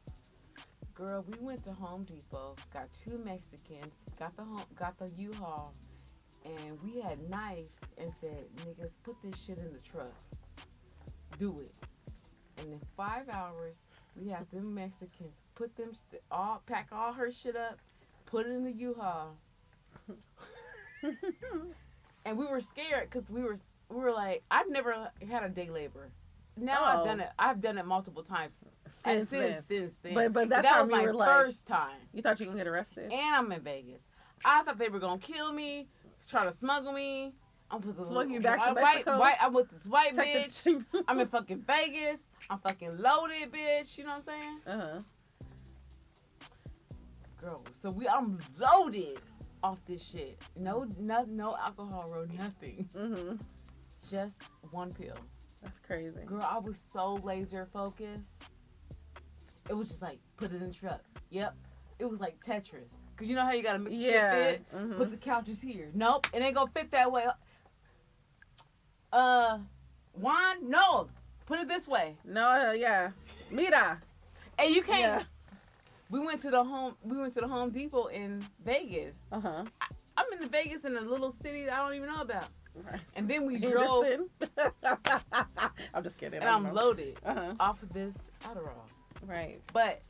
Girl, we went to Home Depot, got 2 Mexicans, got the U-Haul, and we had knives and said, niggas, put this shit in the truck. Do it. And in 5 hours, we have them Mexicans pack all her shit up, put it in the U-Haul. And we were scared because we were like, I've never had a day labor. Now I've done it. I've done it multiple times since then. But that that time was you my were like, first time. you thought you were gonna get arrested. And I'm in Vegas. I thought they were gonna kill me, try to smuggle me. I'm with this Smuggle you back to Mexico? I'm with this white Take bitch. the- I'm in fucking Vegas. I'm fucking loaded, bitch. You know what I'm saying? Uh-huh. Girl, so I'm loaded off this shit. No alcohol or nothing. Mhm. Just one pill. That's crazy. Girl, I was so laser focused. It was just like, put it in the truck. Yep. It was like Tetris. Cause you know how you gotta make shit fit? Mhm. Put the couches here. Nope, it ain't gonna fit that way. Wine? No. Put it this way. No, yeah. Mira. And you can't. Yeah. We went to the Home Depot in Vegas. Uh-huh. I'm in the Vegas in a little city that I don't even know about. Right. And then we drove, Anderson. I'm just kidding. and I'm loaded Uh-huh. off of this Adderall. Right. But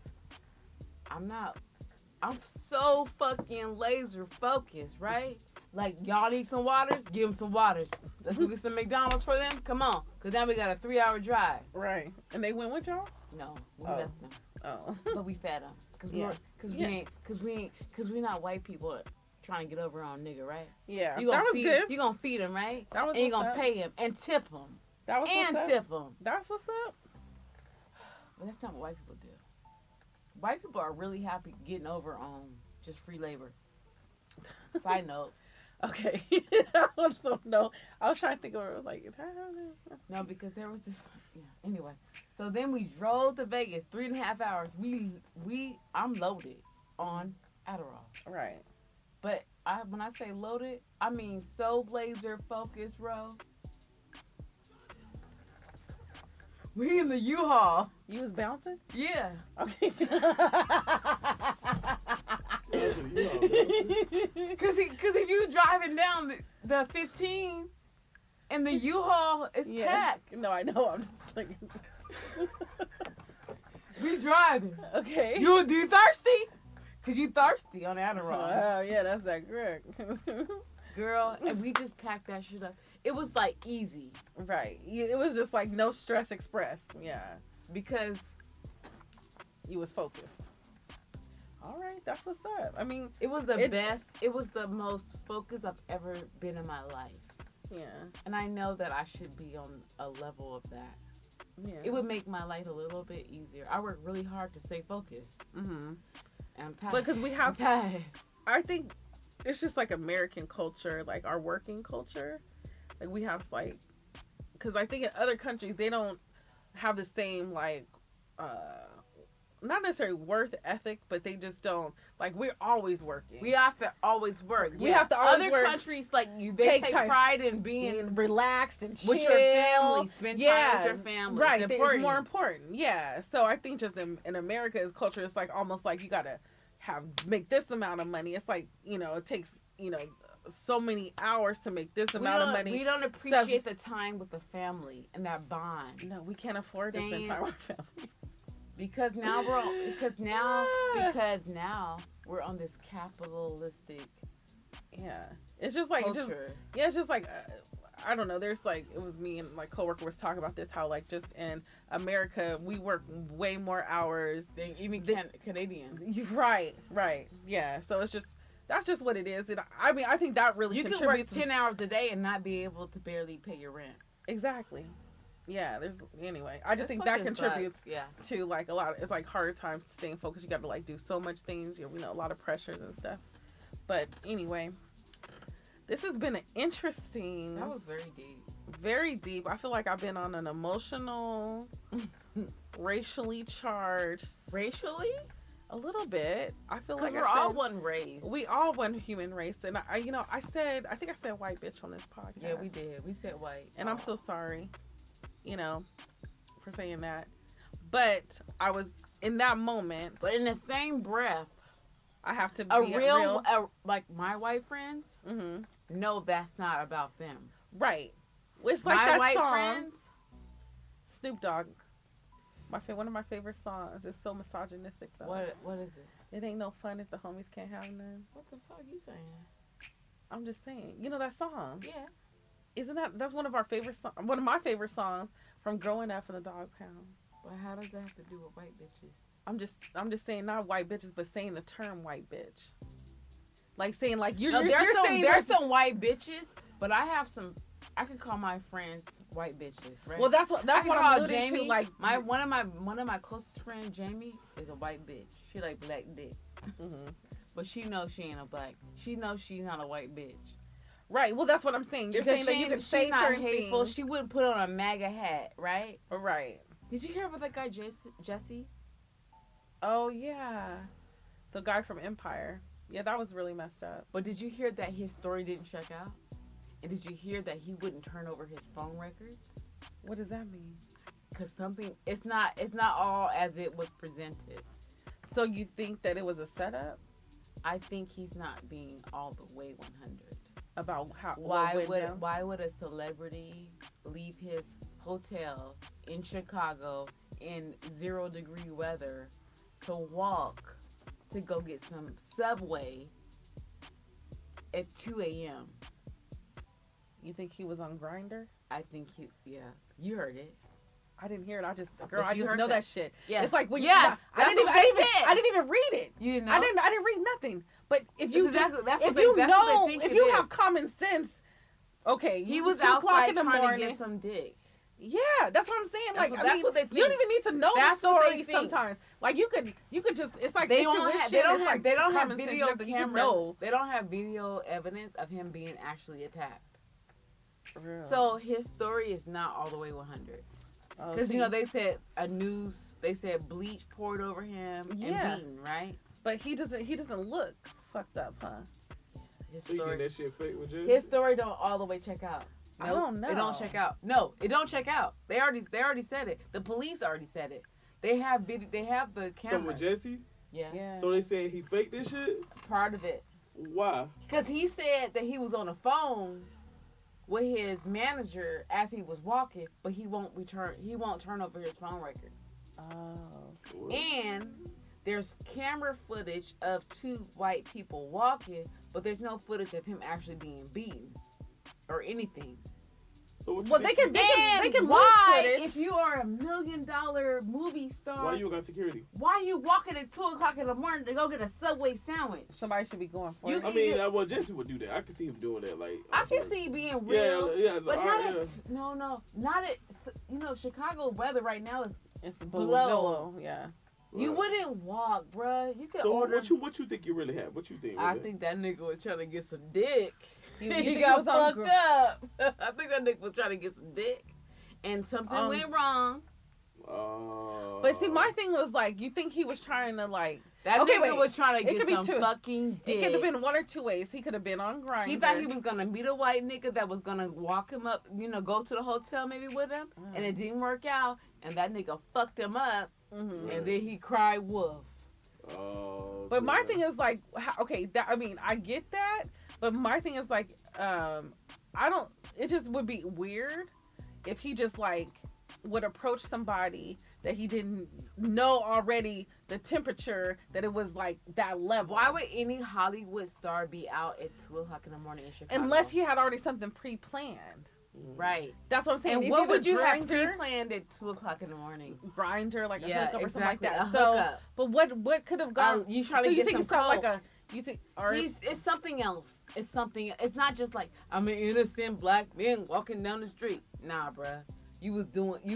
I'm so fucking laser focused, right? Like, y'all need some waters? Give them some waters. Let's go get some McDonald's for them? Come on. Because now we got a 3-hour drive. Right. And they went with y'all? No, we Oh. left them. Oh. but we fed them because Yeah. we not white people trying to get over on nigga, right? Yeah. You That gonna was feed good. you gonna feed him, right? That was And you what's gonna up. pay him and tip him That was and what's up. tip him. That's what's up. But that's not what white people do. White people are really happy getting over on just free labor. Side note. Okay. I just don't know. I was trying to think of it like No, because there was this. Yeah. Anyway, so then we drove to Vegas 3.5 hours. I'm loaded on Adderall, right. but when I say loaded, I mean so laser focused, bro. We in the U-Haul. You was bouncing? Yeah. Okay. Cause if you driving down the 15 and the U-Haul is packed. No, I know. I'm just like We driving. okay. You thirsty? Cause you thirsty on Adderall. Oh yeah, that's that correct. Girl, and we just packed that shit up. It was like easy. Right. It was just like no stress express. Yeah. Because You was focused. All right, that's what's up. I mean, it was the best, it was the most focused I've ever been in my life. yeah. And I know that I should be on a level of that. Yeah. It would make my life a little bit easier. I work really hard to stay focused. Mhm. And I'm tired. But because we have, I'm tired. I think it's just like American culture, like our working culture. Like we have like, because I think in other countries they don't have the same like, not necessarily worth ethic, but they just don't like. We're always working. We have to always work. We have to always Other work. countries like they take time. pride in being Being relaxed and chill. with your family. Spend time with your family. Right, It's it's more important. Yeah. So I think just in America's culture, it's like almost like you gotta make this amount of money. It's like, it takes, so many hours to make this amount of money. We don't appreciate the time with the family and that bond. No, we can't afford to spend time with our family. Because now we're on this capitalistic Yeah. It's just like culture. it's just like I don't know. There's like, it was me and my coworker was talking about this, how like just in America we work way more hours than even Canadians. Right. Yeah. So it's just, that's just what it is. And I mean, I think that really You can work 10 hours a day and not be able to barely pay your rent. Exactly. Yeah. Anyway, I just think fucking that contributes sucks. to like a lot of, it's like hard times staying focused. You got to like do so much things, a lot of pressures and stuff. But anyway, this has been an interesting. That was very deep. Very deep. I feel like I've been on an emotional, racially charged. Racially? A little bit. I feel like we're all one race. We all one human race, and I think I said white bitch on this podcast. Yeah, we did. We said white, and I'm so sorry, for saying that. But I was in that moment. But in the same breath, I have to be a real like my white friends. Mm-hmm. No, that's not about them. Right. It's like my that white song, friends. Snoop Dogg. One of my favorite songs. It's so misogynistic though. What is it? It ain't no fun if the homies can't have none. What the fuck you saying? I'm just saying. You know that song? Yeah. Isn't that's one of our favorite one of my favorite songs from growing up in the dog pound. But how does that have to do with white bitches? I'm just saying, not white bitches, but saying the term white bitch. Like saying like there's some white bitches, but I can call my friends white bitches, right? Well, that's what I'm alluding Jamie, to. Like one of my closest friends, Jamie, is a white bitch. She like black dick, but she knows she ain't a black. She knows she's not a white bitch. Right. Well, that's what I'm saying. You're saying that you can say certain hateful. things. She wouldn't put on a MAGA hat, right? Right. Did you hear about that guy Jesse? Oh yeah, the guy from Empire. Yeah, that was really messed up. But did you hear that his story didn't check out? And did you hear that he wouldn't turn over his phone records? What does that mean? Because it's not all as it was presented. So you think that it was a setup? I think he's not being all the way 100. About how? Why would a celebrity leave his hotel in Chicago in 0-degree weather to walk to go get some Subway at 2 a.m.? You think he was on Grindr? I think you heard it. I didn't hear it. I just But I you just heard know that. that shit. Yeah. It's like when Yes, I that's didn't what even, they said. I didn't even read it. You didn't know. I didn't read nothing. But if you That's just, that's if what they, you that's know, what they think if it you is. have common sense, okay, He was 2 o'clock outside in the trying morning. to get some dick. Yeah, that's what I'm saying. That's Like, what- I that's mean, what they you don't think. even need to know That's the what story they think. sometimes. Like, you could just, it's like They don't intuition. have. They don't it's have. like They don't have common sense. video You have to- you camera. know. They don't have video evidence of him being actually attacked. For real. So his story is not all the way 100. Oh, Because see, you know they said they said bleach poured over him Yeah. and beaten, right? but he doesn't look fucked up, huh? His So you think story. that shit fake with Jesse? His story don't all the way check out. I Nope, don't know. It don't check out. No, it don't check out. They already said it. The police already said it. They have They have the So camera. with Jesse? Yeah. Yeah. So they saying he faked this shit? Part of it. Why? Because he said that he was on the phone with his manager as he was walking, but he won't turn over his phone records. Oh. What? And there's camera footage of 2 white people walking, but there's no footage of him actually being beaten or anything. So what you Well, think they he- can lose Why, footage. if you are $1 million movie star, Why you got security? why you walking at 2 o'clock in the morning to go get a Subway sandwich? Somebody should be going for You it. I mean, well, Jesse would do that. I can see him doing that. Like I on can some- see being Yeah, real, yeah. It's but like, not all right, at, not at, Chicago weather right now is, It's below. Yeah. you Right. wouldn't walk, bruh. You could So order. what you think you really had? What you think? I really? think that nigga was trying to get some dick. You He think got it was on fucked up. I think that nigga was trying to get some dick, and something went wrong. But see, my thing was like, you think he was trying to like? That Okay, nigga wait. was trying to It get could be some two. fucking dick. It could have been one or two ways. He could have been on Grindr. He thought he was gonna meet a white nigga that was gonna walk him up, go to the hotel maybe with him, and it didn't work out, and that nigga fucked him up, Mhm. and then he cried wolf. Oh. But my thing is like, okay, I mean, I get that, but my thing is like, I don't. It just would be weird if he just like would approach somebody that he didn't know already the temperature, that it was like that level. Why would any Hollywood star be out at 2 o'clock in the morning in Chicago? Unless he had already something pre-planned. right. That's what I'm saying. And It's what either would you have Grindr, pre-planned at 2 o'clock in the morning? Grindr, like a Yeah, hookup or something like exactly, that. a So, hookup. but what could have gone? You trying so to you get think some it's not like coke. you think, or It's something else. It's something. It's not just like I'm an innocent black man walking down the street. Nah, bruh. You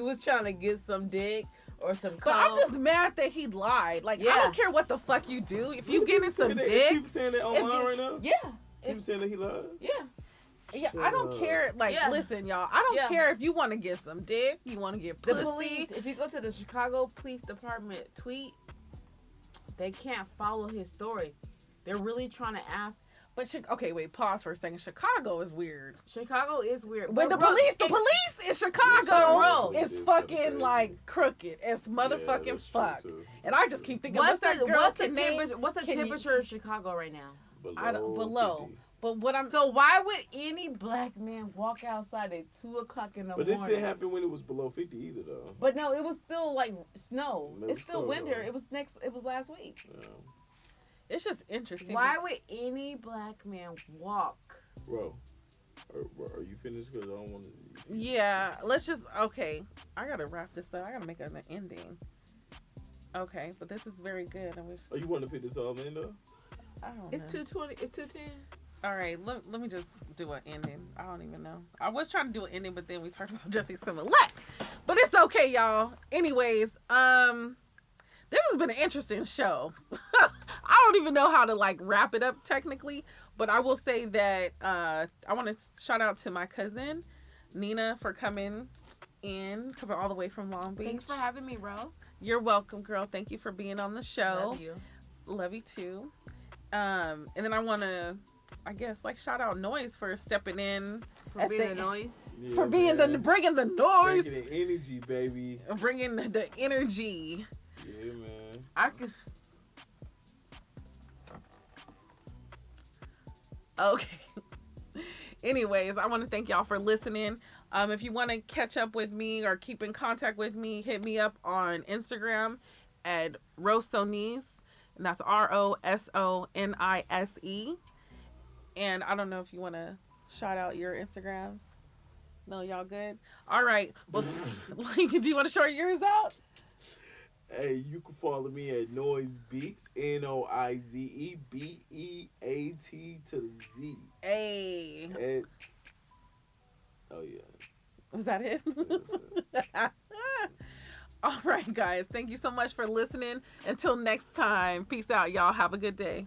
was trying to get some dick or some coke. But I'm just mad that he lied. Like, I Yeah. don't care what the fuck you do. If you getting some Is dick, people saying that online you- right now? Yeah. People saying that he lied? Yeah. yeah, Shut I don't up. care. Like, Yeah. listen, y'all, I don't Yeah. care if you want to get some dick, you want to get The pussy. police, if you go to the Chicago Police Department tweet, they can't follow his story. They're really trying to ask. But okay, wait, pause for a second. Chicago is weird. Chicago is weird. When the bro, police Chicago in Chicago is is kinda fucking crazy. like crooked as motherfucking Yeah, that's true, fuck. too. And I just keep thinking, What's that the girl what's the can name? temperature? What's the Can you- temperature in Chicago right now? Below. 50. But what I'm So why would any black man walk outside at 2 o'clock in the But this morning? didn't happen when it was below 50 either, though. But no, it was still like snow. It was It's still snow, winter. though. It was last week. Yeah. it's just interesting. Why would any black man walk? Bro, are you finished? Because I don't want to. Yeah, let's just okay. I gotta wrap this up. I gotta make an ending. Okay, but this is very good. I wish Oh, you want to pick this all in, though? I don't It's know. 2:20. It's 2:10. All right, let me just do an ending. I don't even know. I was trying to do an ending, but then we talked about Jesse Smollett. But it's okay, y'all. Anyways, this has been an interesting show. I don't even know how to like wrap it up technically, but I will say that I want to shout out to my cousin Nina for coming all the way from Long Beach. Thanks for having me, bro. You're welcome, girl. Thank you for being on the show. Love you. Love you too. And then I want to, I guess, like shout out Noise for stepping in For At being the- the noise. Yeah, for being man. bringing the noise, Bringing the energy, baby. bringing the energy. Yeah, man. I could. Okay. Anyways, I want to thank y'all for listening. If you want to catch up with me or keep in contact with me, hit me up on Instagram at Rosonise, and that's ROSONISE. And I don't know if you want to shout out your Instagrams. No, y'all good? All right. Well, do you want to short yours out? Hey, you can follow me at Noise Beats, NoizeBeat to the Z. Hey. And oh yeah, Was that it? that's it. All right, guys. Thank you so much for listening. Until next time. Peace out, y'all. Have a good day.